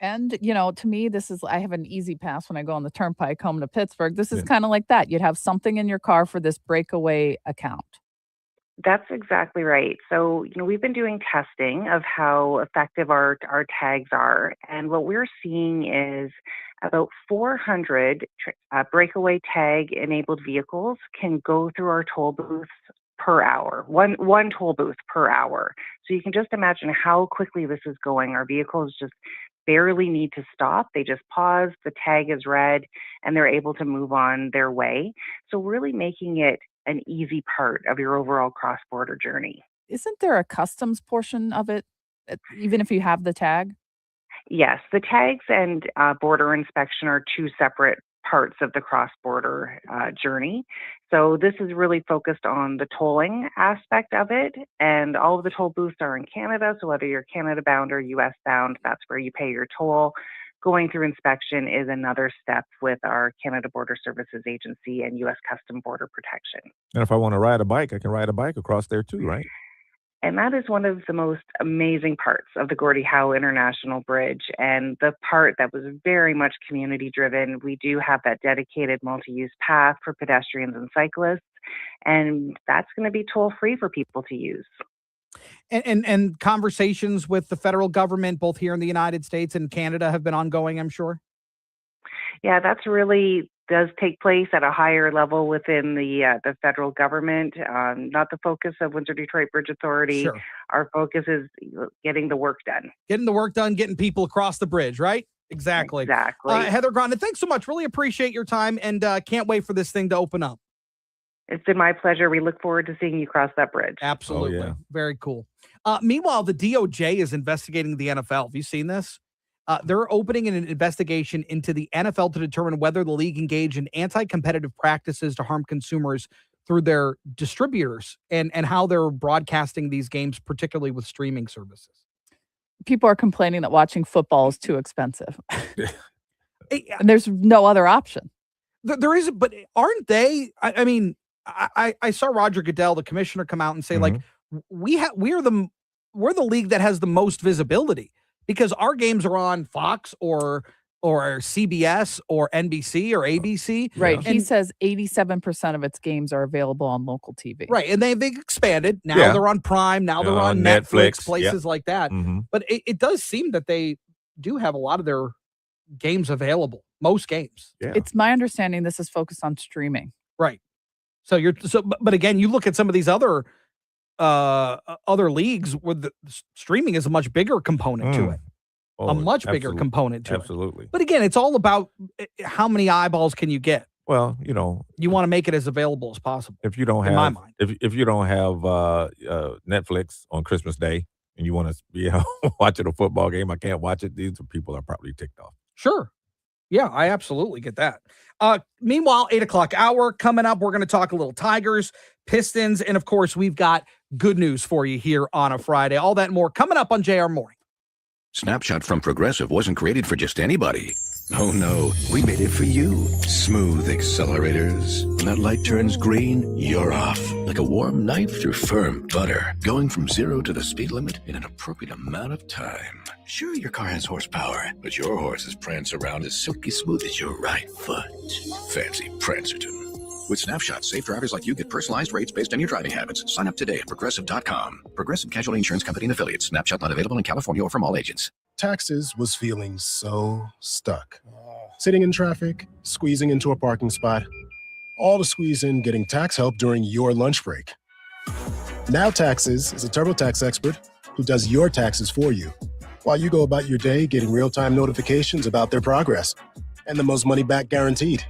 And, to me, I have an easy pass when I go on the turnpike home to Pittsburgh. This is kind of like that. You'd have something in your car for this breakaway account. That's exactly right. So, we've been doing testing of how effective our tags are. And what we're seeing is about 400 breakaway tag enabled vehicles can go through our toll booths per hour, one toll booth per hour. So you can just imagine how quickly this is going. Our vehicles just barely need to stop. They just pause, the tag is read, and they're able to move on their way. So really making it an easy part of your overall cross-border journey. Isn't there a customs portion of it, even if you have the tag? Yes, the tags and border inspection are two separate parts of the cross-border journey. So this is really focused on the tolling aspect of it, and all of the toll booths are in Canada. So whether you're Canada bound or US bound, that's where you pay your toll. Going through inspection is another step with our Canada Border Services Agency and U.S. Custom Border Protection. And if I want to ride a bike, I can ride a bike across there too, right? And that is one of the most amazing parts of the Gordie Howe International Bridge, and the part that was very much community driven. We do have that dedicated multi-use path for pedestrians and cyclists, and that's going to be toll-free for people to use. And conversations with the federal government, both here in the United States and Canada, have been ongoing, I'm sure. Yeah, that's really does take place at a higher level within the federal government. Not the focus of Windsor-Detroit Bridge Authority. Sure. Our focus is getting the work done. Getting the work done, getting people across the bridge, right? Exactly. Heather Grondin, thanks so much. Really appreciate your time, and can't wait for this thing to open up. It's been my pleasure. We look forward to seeing you cross that bridge. Absolutely. Oh, yeah. Very cool. Meanwhile, the DOJ is investigating the NFL. Have you seen this? They're opening an investigation into the NFL to determine whether the league engaged in anti-competitive practices to harm consumers through their distributors and how they're broadcasting these games, particularly with streaming services. People are complaining that watching football is too expensive. And there's no other option. There isn't, but aren't they? I mean, I saw Roger Goodell, the commissioner, come out and say, like, we're the league that has the most visibility because our games are on Fox or CBS or NBC or ABC. Right. And he says 87% of its games are available on local TV. Right. And they've expanded. Now they're on Prime. Now they're on Netflix, places like that. But it does seem that they do have a lot of their games available. Most games. Yeah. It's my understanding this is focused on streaming. Right. But again, you look at some of these other leagues where the streaming is a much bigger component to it. A much bigger component to it. Absolutely. But again, it's all about how many eyeballs can you get. Well, you want to make it as available as possible. If you don't have, in my mind, if you don't have Netflix on Christmas Day and you want to be watching a football game, I can't watch it. These people are probably ticked off. Sure. Yeah, I absolutely get that. Meanwhile, 8 o'clock hour coming up. We're going to talk a little Tigers, Pistons, and of course, we've got good news for you here on a Friday. All that and more coming up on JR Morning. Snapshot from Progressive wasn't created for just anybody. Oh no, we made it for you. Smooth accelerators. When that light turns green, you're off. Like a warm knife through firm butter. Going from 0 to the speed limit in an appropriate amount of time. Sure, your car has horsepower, but your horses prance around as silky smooth as your right foot. Fancy Prancerton. With Snapshot, safe drivers like you get personalized rates based on your driving habits. Sign up today at Progressive.com. Progressive Casualty Insurance Company and Affiliates. Snapshot not available in California or from all agents. Taxes was feeling so stuck. Sitting in traffic, squeezing into a parking spot, all to squeeze in getting tax help during your lunch break. Now Taxes is a TurboTax expert who does your taxes for you, while you go about your day getting real-time notifications about their progress and the most money back guaranteed.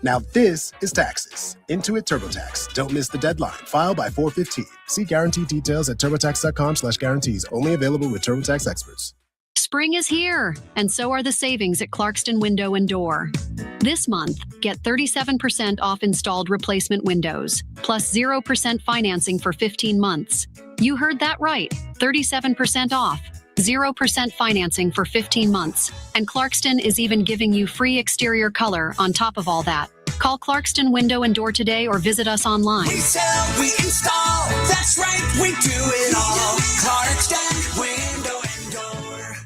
Now this is taxes. Intuit TurboTax. Don't miss the deadline. File by 4/15. See guarantee details at turbotax.com/guarantees. Only available with TurboTax experts. Spring is here, and so are the savings at Clarkston Window and Door. This month, get 37% off installed replacement windows, plus 0% financing for 15 months. You heard that right, 37% off. 0% financing for 15 months. And Clarkston is even giving you free exterior color on top of all that. Call Clarkston Window and Door today or visit us online. We sell, we install. That's right, we do it all. Clarkston Window and Door.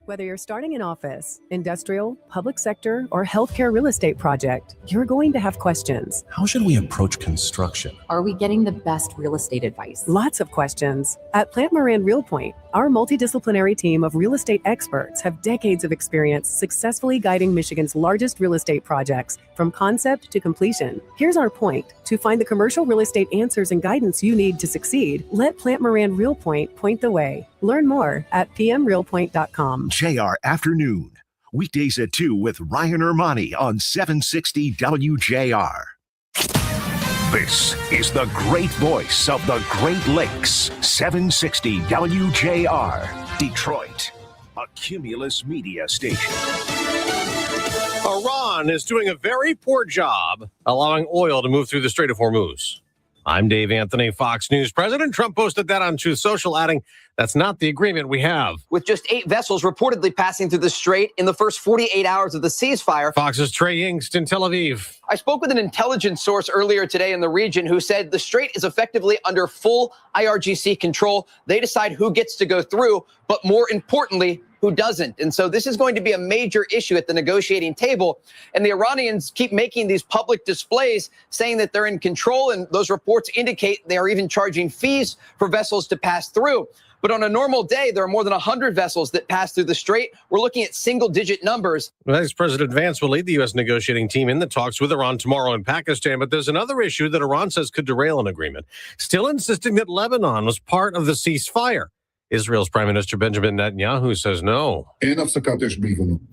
Whether you're starting an office, industrial, public sector, or healthcare real estate project, you're going to have questions. How should we approach construction? Are we getting the best real estate advice? Lots of questions. At Plant Moran Real Point, our multidisciplinary team of real estate experts have decades of experience successfully guiding Michigan's largest real estate projects from concept to completion. Here's our point. To find the commercial real estate answers and guidance you need to succeed, let Plant Moran Real Point point the way. Learn more at pmrealpoint.com. JR Afternoon. Weekdays at 2 with Ryan Ermani on 760 WJR. This is the great voice of the Great Lakes. 760 WJR. Detroit. A Cumulus media station. Iran is doing a very poor job allowing oil to move through the Strait of Hormuz. I'm Dave Anthony, Fox News. President Trump posted that on Truth Social, adding, "That's not the agreement we have." With just 8 vessels reportedly passing through the strait in the first 48 hours of the ceasefire. Fox's Trey Yingst in Tel Aviv. I spoke with an intelligence source earlier today in the region who said the strait is effectively under full IRGC control. They decide who gets to go through, but more importantly, who doesn't. And so this is going to be a major issue at the negotiating table. And the Iranians keep making these public displays saying that they're in control. And those reports indicate they are even charging fees for vessels to pass through. But on a normal day, there are more than 100 vessels that pass through the strait. We're looking at single-digit numbers. Vice President Vance will lead the U.S. negotiating team in the talks with Iran tomorrow in Pakistan. But there's another issue that Iran says could derail an agreement, still insisting that Lebanon was part of the ceasefire. Israel's Prime Minister Benjamin Netanyahu says no.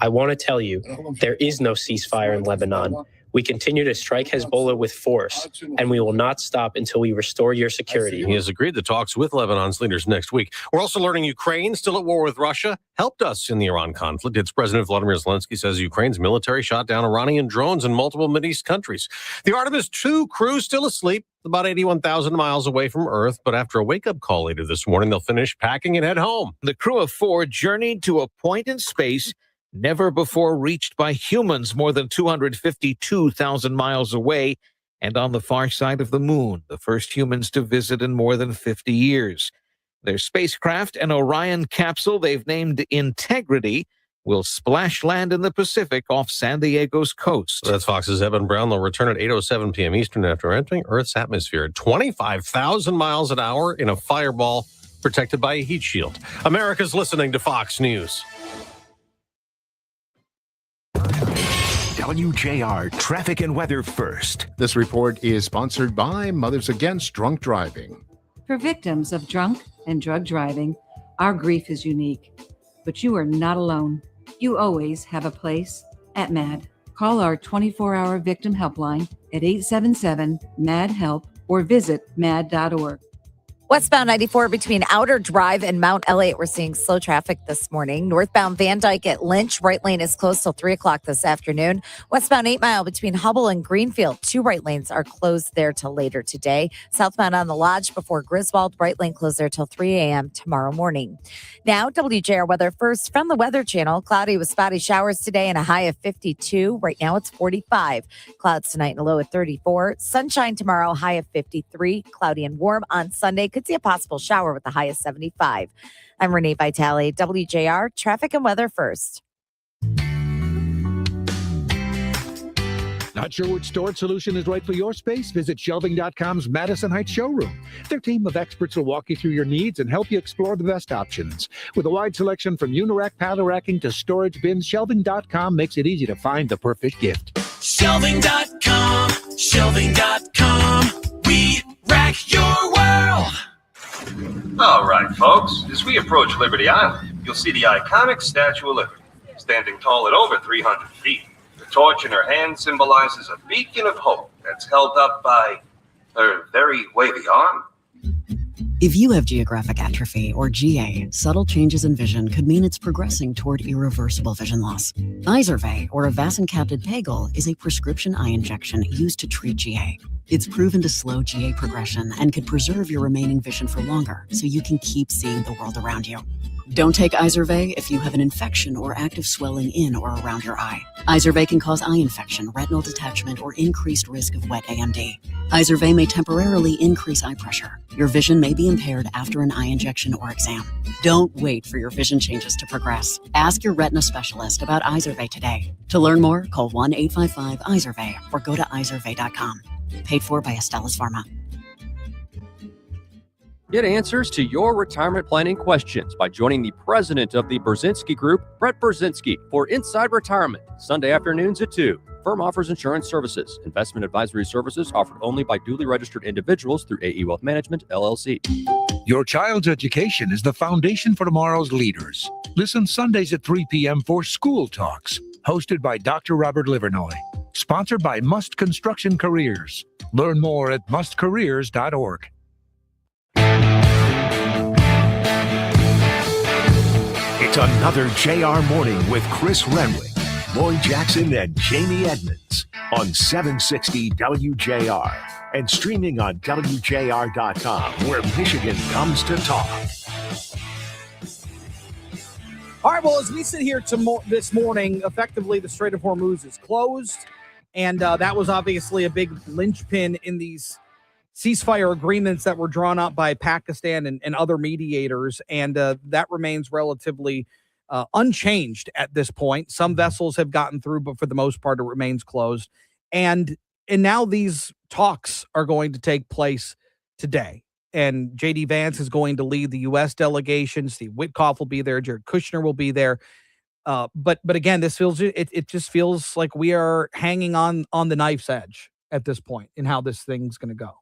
I want to tell you, there is no ceasefire in Lebanon. We continue to strike Hezbollah with force, and we will not stop until we restore your security. He has agreed to talks with Lebanon's leaders next week. We're also learning Ukraine, still at war with Russia, helped us in the Iran conflict. Its President Vladimir Zelensky says Ukraine's military shot down Iranian drones in multiple Mideast countries. The Artemis II crew still asleep, about 81,000 miles away from Earth, but after a wake-up call later this morning, they'll finish packing and head home. The crew of 4 journeyed to a point in space never before reached by humans, more than 252,000 miles away and on the far side of the moon, the first humans to visit in more than 50 years. Their spacecraft, an Orion capsule they've named Integrity, will splash land in the Pacific off San Diego's coast. That's Fox's Evan Brown. They'll return at 8:07 p.m. Eastern after entering Earth's atmosphere at 25,000 miles an hour in a fireball protected by a heat shield. America's listening to Fox News. WJR Traffic and Weather First. This report is sponsored by Mothers Against Drunk Driving. For victims of drunk and drug driving, our grief is unique, but you are not alone. You always have a place at MAD. Call our 24-hour victim helpline at 877-MAD-HELP or visit mad.org. Westbound 94 between Outer Drive and Mount Elliott, we're seeing slow traffic this morning. Northbound Van Dyke at Lynch, right lane is closed till 3 o'clock this afternoon. Westbound 8 Mile between Hubble and Greenfield, 2 right lanes are closed there till later today. Southbound on the Lodge before Griswold, right lane closed there till 3 a.m. tomorrow morning. Now, WJR weather first from the Weather Channel. Cloudy with spotty showers today and a high of 52. Right now it's 45. Clouds tonight and a low of 34. Sunshine tomorrow, high of 53. Cloudy and warm on Sunday. Could see a possible shower with the high of 75. I'm Renee Vitale, WJR Traffic and Weather First. Not sure which storage solution is right for your space? Visit Shelving.com's Madison Heights showroom. Their team of experts will walk you through your needs and help you explore the best options. With a wide selection from Unirack pallet racking to storage bins, Shelving.com makes it easy to find the perfect gift. Shelving.com, Shelving.com, we rack your world. All right, folks, as we approach Liberty Island, you'll see the iconic Statue of Liberty, standing tall at over 300 feet. The torch in her hand symbolizes a beacon of hope that's held up by her very wavy arm. If you have geographic atrophy, or GA, subtle changes in vision could mean it's progressing toward irreversible vision loss. Izervay, or avacincaptad pegol, is a prescription eye injection used to treat GA. It's proven to slow GA progression and could preserve your remaining vision for longer, so you can keep seeing the world around you. Don't take Izervay if you have an infection or active swelling in or around your eye. Izervay can cause eye infection, retinal detachment, or increased risk of wet AMD. Izervay may temporarily increase eye pressure. Your vision may be impaired after an eye injection or exam. Don't wait for your vision changes to progress. Ask your retina specialist about Izervay today. To learn more, call 1-855-IZERVAY or go to izervay.com. Paid for by Astellas Pharma. Get answers to your retirement planning questions by joining the president of the Brzezinski Group, Brett Brzezinski, for Inside Retirement, Sunday afternoons at 2. Firm offers insurance services. Investment advisory services offered only by duly registered individuals through AE Wealth Management, LLC. Your child's education is the foundation for tomorrow's leaders. Listen Sundays at 3 p.m. for School Talks, hosted by Dr. Robert Livernoy. Sponsored by Must Construction Careers. Learn more at mustcareers.org. It's another JR Morning with Chris Renwick, Lloyd Jackson, and Jamie Edmonds on 760 WJR and streaming on WJR.com, where Michigan comes to talk. All right, well, as we sit here this morning, effectively the Strait of Hormuz is closed, and that was obviously a big linchpin in these ceasefire agreements that were drawn up by Pakistan and other mediators, and that remains relatively unchanged at this point. Some vessels have gotten through, but for the most part, it remains closed. And now these talks are going to take place today. And J.D. Vance is going to lead the U.S. delegation. Steve Witkoff will be there. Jared Kushner will be there. But again, this it just feels like we are hanging on the knife's edge at this point in how this thing's going to go.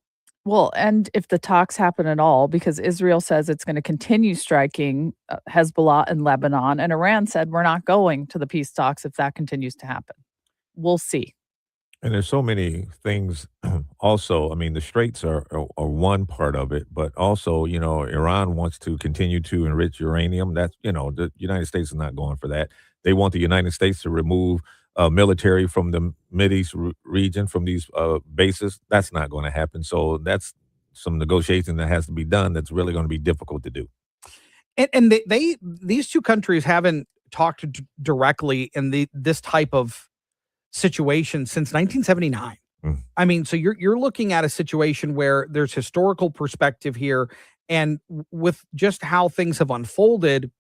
Well, and if the talks happen at all, because Israel says it's going to continue striking Hezbollah and Lebanon, and Iran said we're not going to the peace talks if that continues to happen. We'll see. And there's so many things also. I mean, the Straits are one part of it, but also, Iran wants to continue to enrich uranium. That's, the United States is not going for that. They want the United States to remove military from the Mideast region, from these bases. That's not going to happen. So that's some negotiation that has to be done that's really going to be difficult to do. And these two countries haven't talked directly in this type of situation since 1979. I mean, so you're looking at a situation where there's historical perspective here, and with just how things have unfolded,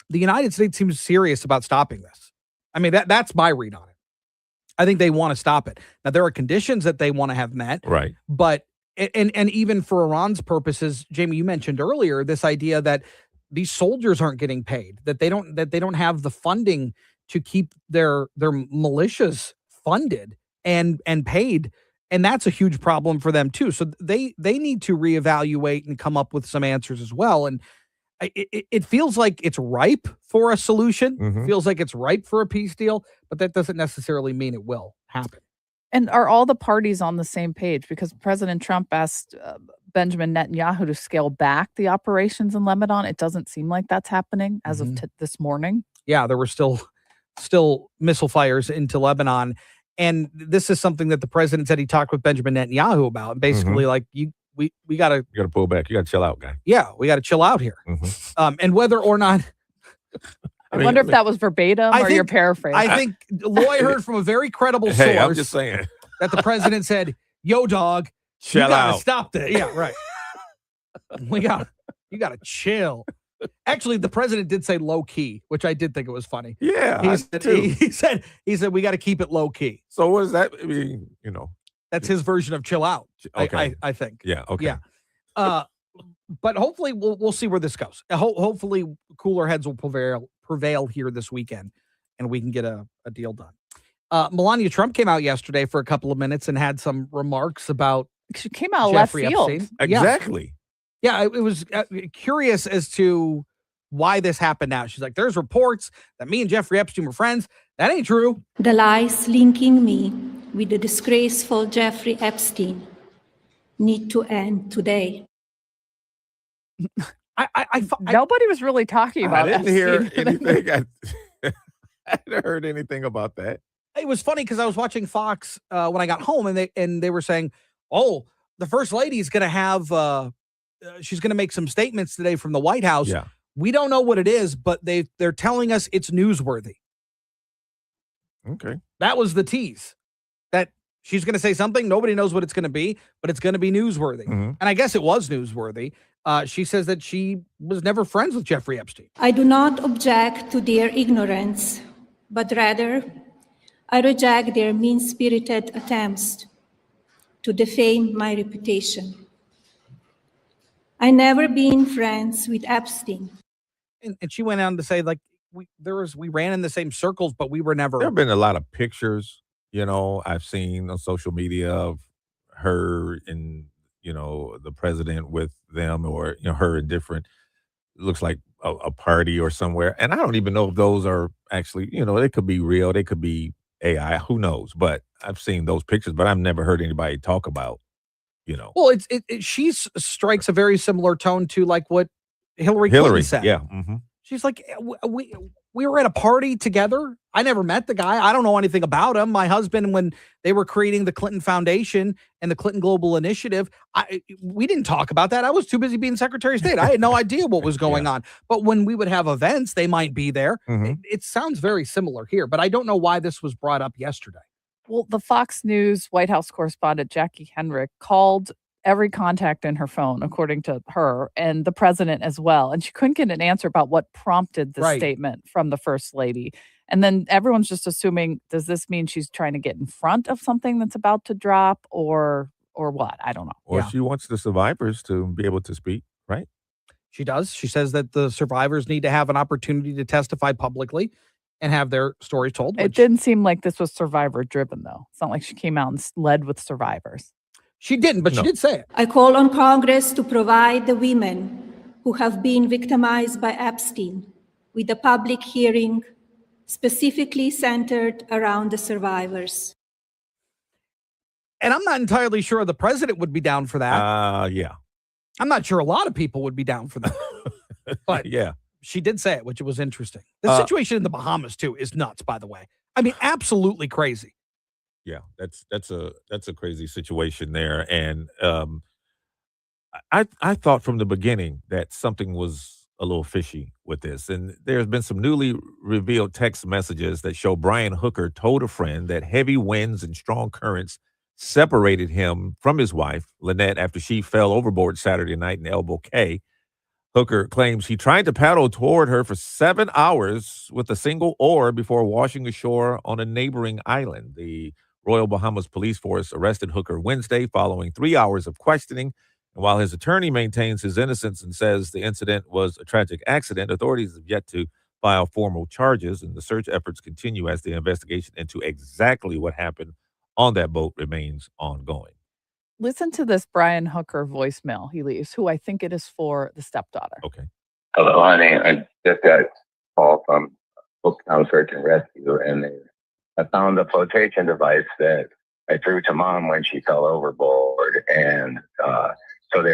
the United States seems serious about stopping this. I mean, that's my read on it. I think they want to stop it. Now, there are conditions that they want to have met. Right. But, and even for Iran's purposes, Jamie, you mentioned earlier this idea that these soldiers aren't getting paid, that they don't have the funding to keep their militias funded and paid. And that's a huge problem for them too. So they need to reevaluate and come up with some answers as well. And it feels like it's ripe for a solution. Mm-hmm. Feels like it's ripe for a peace deal, but that doesn't necessarily mean it will happen. And are all the parties on the same page? Because President Trump asked Benjamin Netanyahu to scale back the operations in Lebanon. It doesn't seem like that's happening as of this morning. Yeah, there were still missile fires into Lebanon. And this is something that the president said he talked with Benjamin Netanyahu about. And basically, like, we got to pull back. You got to chill out, guy. Yeah, we got to chill out here. And whether or not. I wonder if that was verbatim or you're paraphrasing. I think Lloyd heard from a very credible source. Hey, I'm just saying that the president said, "Yo, dog, chill you gotta out. Stop that." Yeah, right. You gotta chill. Actually, the president did say low key, which I did think it was funny. Yeah, he said we got to keep it low key. So what does that mean? That's his version of chill out. Okay. I think. Yeah. Okay. Yeah. But hopefully we'll see where this goes. Hopefully cooler heads will prevail here this weekend, and we can get a deal done. Melania Trump came out yesterday for a couple of minutes and had some remarks about. She came out Jeffrey left field. Epstein. Exactly. Yeah, it was curious as to why this happened now. She's like, there's reports that me and Jeffrey Epstein were friends. That ain't true. The lies linking me with the disgraceful Jeffrey Epstein need to end today. Nobody was really talking about I didn't hear Epstein. anything. I hadn't heard anything about that. It was funny because I was watching Fox when I got home, and they were saying, "Oh, the first lady is going to have she's going to make some statements today from the White House." Yeah. We don't know what it is, but they're telling us it's newsworthy. Okay. That was the tease. That she's going to say something. Nobody knows what it's going to be, but it's going to be newsworthy. Mm-hmm. And I guess it was newsworthy. She says that she was never friends with Jeffrey Epstein. I do not object to their ignorance, but rather I reject their mean-spirited attempts to defame my reputation. I never been friends with Epstein. And she went on to say, like, we ran in the same circles, but we were never. There have been a lot of pictures, I've seen on social media of her and, the president with them, or, her in different, looks like a party or somewhere. And I don't even know if those are actually, they could be real. They could be AI, who knows? But I've seen those pictures, but I've never heard anybody talk about, Well, she strikes a very similar tone to like what Hillary Clinton said. Yeah. Mm-hmm. She's like, we were at a party together. I never met the guy. I don't know anything about him. My husband, when they were creating the Clinton Foundation and the Clinton Global Initiative, we didn't talk about that. I was too busy being Secretary of State. I had no idea what was going on. But when we would have events, they might be there. Mm-hmm. It sounds very similar here, but I don't know why this was brought up yesterday. Well, the Fox News White House correspondent Jackie Henrich called every contact in her phone, according to her, and the president as well. And she couldn't get an answer about what prompted the statement from the first lady. And then everyone's just assuming, does this mean she's trying to get in front of something that's about to drop, or what? I don't know. Or she wants the survivors to be able to speak, right? She does. She says that the survivors need to have an opportunity to testify publicly and have their stories told. It didn't seem like this was survivor driven, though. It's not like she came out and led with survivors. She didn't, but she did say it. I call on Congress to provide the women who have been victimized by Epstein with a public hearing specifically centered around the survivors. And I'm not entirely sure the president would be down for that. Yeah. I'm not sure a lot of people would be down for that. But yeah, she did say it, which was interesting. The situation in the Bahamas, too, is nuts, by the way. I mean, absolutely crazy. Yeah, that's a crazy situation there. And I thought from the beginning that something was a little fishy with this. And there's been some newly revealed text messages that show Brian Hooker told a friend that heavy winds and strong currents separated him from his wife, Lynette, after she fell overboard Saturday night in Elbow Cay. Hooker claims he tried to paddle toward her for 7 hours with a single oar before washing ashore on a neighboring island. The Royal Bahamas Police Force arrested Hooker Wednesday following 3 hours of questioning. And while his attorney maintains his innocence and says the incident was a tragic accident, authorities have yet to file formal charges, and the search efforts continue as the investigation into exactly what happened on that boat remains ongoing. Listen to this Brian Hooker voicemail he leaves, who I think it is for the stepdaughter. Okay. Hello, honey. I just got a call from Booktown Search and Rescue, and I found a flotation device that I threw to Mom when she fell overboard, and so they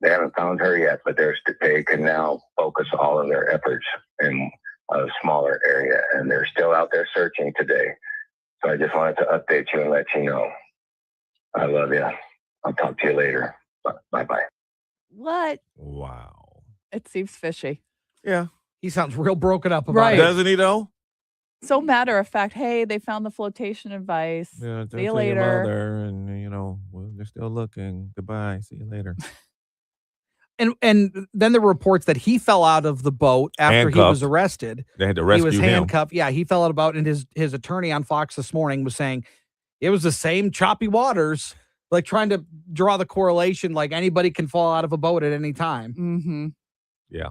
haven't found her yet, but they can now focus all of their efforts in a smaller area, and they're still out there searching today. So I just wanted to update you and let you know. I love you. I'll talk to you later. Bye-bye. What? Wow. It seems fishy. Yeah. He sounds real broken up about it. Doesn't he, though? So matter of fact, hey, they found the flotation device. Yeah, see you later. Mother, and, they're still looking. Goodbye. See you later. And then there were reports that he fell out of the boat after he was arrested. They had to rescue him. He was handcuffed. Yeah, he fell out of the boat, and his attorney on Fox this morning was saying it was the same choppy waters, like trying to draw the correlation, like anybody can fall out of a boat at any time. Mm-hmm. Yeah.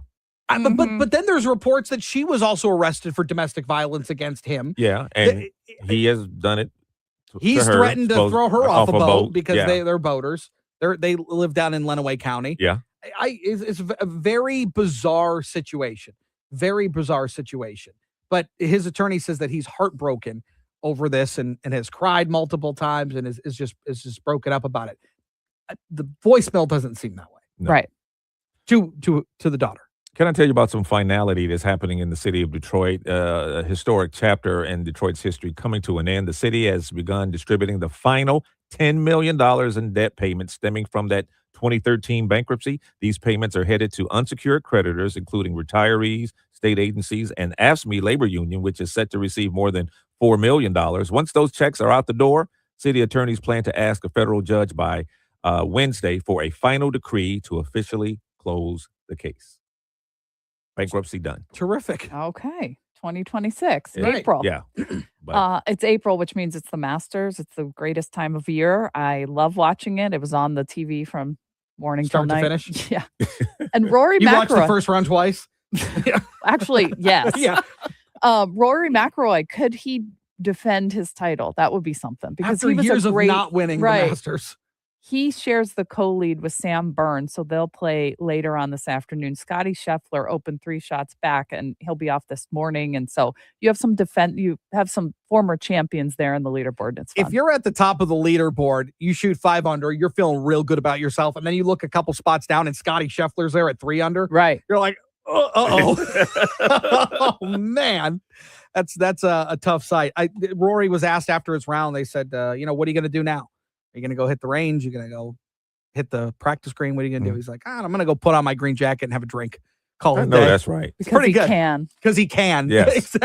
But then there's reports that she was also arrested for domestic violence against him. Yeah, and he has done it. He's threatened to throw her off a boat because Yeah. they're boaters. They live down in Lenawee County. Yeah. It's a very bizarre situation. Very bizarre situation. But his attorney says that he's heartbroken over this and has cried multiple times and is just broken up about it. The voicemail doesn't seem that way. No. Right. To the daughter. Can I tell you about some finality that's happening in the city of Detroit? A historic chapter in Detroit's history coming to an end. The city has begun distributing the final $10 million in debt payments stemming from that 2013 bankruptcy. These payments are headed to unsecured creditors, including retirees, state agencies, and AFSCME labor union, which is set to receive more than $4 million. Once those checks are out the door, city attorneys plan to ask a federal judge by Wednesday for a final decree to officially close the case. Bankruptcy done. Terrific. Okay. 2026, Yeah. April. Yeah. But It's April, which means it's the Masters. It's the greatest time of year. I love watching it. It was on the TV from morning till Start to night. finish? Yeah. And Rory You McIlroy. watched the first round twice? Actually, yes. Yeah. Rory McIlroy, could he defend his title? That would be something because After he was years a of great, not winning the right. Masters. He shares the co-lead with Sam Burns, so they'll play later on this afternoon. Scotty Scheffler opened 3 shots back, and he'll be off this morning. And so you have some you have some former champions there in the leaderboard. It's fun. If you're at the top of the leaderboard, you shoot 5 under, you're feeling real good about yourself, and then you look a couple spots down, and Scotty Scheffler's there at 3 under. Right. You're like, oh man, that's a tough sight. Rory was asked after his round. They said, what are you going to do now? Are you going to go hit the range? You're going to go hit the practice green? What are you going to do? He's like, I'm going to go put on my green jacket and have a drink. Call it a no, day. that's right. It's pretty good. Can. Because he can. Yes.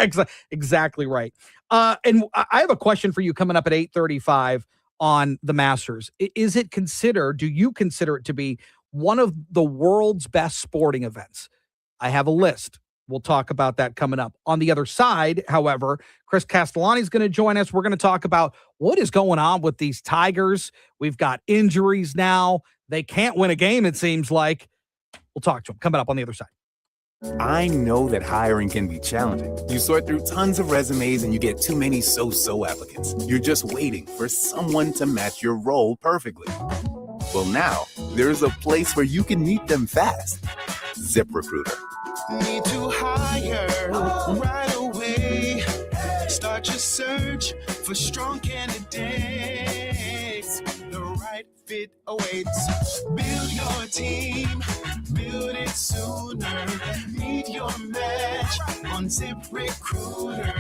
Exactly right. And I have a question for you coming up at 8:35 on the Masters. Do you consider it to be one of the world's best sporting events? I have a list. We'll talk about that coming up. On the other side, however, Chris Castellani is going to join us. We're going to talk about what is going on with these Tigers. We've got injuries now. They can't win a game, it seems like. We'll talk to him coming up on the other side. I know that hiring can be challenging. You sort through tons of resumes and you get too many so-so applicants. You're just waiting for someone to match your role perfectly. Well, now there's a place where you can meet them fast. ZipRecruiter. Need to hire right away. Start your search for strong candidates. The right fit awaits. Build your team. Build it sooner. Meet your match on ZipRecruiter.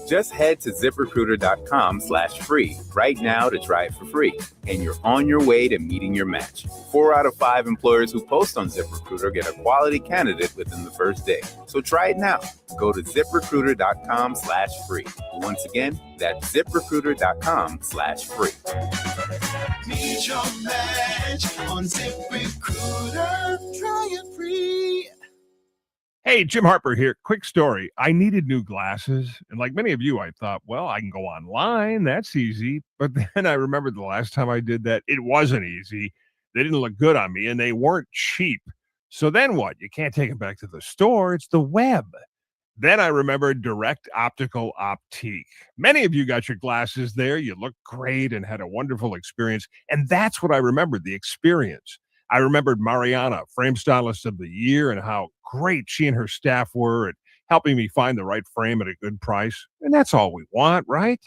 Just head to ZipRecruiter.com/free right now to try it for free. And you're on your way to meeting your match. 4 out of 5 employers who post on ZipRecruiter get a quality candidate within the first day. So try it now. Go to ZipRecruiter.com/free. Once again, that's ZipRecruiter.com/free. Meet your match on ZipRecruiter. Try it free. Hey, Jim Harper here. Quick story. I needed new glasses. And like many of you, I thought, well, I can go online. That's easy. But then I remembered the last time I did that, it wasn't easy. They didn't look good on me and they weren't cheap. So then what? You can't take them back to the store. It's the web. Then I remembered Direct Optical Optique. Many of you got your glasses there. You looked great and had a wonderful experience. And that's what I remembered, the experience. I remembered Mariana, Frame Stylist of the Year, and how great she and her staff were at helping me find the right frame at a good price. And that's all we want, right?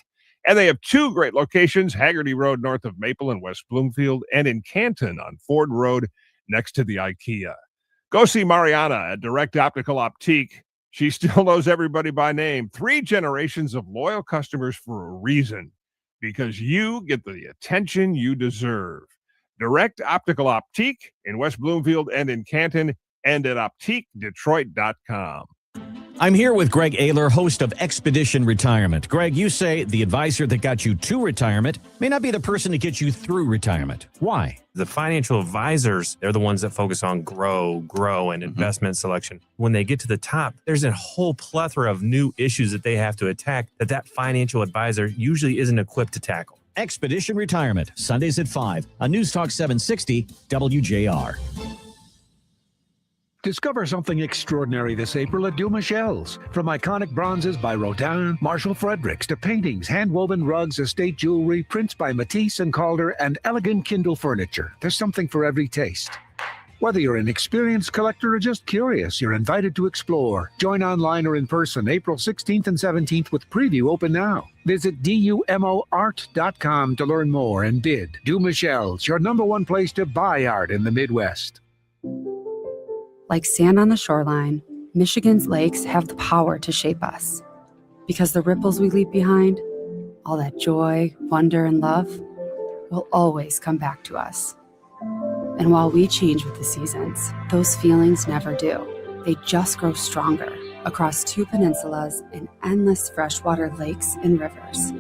And they have 2 great locations, Haggerty Road north of Maple in West Bloomfield, and in Canton on Ford Road next to the IKEA. Go see Mariana at Direct Optical Optique. She still knows everybody by name. 3 generations of loyal customers for a reason, because you get the attention you deserve. Direct Optical Optique in West Bloomfield and in Canton, and at OptiqueDetroit.com. I'm here with Greg Ayler, host of Expedition Retirement. Greg, you say the advisor that got you to retirement may not be the person to get you through retirement. Why? The financial advisors, they're the ones that focus on grow, and investment selection. When they get to the top, there's a whole plethora of new issues that they have to attack that financial advisor usually isn't equipped to tackle. Expedition Retirement, Sundays at 5 on News Talk 760 WJR. Discover something extraordinary this April at Dumachel's. From iconic bronzes by Rodin, Marshall Fredericks, to paintings, hand-woven rugs, estate jewelry, prints by Matisse and Calder, and elegant Kindle furniture. There's something for every taste. Whether you're an experienced collector or just curious, you're invited to explore. Join online or in person April 16th and 17th with preview open now. Visit DUMOArt.com to learn more and bid. Du Michel's, your #1 place to buy art in the Midwest. Like sand on the shoreline, Michigan's lakes have the power to shape us. Because the ripples we leave behind, all that joy, wonder, and love, will always come back to us. And while we change with the seasons, those feelings never do. They just grow stronger across 2 peninsulas and endless freshwater lakes and rivers.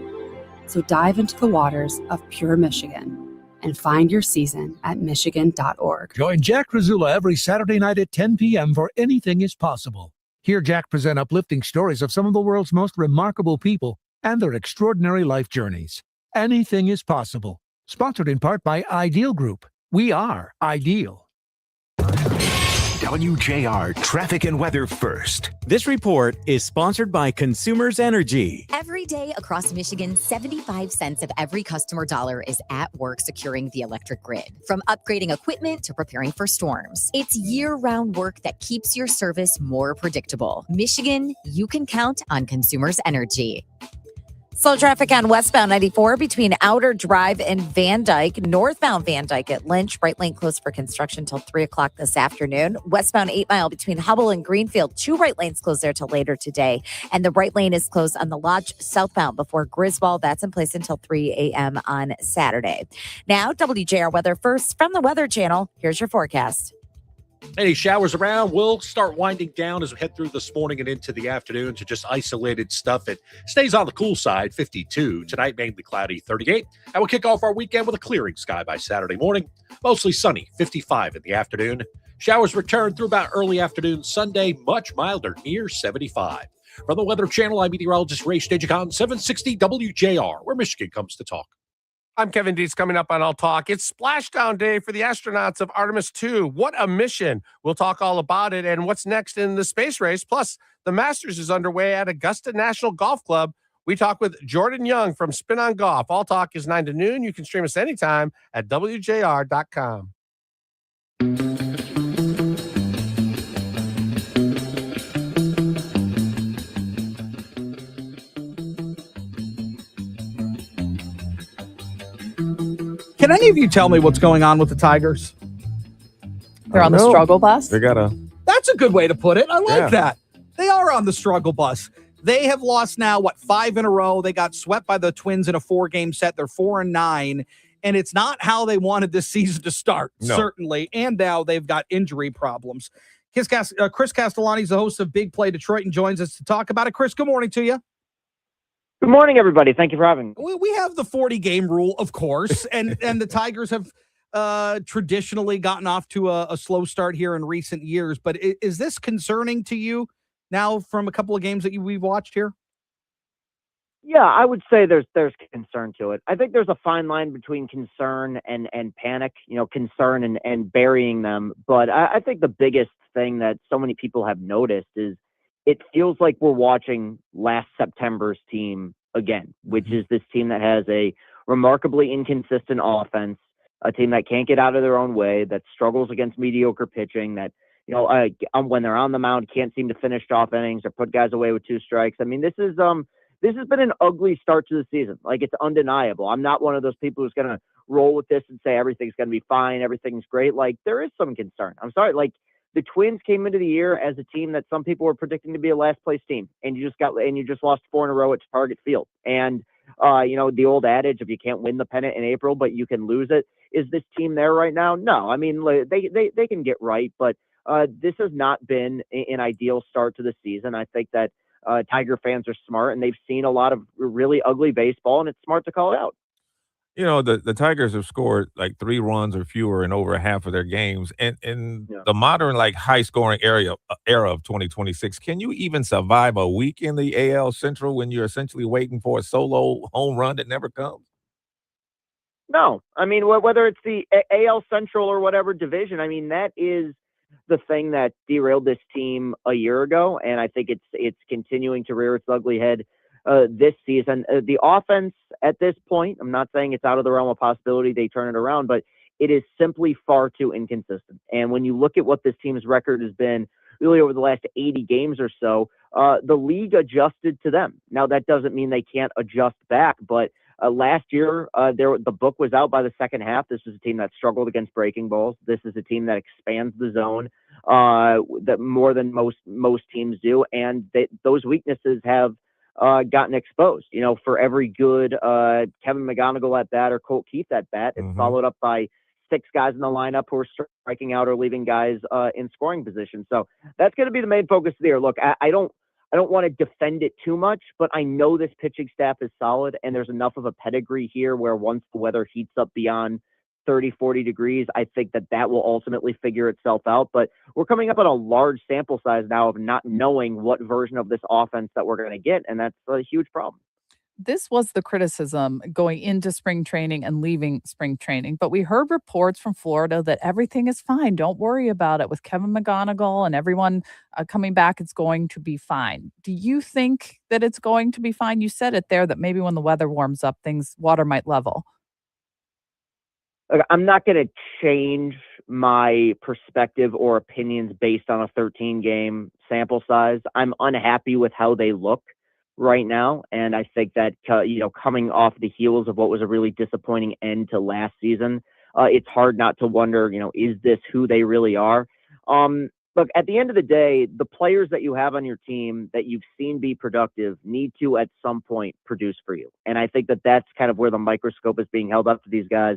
So dive into the waters of pure Michigan and find your season at michigan.org. Join Jack Razula every Saturday night at 10 p.m. for Anything is Possible. Hear Jack present uplifting stories of some of the world's most remarkable people and their extraordinary life journeys. Anything is Possible. Sponsored in part by Ideal Group. We are Ideal. WJR traffic and weather first. This report is sponsored by Consumers Energy. Every day across Michigan, 75 cents of every customer dollar is at work securing the electric grid. From upgrading equipment to preparing for storms, it's year-round work that keeps your service more predictable. Michigan, you can count on Consumers Energy. Slow traffic on westbound 94 between Outer Drive and Van Dyke. Northbound Van Dyke at Lynch. Right lane closed for construction till 3 o'clock this afternoon. Westbound 8 Mile between Hubble and Greenfield. 2 right lanes closed there till later today. And the right lane is closed on the Lodge southbound before Griswold. That's in place until 3 a.m. on Saturday. Now, WJR weather first from the Weather Channel. Here's your forecast. Any showers around will start winding down as we head through this morning and into the afternoon to just isolated stuff. It stays on the cool side, 52. Tonight, mainly cloudy, 38. And we'll kick off our weekend with a clearing sky by Saturday morning. Mostly sunny, 55 in the afternoon. Showers return through about early afternoon Sunday, much milder, near 75. From the Weather Channel, I'm meteorologist Ray Stagicon, 760 WJR, where Michigan comes to talk. I'm Kevin Dietz. Coming up on All Talk, it's splashdown day for the astronauts of Artemis 2. What a mission. We'll talk all about it and what's next in the space race. Plus, the Masters is underway at Augusta National Golf Club. We talk with Jordan Young from Spin on Golf. All Talk is 9 to noon. You can stream us anytime at WJR.com. Can any of you tell me what's going on with the Tigers? They're on the struggle bus? They got a... That's a good way to put it. I like Yeah. that. They are on the struggle bus. They have lost now, 5 in a row. They got swept by the Twins in a 4-game set. They're 4-9. And it's not how they wanted this season to start, No. certainly. And now they've got injury problems. Chris Castellani is the host of Big Play Detroit and joins us to talk about it. Chris, good morning to you. Good morning, everybody. Thank you for having me. We have the 40-game rule, of course, and the Tigers have traditionally gotten off to a slow start here in recent years. But is this concerning to you now from a couple of games that we've watched here? Yeah, I would say there's concern to it. I think there's a fine line between concern and panic, concern and burying them. But I think the biggest thing that so many people have noticed is it feels like we're watching last September's team again, which is this team that has a remarkably inconsistent offense, a team that can't get out of their own way, that struggles against mediocre pitching, that, when they're on the mound, can't seem to finish off innings or put guys away with 2 strikes. I mean, this has been an ugly start to the season. Like, it's undeniable. I'm not one of those people who's going to roll with this and say everything's going to be fine, everything's great. Like, there is some concern. I'm sorry. Like, the Twins came into the year as a team that some people were predicting to be a last place team, and you just lost 4 in a row at Target Field. And the old adage of you can't win the pennant in April, but you can lose it. Is this team there right now? No. I mean, they can get right, but this has not been an ideal start to the season. I think that Tiger fans are smart, and they've seen a lot of really ugly baseball, and it's smart to call it out. The Tigers have scored like 3 runs or fewer in over half of their games. And in the modern, high-scoring era of 2026, can you even survive a week in the AL Central when you're essentially waiting for a solo home run that never comes? No. I mean, whether it's the AL Central or whatever division, I mean, that is the thing that derailed this team a year ago, and I think it's continuing to rear its ugly head this season. The offense at this point, I'm not saying it's out of the realm of possibility they turn it around, but It is simply far too inconsistent. And when you look at what this team's record has been really over the last 80 games or so, the league adjusted to them. Now, that doesn't mean they can't adjust back, but last year, the book was out by the second half. This was a team that struggled against breaking balls. This is a team that expands the zone that more than most teams do, and those weaknesses have gotten exposed. For every good Kevin McGonigal at bat or Colt Keith at bat, it's followed up by 6 guys in the lineup who are striking out or leaving guys in scoring position. So that's going to be the main focus of the year. Look, I don't want to defend it too much, but I know this pitching staff is solid, and there's enough of a pedigree here where once the weather heats up beyond 30, 40 degrees, I think that will ultimately figure itself out. But we're coming up on a large sample size now of not knowing what version of this offense that we're going to get, and that's a huge problem. This was the criticism going into spring training and leaving spring training. But we heard reports from Florida that everything is fine. Don't worry about it. With Kevin McGonigal and everyone coming back, it's going to be fine. Do you think that it's going to be fine? You said it there that maybe when the weather warms up, water might level. Look, I'm not going to change my perspective or opinions based on a 13-game sample size. I'm unhappy with how they look right now, and I think that coming off the heels of what was a really disappointing end to last season, it's hard not to wonder, is this who they really are? Look, at the end of the day, the players that you have on your team that you've seen be productive need to at some point produce for you, and I think that that's kind of where the microscope is being held up to these guys.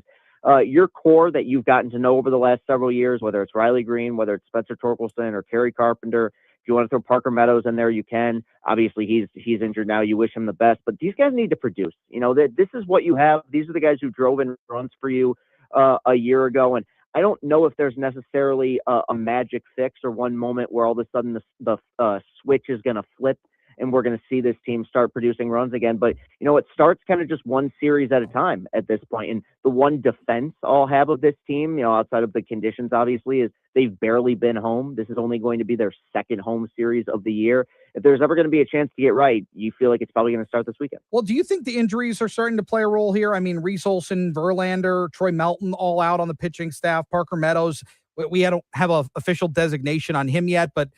Your core that you've gotten to know over the last several years, whether it's Riley Green, whether it's Spencer Torkelson or Kerry Carpenter. If you want to throw Parker Meadows in there, you can. Obviously, he's injured now. You wish him the best. But these guys need to produce. This is what you have. These are the guys who drove in runs for you a year ago. And I don't know if there's necessarily a magic fix or one moment where all of a sudden the switch is going to flip and we're going to see this team start producing runs again. But, it starts kind of just one series at a time at this point. And the one defense I'll have of this team, outside of the conditions, obviously, is they've barely been home. This is only going to be their second home series of the year. If there's ever going to be a chance to get right, you feel like it's probably going to start this weekend. Well, do you think the injuries are starting to play a role here? I mean, Reese Olson, Verlander, Troy Melton, all out on the pitching staff. Parker Meadows, we don't have an official designation on him yet, but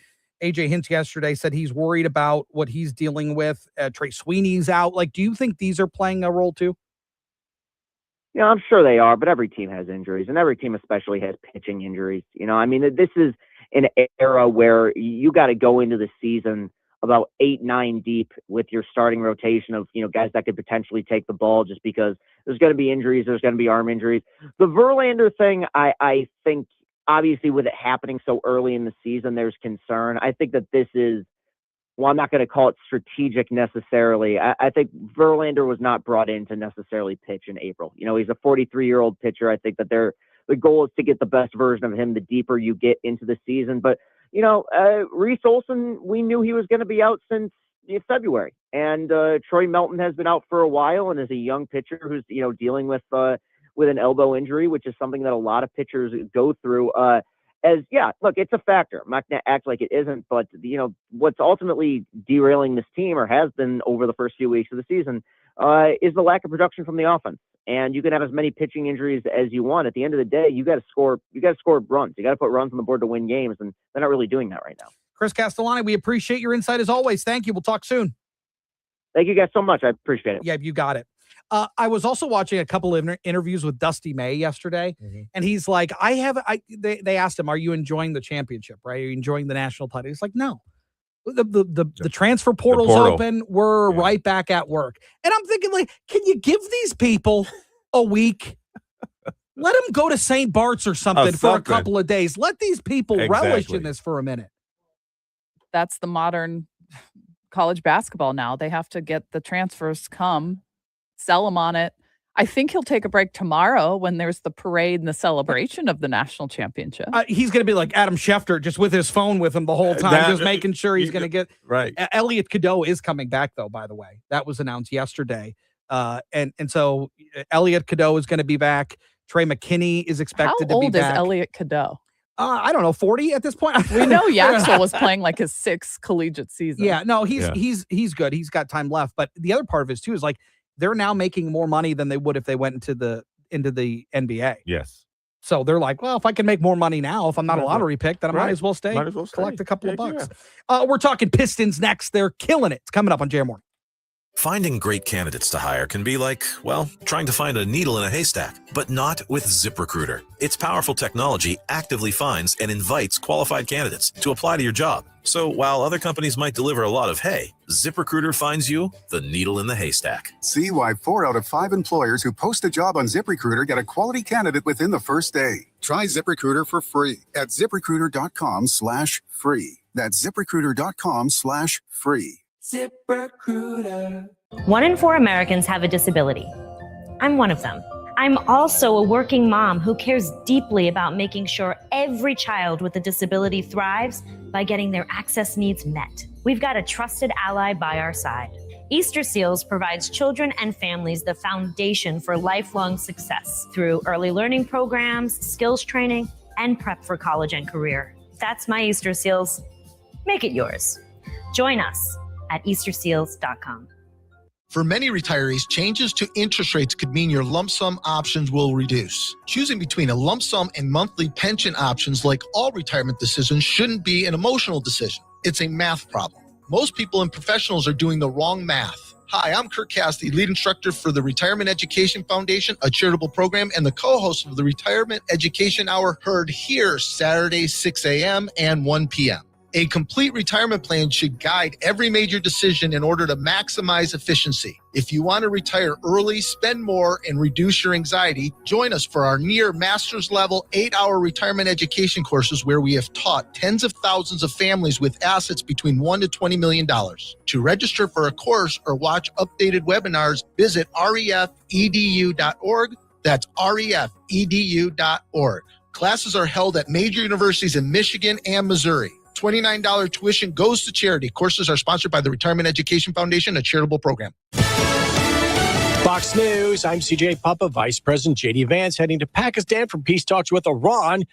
AJ Hinch yesterday said he's worried about what he's dealing with. Trey Sweeney's out. Do you think these are playing a role too? Yeah, I'm sure they are, but every team has injuries, and every team especially has pitching injuries. This is an era where you got to go into the season about 8-9 deep with your starting rotation of, guys that could potentially take the ball just because there's going to be injuries. There's going to be arm injuries. The Verlander thing, I think, obviously, with it happening so early in the season, there's concern. I think that this is, well, I'm not going to call it strategic necessarily. I think Verlander was not brought in to necessarily pitch in April. He's a 43-year-old pitcher. I think that the goal is to get the best version of him the deeper you get into the season. But, Reese Olson, we knew he was going to be out since February. And Troy Melton has been out for a while and is a young pitcher who's, dealing with an elbow injury, which is something that a lot of pitchers go through. Look, it's a factor. I'm not going to act like it isn't, but what's ultimately derailing this team, or has been over the first few weeks of the season, is the lack of production from the offense. And you can have as many pitching injuries as you want. At the end of the day, you got to score. You got to score runs. You got to put runs on the board to win games, and they're not really doing that right now. Chris Castellani, we appreciate your insight as always. Thank you. We'll talk soon. Thank you guys so much. I appreciate it. Yeah, you got it. I was also watching a couple of interviews with Dusty May yesterday, and he's like, they asked him, are you enjoying the championship, right? Are you enjoying the national title? He's like, no. The transfer portal's open. We're right back at work. And I'm thinking, can you give these people a week? Let them go to St. Bart's or something for a couple of days. Let these people relish in this for a minute. That's the modern college basketball now. They have to get the transfers come, sell them on it. I think he'll take a break tomorrow when there's the parade and the celebration of the national championship. He's going to be like Adam Schefter, just with his phone with him the whole time, just making sure he's going to get right. Elliot Cadeau is coming back, though, by the way. That was announced yesterday. And so Elliot Cadeau is going to be back. Trey McKinney is expected to be back. How old is Elliot Cadeau? I don't know, 40 at this point. We know Yaxel was playing like his 6th collegiate season. Yeah, no, he's good. He's got time left. But the other part of it too is they're now making more money than they would if they went into the NBA. Yes. So they're like, well, if I can make more money now, if I'm not a lottery pick, then I might as well stay, Might as well stay. collect a couple of Heck bucks. We're talking Pistons next. They're killing it. It's coming up on JR Morning. Finding great candidates to hire can be like, well, trying to find a needle in a haystack, but not with ZipRecruiter. Its powerful technology actively finds and invites qualified candidates to apply to your job. So while other companies might deliver a lot of hay, ZipRecruiter finds you the needle in the haystack. See why 4 out of 5 employers who post a job on ZipRecruiter get a quality candidate within the first day. Try ZipRecruiter for free at ZipRecruiter.com/free. That's ZipRecruiter.com/free. ZipRecruiter. 1 in 4 Americans have a disability. I'm one of them. I'm also a working mom who cares deeply about making sure every child with a disability thrives by getting their access needs met. We've got a trusted ally by our side. Easter Seals provides children and families the foundation for lifelong success through early learning programs, skills training, and prep for college and career. That's my Easter Seals. Make it yours. Join us at easterseals.com. For many retirees, changes to interest rates could mean your lump sum options will reduce. Choosing between a lump sum and monthly pension options, like all retirement decisions, shouldn't be an emotional decision. It's a math problem. Most people and professionals are doing the wrong math. Hi, I'm Kirk Cassidy, lead instructor for the Retirement Education Foundation, a charitable program, and the co-host of the Retirement Education Hour, heard here Saturdays 6 a.m. and 1 p.m. A complete retirement plan should guide every major decision in order to maximize efficiency. If you want to retire early, spend more, and reduce your anxiety, join us for our near master's level 8-hour retirement education courses where we have taught tens of thousands of families with assets between $1 to $20 million. To register for a course or watch updated webinars, visit refedu.org. That's refedu.org. Classes are held at major universities in Michigan and Missouri. $29 tuition goes to charity. Courses are sponsored by the Retirement Education Foundation, a charitable program. Fox News, I'm CJ Papa. Vice President J.D. Vance heading to Pakistan for peace talks with Iran.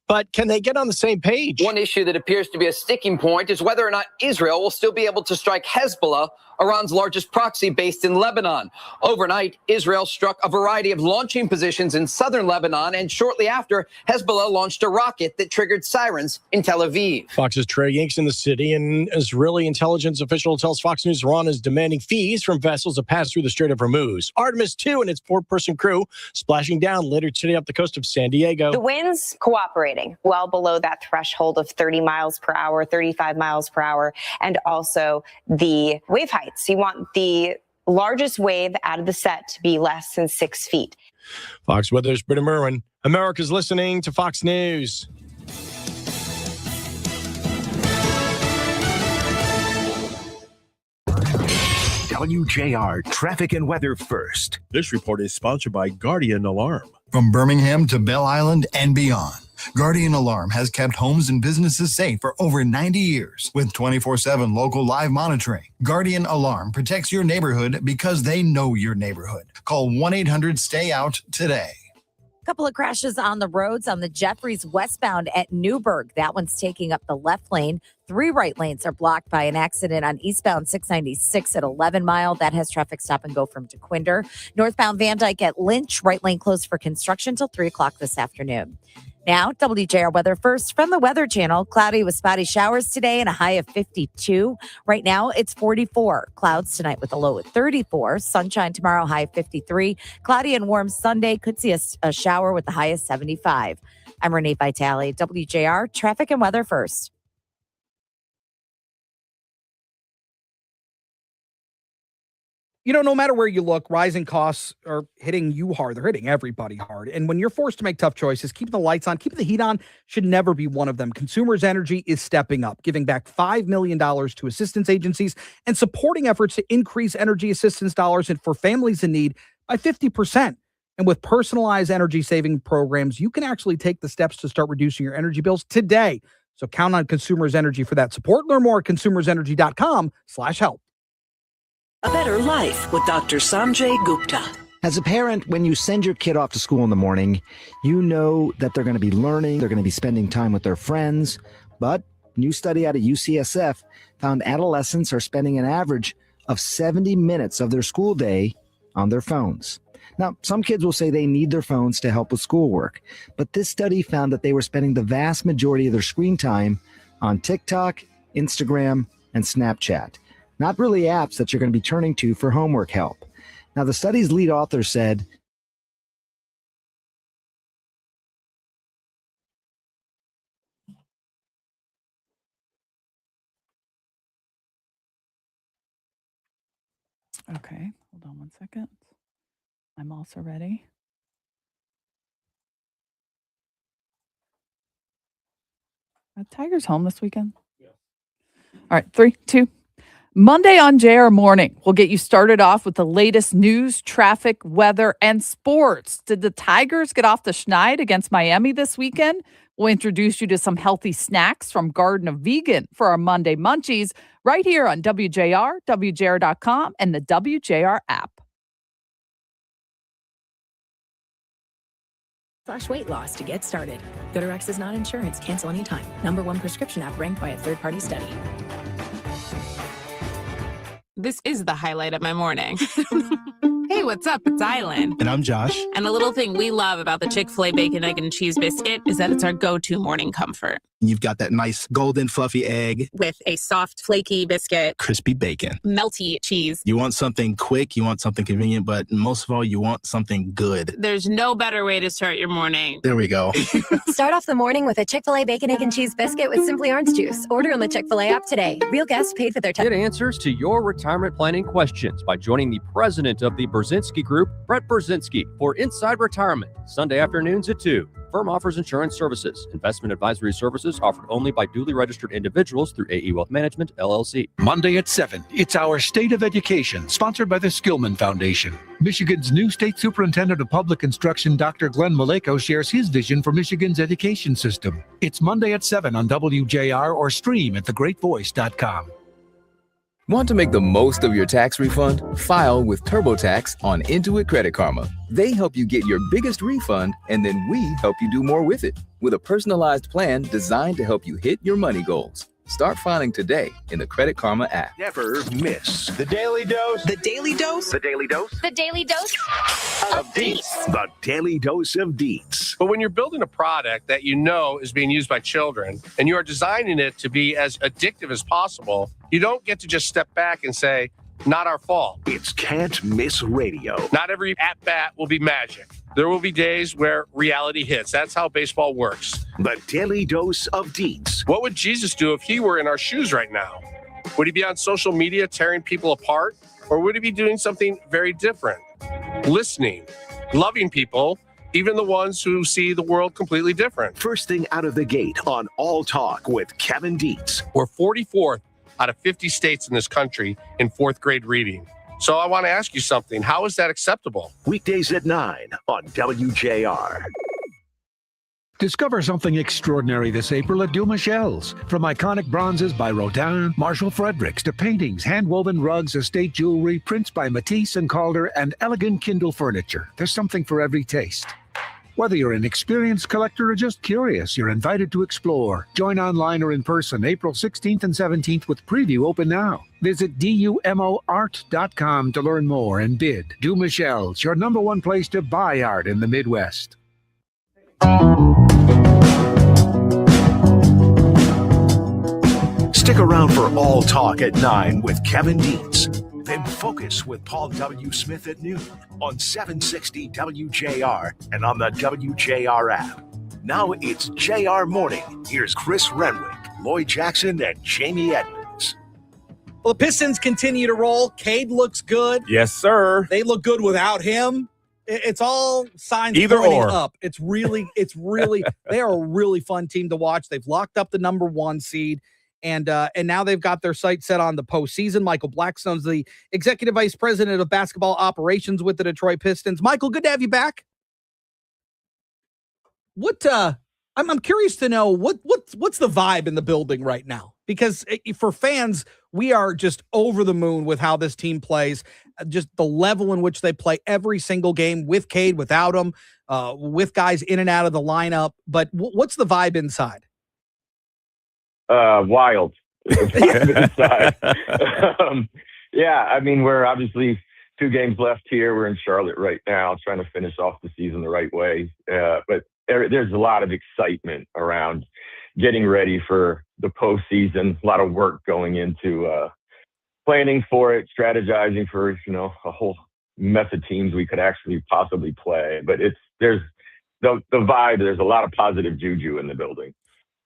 But can they get on the same page? One issue that appears to be a sticking point is whether or not Israel will still be able to strike Hezbollah, Iran's largest proxy based in Lebanon. Overnight, Israel struck a variety of launching positions in southern Lebanon, and shortly after, Hezbollah launched a rocket that triggered sirens in Tel Aviv. Fox's Trey Yanks in the city. An Israeli intelligence official tells Fox News Iran is demanding fees from vessels that pass through the Strait of Hormuz. Artemis II and its 4-person crew splashing down later today up the coast of San Diego. The winds cooperating well below that threshold of 30 miles per hour, 35 miles per hour, and also the wave heights. You want the largest wave out of the set to be less than 6 feet. Fox Weather's Britta Merwin. America's listening to Fox News. WJR Traffic and Weather First. This report is sponsored by Guardian Alarm. From Birmingham to Belle Island and beyond, Guardian Alarm has kept homes and businesses safe for over 90 years. With 24/7 local live monitoring, Guardian Alarm protects your neighborhood because they know your neighborhood. Call 1-800-STAY-OUT today. Couple of crashes on the roads on the Jeffries westbound at Newburgh. That one's taking up the left lane. 3 right lanes are blocked by an accident on eastbound 696 at 11 Mile. That has traffic stop and go from DeQuinder. Northbound Van Dyke at Lynch. Right lane closed for construction till 3 o'clock this afternoon. Now, WJR weather first from the Weather Channel. Cloudy with spotty showers today and a high of 52. Right now, it's 44. Clouds tonight with a low at 34. Sunshine tomorrow, high of 53. Cloudy and warm Sunday. Could see a shower with the high of 75. I'm Renee Vitale, WJR Traffic and Weather First. You know, no matter where you look, rising costs are hitting you hard. They're hitting everybody hard. And when you're forced to make tough choices, keeping the lights on, keeping the heat on should never be one of them. Consumers Energy is stepping up, giving back $5 million to assistance agencies and supporting efforts to increase energy assistance dollars for families in need by 50%. And with personalized energy saving programs, you can actually take the steps to start reducing your energy bills today. So count on Consumers Energy for that support. Learn more at consumersenergy.com/help. A better life with Dr. Sanjay Gupta. As a parent, when you send your kid off to school in the morning, you know that they're going to be learning, they're going to be spending time with their friends. But a new study out of UCSF found adolescents are spending an average of 70 minutes of their school day on their phones. Now, some kids will say they need their phones to help with schoolwork, but this study found that they were spending the vast majority of their screen time on TikTok, Instagram, and Snapchat. Not really apps that you're going to be turning to for homework help. Now, the study's lead author said, Okay, hold on one second. I'm also ready. Are the Tigers home this weekend? Yeah. All right, 3, 2. Monday on JR Morning, we'll get you started off with the latest news, traffic, weather, and sports. Did the Tigers get off the schneid against Miami this weekend? We'll introduce you to some healthy snacks from Garden of Vegan for our Monday Munchies right here on WJR, WJR.com, and the WJR app. /weight loss to get started. GoodRx is not insurance. Cancel anytime. #1 prescription app ranked by a third-party study. This is the highlight of my morning. Hey, what's up? It's Island. And I'm Josh. And the little thing we love about the Chick-fil-A bacon, egg, and cheese biscuit is that it's our go-to morning comfort. You've got that nice golden fluffy egg With a soft, flaky biscuit, crispy bacon. melty cheese. You want something quick, you want something convenient, but most of all, you want something good. There's no better way to start your morning. There we go. Start off the morning with a Chick-fil-A bacon, egg, and cheese biscuit with Simply Orange Juice. Order on the Chick-fil-A app today. Real guests paid for their time. Get answers to your retirement planning questions by joining the president of the Brzezinski Group, Brett Brzezinski, for Inside Retirement, Sunday afternoons at 2. Firm offers insurance services. Investment advisory services offered only by duly registered individuals through AE Wealth Management, LLC. Monday at 7, it's our State of Education, sponsored by the Skillman Foundation. Michigan's new State Superintendent of Public Instruction, Dr. Glenn Maleko, shares his vision for Michigan's education system. It's Monday at 7 on WJR or stream at thegreatvoice.com. Want to make the most of your tax refund? File with TurboTax on Intuit Credit Karma. They help you get your biggest refund, and then we help you do more with it with a personalized plan designed to help you hit your money goals. Start filing today in the Credit Karma app. Never miss the Daily Dose. The Daily Dose. The Daily Dose The Daily Dose of Deets. The Daily Dose of Deets. But when you're building a product that you know is being used by children and you are designing it to be as addictive as possible, you don't get to just step back and say, not our fault. It's Can't Miss Radio. Not every at-bat will be magic. There will be days where reality hits. That's how baseball works. The Daily Dose of Deets. What would Jesus do if he were in our shoes right now? Would he be on social media tearing people apart? Or would he be doing something very different? Listening, loving people, even the ones who see the world completely different. First thing out of the gate on All Talk with Kevin Dietz. We're 44th out of 50 states in this country in 4th grade reading. So I want to ask you something. How is that acceptable? Weekdays at 9 on WJR. Discover something extraordinary this April at Dumachel's. From iconic bronzes by Rodin, Marshall Fredericks, to paintings, hand-woven rugs, estate jewelry, prints by Matisse and Calder, and elegant Kindle furniture. There's something for every taste. Whether you're an experienced collector or just curious, you're invited to explore. Join online or in person April 16th and 17th with preview open now. Visit DUMOArt.com to learn more and bid. Dumachel's, your #1 place to buy art in the Midwest. Stick around for All Talk at 9 with Kevin Dietz. Then Focus with Paul W. Smith at noon on 760 WJR and on the WJR app. Now it's JR Morning. Here's Chris Renwick, Lloyd Jackson, and Jamie Edmonds. Well, the Pistons continue to roll. Cade looks good. Yes, sir. They look good without him. It's all signs Either pointing or. up. It's really, they are a really fun team to watch. They've locked up the #1 seed. And now they've got their sights set on the postseason. Michael Blackstone's the executive vice president of basketball operations with the Detroit Pistons. Michael, good to have you back. I'm curious to know what's the vibe in the building right now? Because for fans, we are just over the moon with how this team plays, just the level in which they play every single game with Cade, without him, with guys in and out of the lineup. But what's the vibe inside? Wild. Inside. Yeah, I mean, we're obviously 2 games left here. We're in Charlotte right now, trying to finish off the season the right way. But there's a lot of excitement around getting ready for the postseason. A lot of work going into planning for it, strategizing for a whole mess of teams we could actually possibly play. But there's the vibe. There's a lot of positive juju in the building.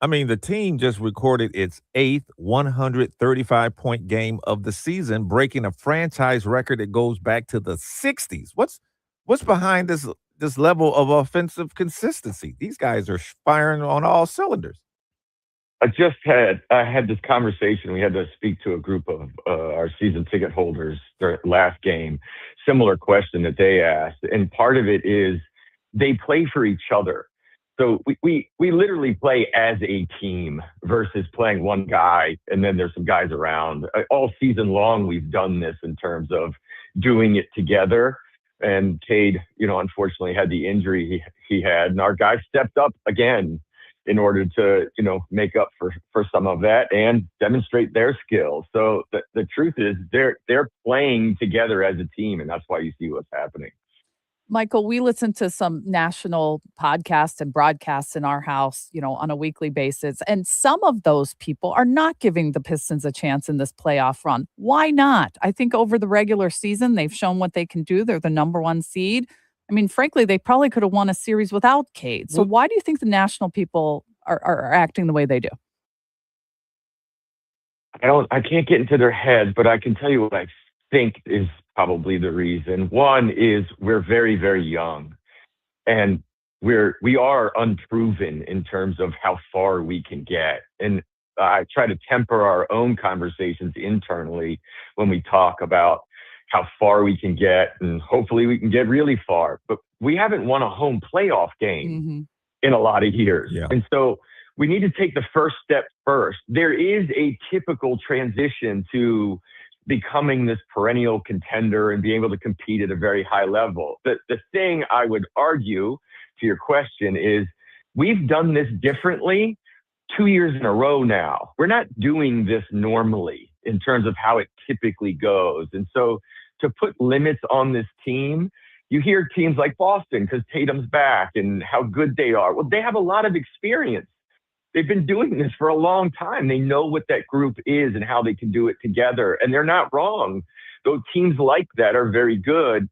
I mean, the team just recorded its 8th 135-point game of the season, breaking a franchise record that goes back to the 60s. What's behind this level of offensive consistency? These guys are firing on all cylinders. I had this conversation. We had to speak to a group of our season ticket holders their last game. Similar question that they asked, and part of it is they play for each other. So we literally play as a team versus playing one guy and then there's some guys around. All season long, we've done this in terms of doing it together. And Cade, unfortunately had the injury he had, and our guys stepped up again in order to, make up for some of that and demonstrate their skills. So the truth is they're playing together as a team, and that's why you see what's happening. Michael, we listen to some national podcasts and broadcasts in our house, on a weekly basis. And some of those people are not giving the Pistons a chance in this playoff run. Why not? I think over the regular season, they've shown what they can do. They're the number 1 seed. I mean, frankly, they probably could have won a series without Cade. So why do you think the national people are acting the way they do? I can't get into their head, but I can tell you what I think is probably the reason. One is we're very, very young, and we are unproven in terms of how far we can get. And I try to temper our own conversations internally when we talk about how far we can get, and hopefully we can get really far. But we haven't won a home playoff game in a lot of years. Yeah. And so we need to take the first step first. There is a typical transition to becoming this perennial contender and being able to compete at a very high level. The thing I would argue to your question is we've done this differently 2 years in a row now. We're not doing this normally in terms of how it typically goes. And so to put limits on this team, you hear teams like Boston because Tatum's back and how good they are. Well, they have a lot of experience. They've been doing this for a long time. They know what that group is and how they can do it together. And they're not wrong. Those teams like that are very good.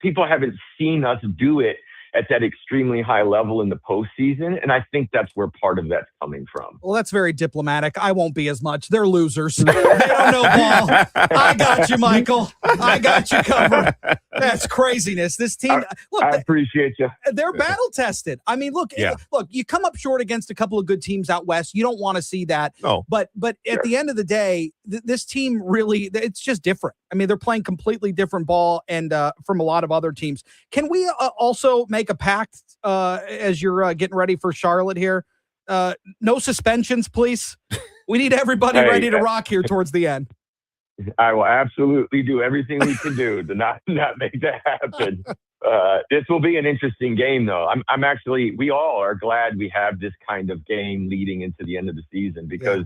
People haven't seen us do it at that extremely high level in the postseason. And I think that's where part of that's coming from. Well, that's very diplomatic. I won't be as much. They're losers. They don't know ball. I got you, Michael. I got you covered. That's craziness. This team, look, I appreciate you. They're battle tested. I mean, look, you come up short against a couple of good teams out west. You don't want to see that. No. But at the end of the day, this team really, it's just different. I mean, they're playing completely different ball and from a lot of other teams. Can we also make a pact as you're getting ready for Charlotte here? No suspensions, please. We need everybody ready to rock here towards the end. I will absolutely do everything we can do to not make that happen. This will be an interesting game, though. We all are glad we have this kind of game leading into the end of the season because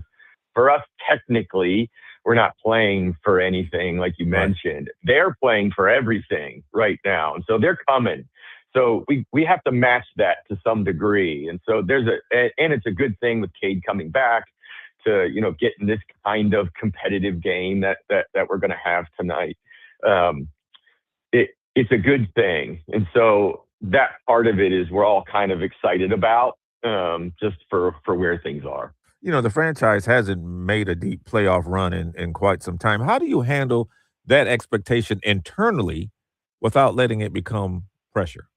for us, technically, we're not playing for anything like you mentioned. They're playing for everything right now. And so they're coming. So we have to match that to some degree. And so and it's a good thing with Cade coming back to, get in this kind of competitive game that we're going to have tonight. It's a good thing. And so that part of it is we're all kind of excited about just for where things are. The franchise hasn't made a deep playoff run in quite some time. How do you handle that expectation internally without letting it become pressure?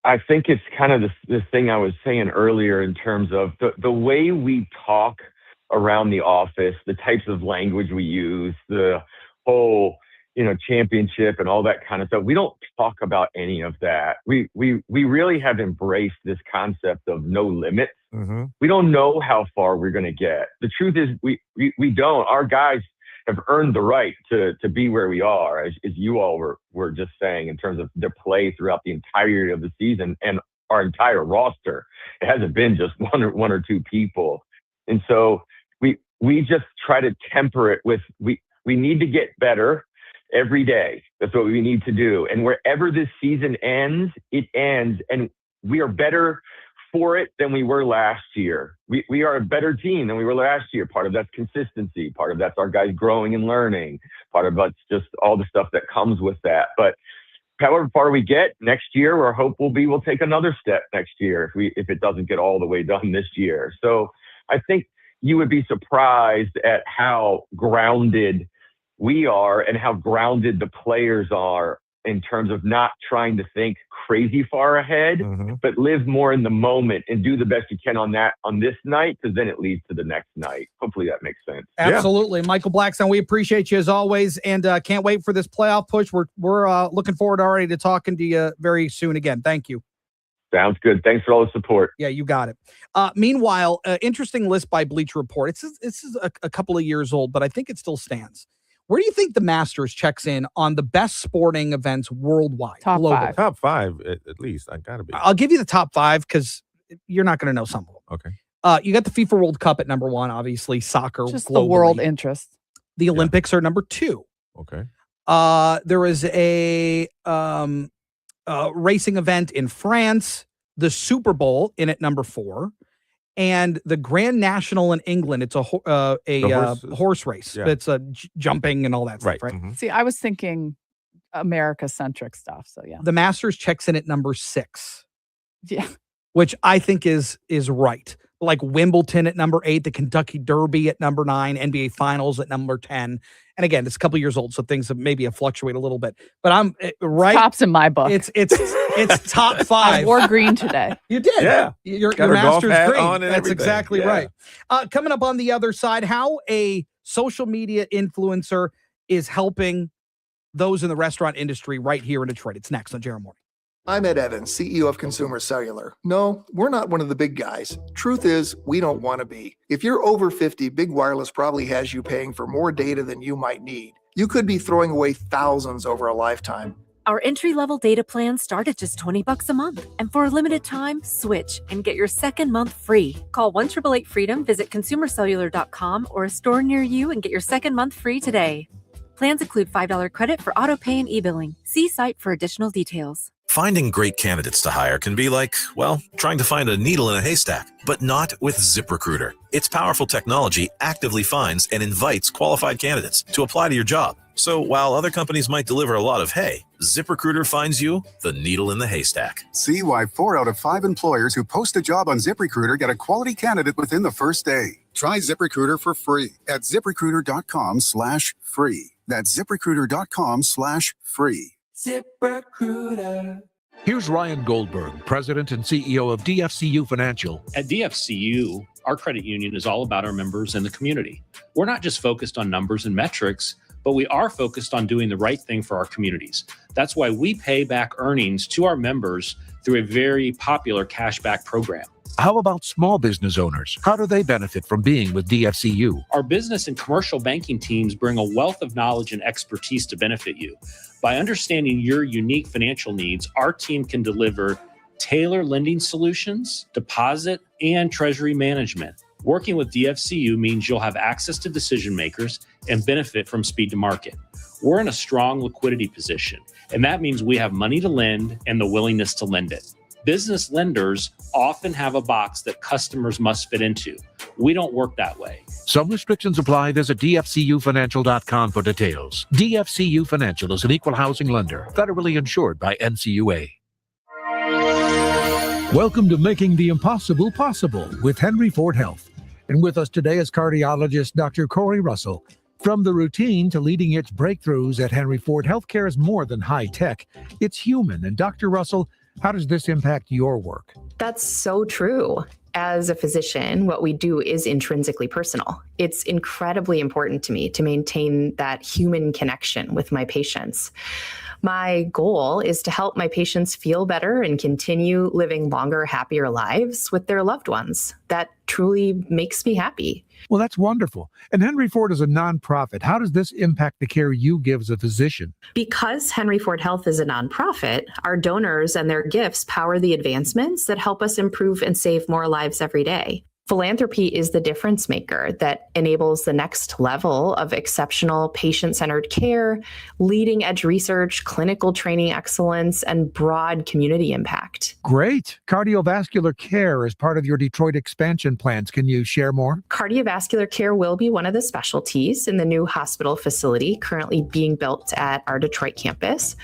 I think it's kind of this thing I was saying earlier in terms of the way we talk around the office, the types of language we use, the whole, championship and all that kind of stuff. We don't talk about any of that. We really have embraced this concept of no limits. Mm-hmm. We don't know how far we're going to get. The truth is we don't. Our guys have earned the right to be where we are, as you all were just saying, in terms of their play throughout the entirety of the season and our entire roster. It hasn't been just one or two people. And so we just try to temper it with we need to get better. every day. That's what we need to do. And wherever this season ends, it ends. And we are better for it than we were last year. We are a better team than we were last year. Part of that's consistency. Part of that's our guys growing and learning. Part of that's just all the stuff that comes with that. But however far we get next year, our hope will be we'll take another step next year if it doesn't get all the way done this year. So I think you would be surprised at how grounded we are and how grounded the players are in terms of not trying to think crazy far ahead, but live more in the moment and do the best you can on this night, because then it leads to the next night. Hopefully that makes sense. Absolutely. Yeah. Michael Blackstone, we appreciate you as always, and can't wait for this playoff push. We're looking forward already to talking to you very soon again. Thank you. Sounds good. Thanks for all the support. Yeah, you got it. Meanwhile, interesting list by Bleacher Report. This is a couple of years old, but I think it still stands. Where do you think the Masters checks in on the best sporting events worldwide? Globally? Top five, at least. I gotta be. I'll give you the top five because you're not going to know some of them. Okay. You got the FIFA World Cup at number one, obviously. Soccer, just globally. The world interest. The Olympics are number two. Okay. There is a racing event in France. The Super Bowl in at number 4. And the Grand National in England, it's a horse race. Yeah. It's jumping and all that stuff, right? See, I was thinking America-centric stuff, so yeah. The Masters checks in at number 6. Yeah. Which I think is right. Like Wimbledon at number 8, the Kentucky Derby at number 9, NBA Finals at number 10. And again, it's a couple years old, so things have maybe fluctuate a little bit. But I'm right. Tops in my book. It's top 5. I wore green today. You did. Yeah. Your Got her Master's golf hat green. on and That's everything. exactly Yeah. right. Coming up on the other side, how a social media influencer is helping those in the restaurant industry right here in Detroit. It's next on JR Morning. I'm Ed Evans, CEO of Consumer Cellular. No, we're not one of the big guys. Truth is, we don't want to be. If you're over 50, Big Wireless probably has you paying for more data than you might need. You could be throwing away thousands over a lifetime. Our entry-level data plans start at just $20 a month. And for a limited time, switch and get your second month free. Call 1-888-FREEDOM, visit consumercellular.com or a store near you and get your second month free today. Plans include $5 credit for auto pay and e-billing. See site for additional details. Finding great candidates to hire can be like, well, trying to find a needle in a haystack, but not with ZipRecruiter. Its powerful technology actively finds and invites qualified candidates to apply to your job. So while other companies might deliver a lot of hay, ZipRecruiter finds you the needle in the haystack. See why 4 out of 5 employers who post a job on ZipRecruiter get a quality candidate within the first day. Try ZipRecruiter for free at ZipRecruiter.com/free. That's ZipRecruiter.com/free. ZipRecruiter. Here's Ryan Goldberg, President and CEO of DFCU Financial. At DFCU, our credit union is all about our members and the community. We're not just focused on numbers and metrics, but we are focused on doing the right thing for our communities. That's why we pay back earnings to our members through a very popular cashback program. How about small business owners? How do they benefit from being with DFCU? Our business and commercial banking teams bring a wealth of knowledge and expertise to benefit you. By understanding your unique financial needs, our team can deliver tailored lending solutions, deposit, and treasury management. Working with DFCU means you'll have access to decision makers and benefit from speed to market. We're in a strong liquidity position, and that means we have money to lend and the willingness to lend it. Business lenders often have a box that customers must fit into. We don't work that way. Some restrictions apply. Visit DFCUFinancial.com for details. DFCU Financial is an equal housing lender, federally insured by NCUA. Welcome to Making the Impossible Possible with Henry Ford Health. And with us today is cardiologist Dr. Corey Russell. From the routine to leading-edge breakthroughs at Henry Ford, healthcare is more than high-tech. It's human. And Dr. Russell, how does this impact your work? That's so true. As a physician, what we do is intrinsically personal. It's incredibly important to me to maintain that human connection with my patients. My goal is to help my patients feel better and continue living longer, happier lives with their loved ones. That truly makes me happy. Well, that's wonderful. And Henry Ford is a nonprofit. How does this impact the care you give as a physician? Because Henry Ford Health is a nonprofit, our donors and their gifts power the advancements that help us improve and save more lives every day. Philanthropy is the difference maker that enables the next level of exceptional patient-centered care, leading-edge research, clinical training excellence, and broad community impact. Great. Cardiovascular care is part of your Detroit expansion plans. Can you share more? Cardiovascular care will be one of the specialties in the new hospital facility currently being built at our Detroit campus.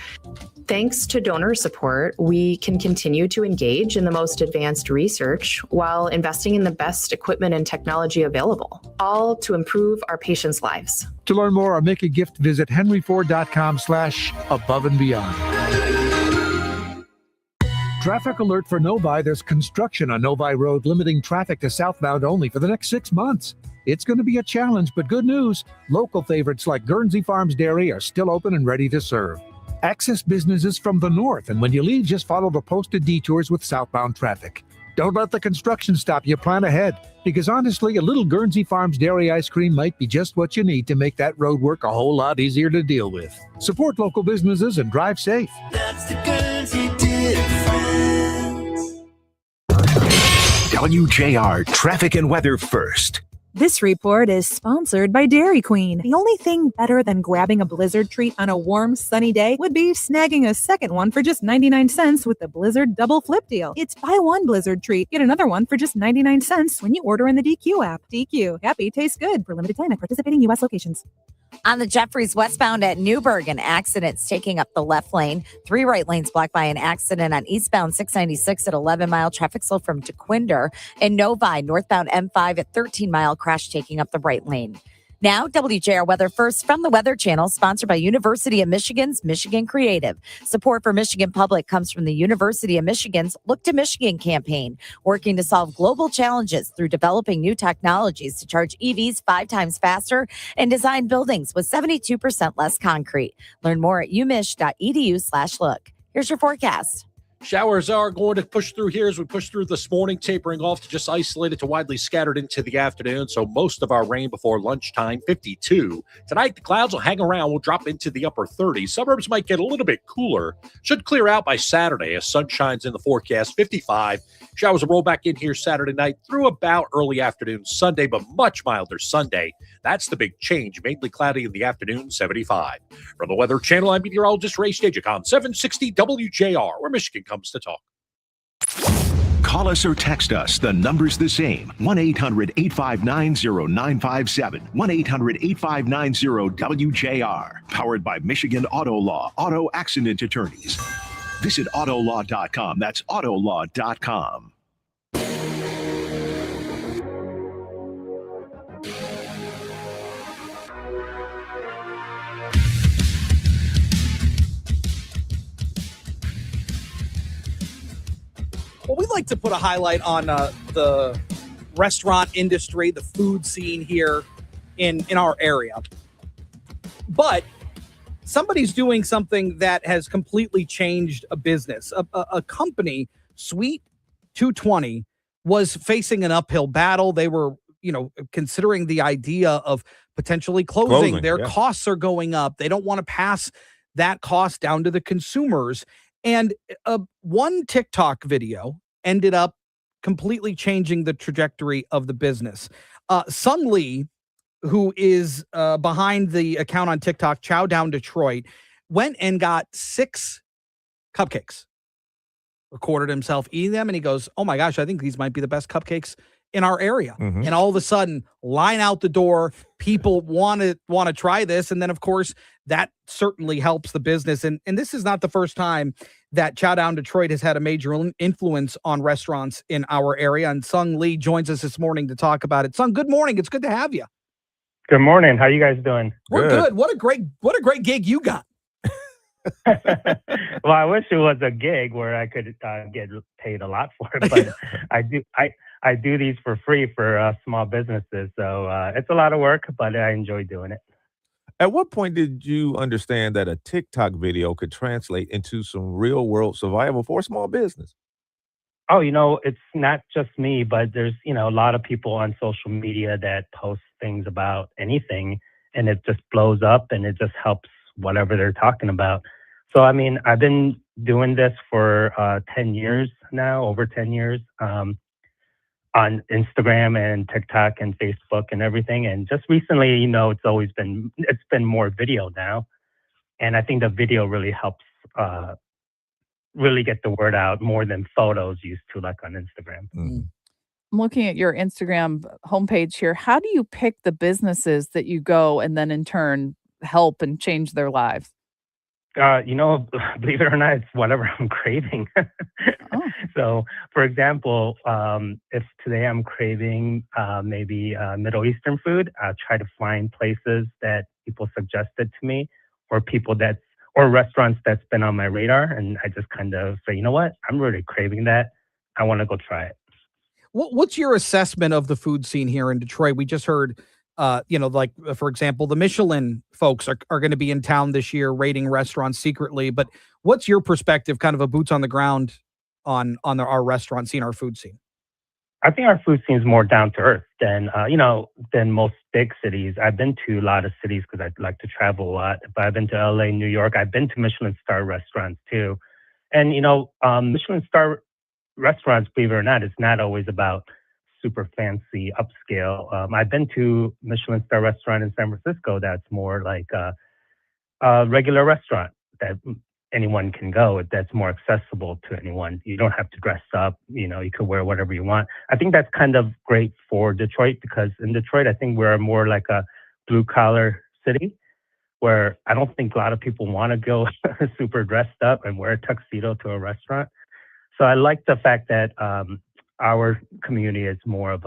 Thanks to donor support, we can continue to engage in the most advanced research while investing in the best equipment and technology available, all to improve our patients' lives. To learn more or make a gift, visit henryford.com/above and beyond. Traffic alert for Novi. There's construction on Novi Road limiting traffic to southbound only for the next 6 months. It's going to be a challenge, but good news. Local favorites like Guernsey Farms Dairy are still open and ready to serve. Access businesses from the north, and when you leave, just follow the posted detours with southbound traffic. Don't let the construction stop you. Plan ahead, because honestly, a little Guernsey Farms Dairy ice cream might be just what you need to make that road work a whole lot easier to deal with. Support local businesses and drive safe. That's the Guernsey difference. WJR Traffic and Weather First. This report is sponsored by Dairy Queen. The only thing better than grabbing a Blizzard treat on a warm, sunny day would be snagging a second one for just 99 cents with the Blizzard Double Flip deal. It's buy one Blizzard treat, get another one for just 99 cents when you order in the DQ app. DQ. Happy tastes good. For limited time at participating U.S. locations. On the Jeffries westbound at Newburgh, an accident's taking up the left lane. 3 right lanes blocked by an accident on eastbound 696 at 11 Mile. Traffic slow from DeQuinder. And Novi, northbound M5 at 13 Mile. Crash taking up the right lane. Now, WJR Weather First from the Weather Channel, sponsored by University of Michigan's Michigan Creative. Support for Michigan Public comes from the University of Michigan's Look to Michigan campaign, working to solve global challenges through developing new technologies to charge EVs 5 times faster and design buildings with 72% less concrete. Learn more at umich.edu/look. Here's your forecast. Showers are going to push through here as we push through this morning, tapering off to just isolated to widely scattered into the afternoon. So most of our rain before lunchtime, 52. Tonight, the clouds will hang around. We'll drop into the upper 30s. Suburbs might get a little bit cooler. Should clear out by Saturday as sun shines in the forecast, 55. Showers will roll back in here Saturday night through about early afternoon Sunday, but much milder Sunday. That's the big change. Mainly cloudy in the afternoon, 75. From the Weather Channel, I'm meteorologist Ray Stagik on 760 WJR, where Michigan comes to talk. Call us or text us. The number's the same. 1-800-859-0957. 1-800-859-0WJR. Powered by Michigan Auto Law. Auto Accident Attorneys. Visit autolaw.com. That's autolaw.com. Well, we like to put a highlight on the restaurant industry, the food scene here in our area. But somebody's doing something that has completely changed a business. A company, Sweet 220, was facing an uphill battle. They were, considering the idea of potentially closing. Their costs are going up. They don't want to pass that cost down to the consumers. And one TikTok video ended up completely changing the trajectory of the business. Sung Lee, who is behind the account on TikTok, Chow Down Detroit, went and got 6 cupcakes, recorded himself eating them, and he goes, oh my gosh, I think these might be the best cupcakes in our area. Mm-hmm. And all of a sudden, line out the door, people want to try this. And then, of course, that certainly helps the business. And this is not the first time that Chow Down Detroit has had a major influence on restaurants in our area. And Sung Lee joins us this morning to talk about it. Sung, good morning. It's good to have you. Good morning. How you guys doing? We're good. What a great gig you got. Well, I wish it was a gig where I could get paid a lot for it, but I do these for free for small businesses. So it's a lot of work, but I enjoy doing it. At what point did you understand that a TikTok video could translate into some real world survival for a small business? Oh, it's not just me, but there's, a lot of people on social media that post things about anything, and it just blows up and it just helps whatever they're talking about. So, I've been doing this for 10 years now, over 10 years. on Instagram and TikTok and Facebook and everything. And just recently, it's been more video now. And I think the video really helps really get the word out more than photos used to, like on Instagram. I'm looking at your Instagram homepage here. How do you pick the businesses that you go and then in turn help and change their lives? Believe it or not, it's whatever I'm craving. So, for example, if today I'm craving maybe Middle Eastern food, I'll try to find places that people suggested to me, or or restaurants that's been on my radar, and I just kind of say, you know what, I'm really craving that. I want to go try it. What's your assessment of the food scene here in Detroit? We just heard, for example, the Michelin folks are going to be in town this year rating restaurants secretly. But what's your perspective, kind of a boots on the ground on our restaurant scene, our food scene? I think our food scene is more down to earth than most big cities. I've been to a lot of cities because I like to travel a lot. But I've been to LA, New York. I've been to Michelin star restaurants too. And, Michelin star restaurants, believe it or not, it's not always about super fancy upscale. I've been to Michelin star restaurant in San Francisco that's more like a regular restaurant that anyone can go. That's more accessible to anyone. You don't have to dress up. You could wear whatever you want. I think that's kind of great for Detroit, because in Detroit, I think we're more like a blue collar city where I don't think a lot of people want to go super dressed up and wear a tuxedo to a restaurant. So I like the fact that our community is more of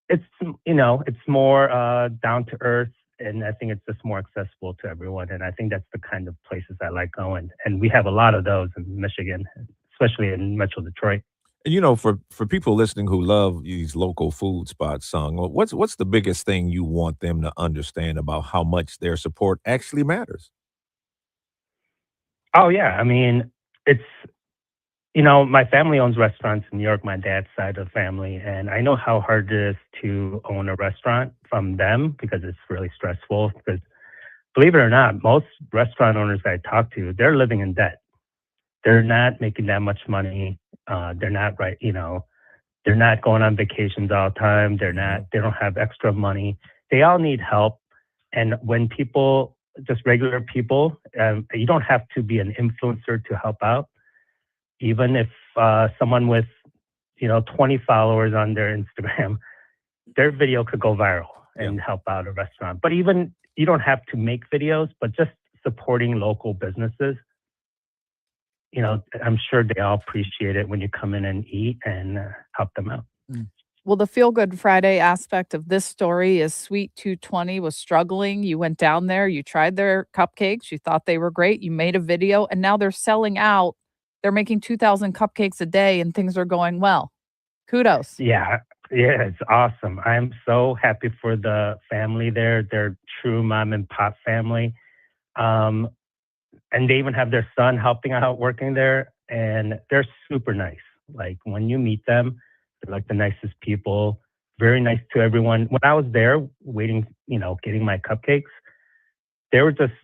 it's more down to earth, and I think it's just more accessible to everyone. And I think that's the kind of places I like going. And we have a lot of those in Michigan, especially in Metro Detroit. And for people listening who love these local food spots, Sung, what's the biggest thing you want them to understand about how much their support actually matters? Oh yeah, I mean, it's my family owns restaurants in New York, my dad's side of the family, and I know how hard it is to own a restaurant from them, because it's really stressful. Because believe it or not, most restaurant owners I talk to, they're living in debt. They're not making that much money. They're not they're not going on vacations all the time. They don't have extra money. They all need help. And when people, just regular people, you don't have to be an influencer to help out. Even if someone with, 20 followers on their Instagram, their video could go viral and help out a restaurant. But even you don't have to make videos, but just supporting local businesses, I'm sure they all appreciate it when you come in and eat and help them out. Well, the Feel Good Friday aspect of this story is Sweet 220 was struggling. You went down there, you tried their cupcakes, you thought they were great, you made a video, and now they're selling out. They're making 2,000 cupcakes a day and things are going well. Kudos. Yeah, it's awesome. I'm so happy for the family there. They're true mom and pop family. And they even have their son helping out working there. And they're super nice. Like when you meet them, they're like the nicest people, very nice to everyone. When I was there waiting, getting my cupcakes, there were just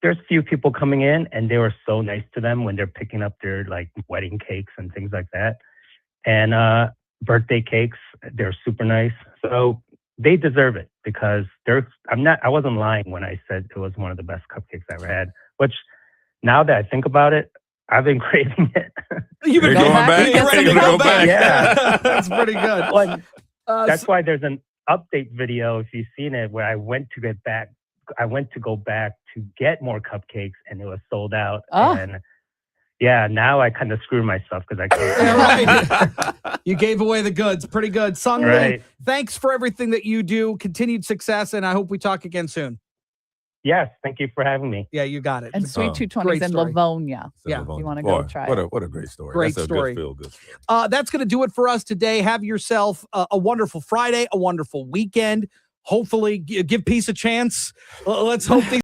there's few people coming in, and they were so nice to them when they're picking up their like wedding cakes and things like that. And birthday cakes, they're super nice. So they deserve it, because I wasn't lying when I said it was one of the best cupcakes I ever had, which now that I think about it, I've been craving it. You've been going back? You're ready to go back. Yeah. That's pretty good. That's why there's an update video, if you've seen it, where I went to go back to get more cupcakes, and it was sold out. And yeah, now I kind of screw myself because I can't. Right. You gave away the goods. Pretty good. Sung, right. Thanks for everything that you do. Continued success, and I hope we talk again soon. Yes, thank you for having me. Yeah, you got it. And Sweet 220 is in Livonia. Yeah, you want to go try it. What a great story. Great That's story. A good feel-good story. That's going to do it for us today. Have yourself a wonderful Friday, a wonderful weekend. Hopefully, give peace a chance. Let's hope these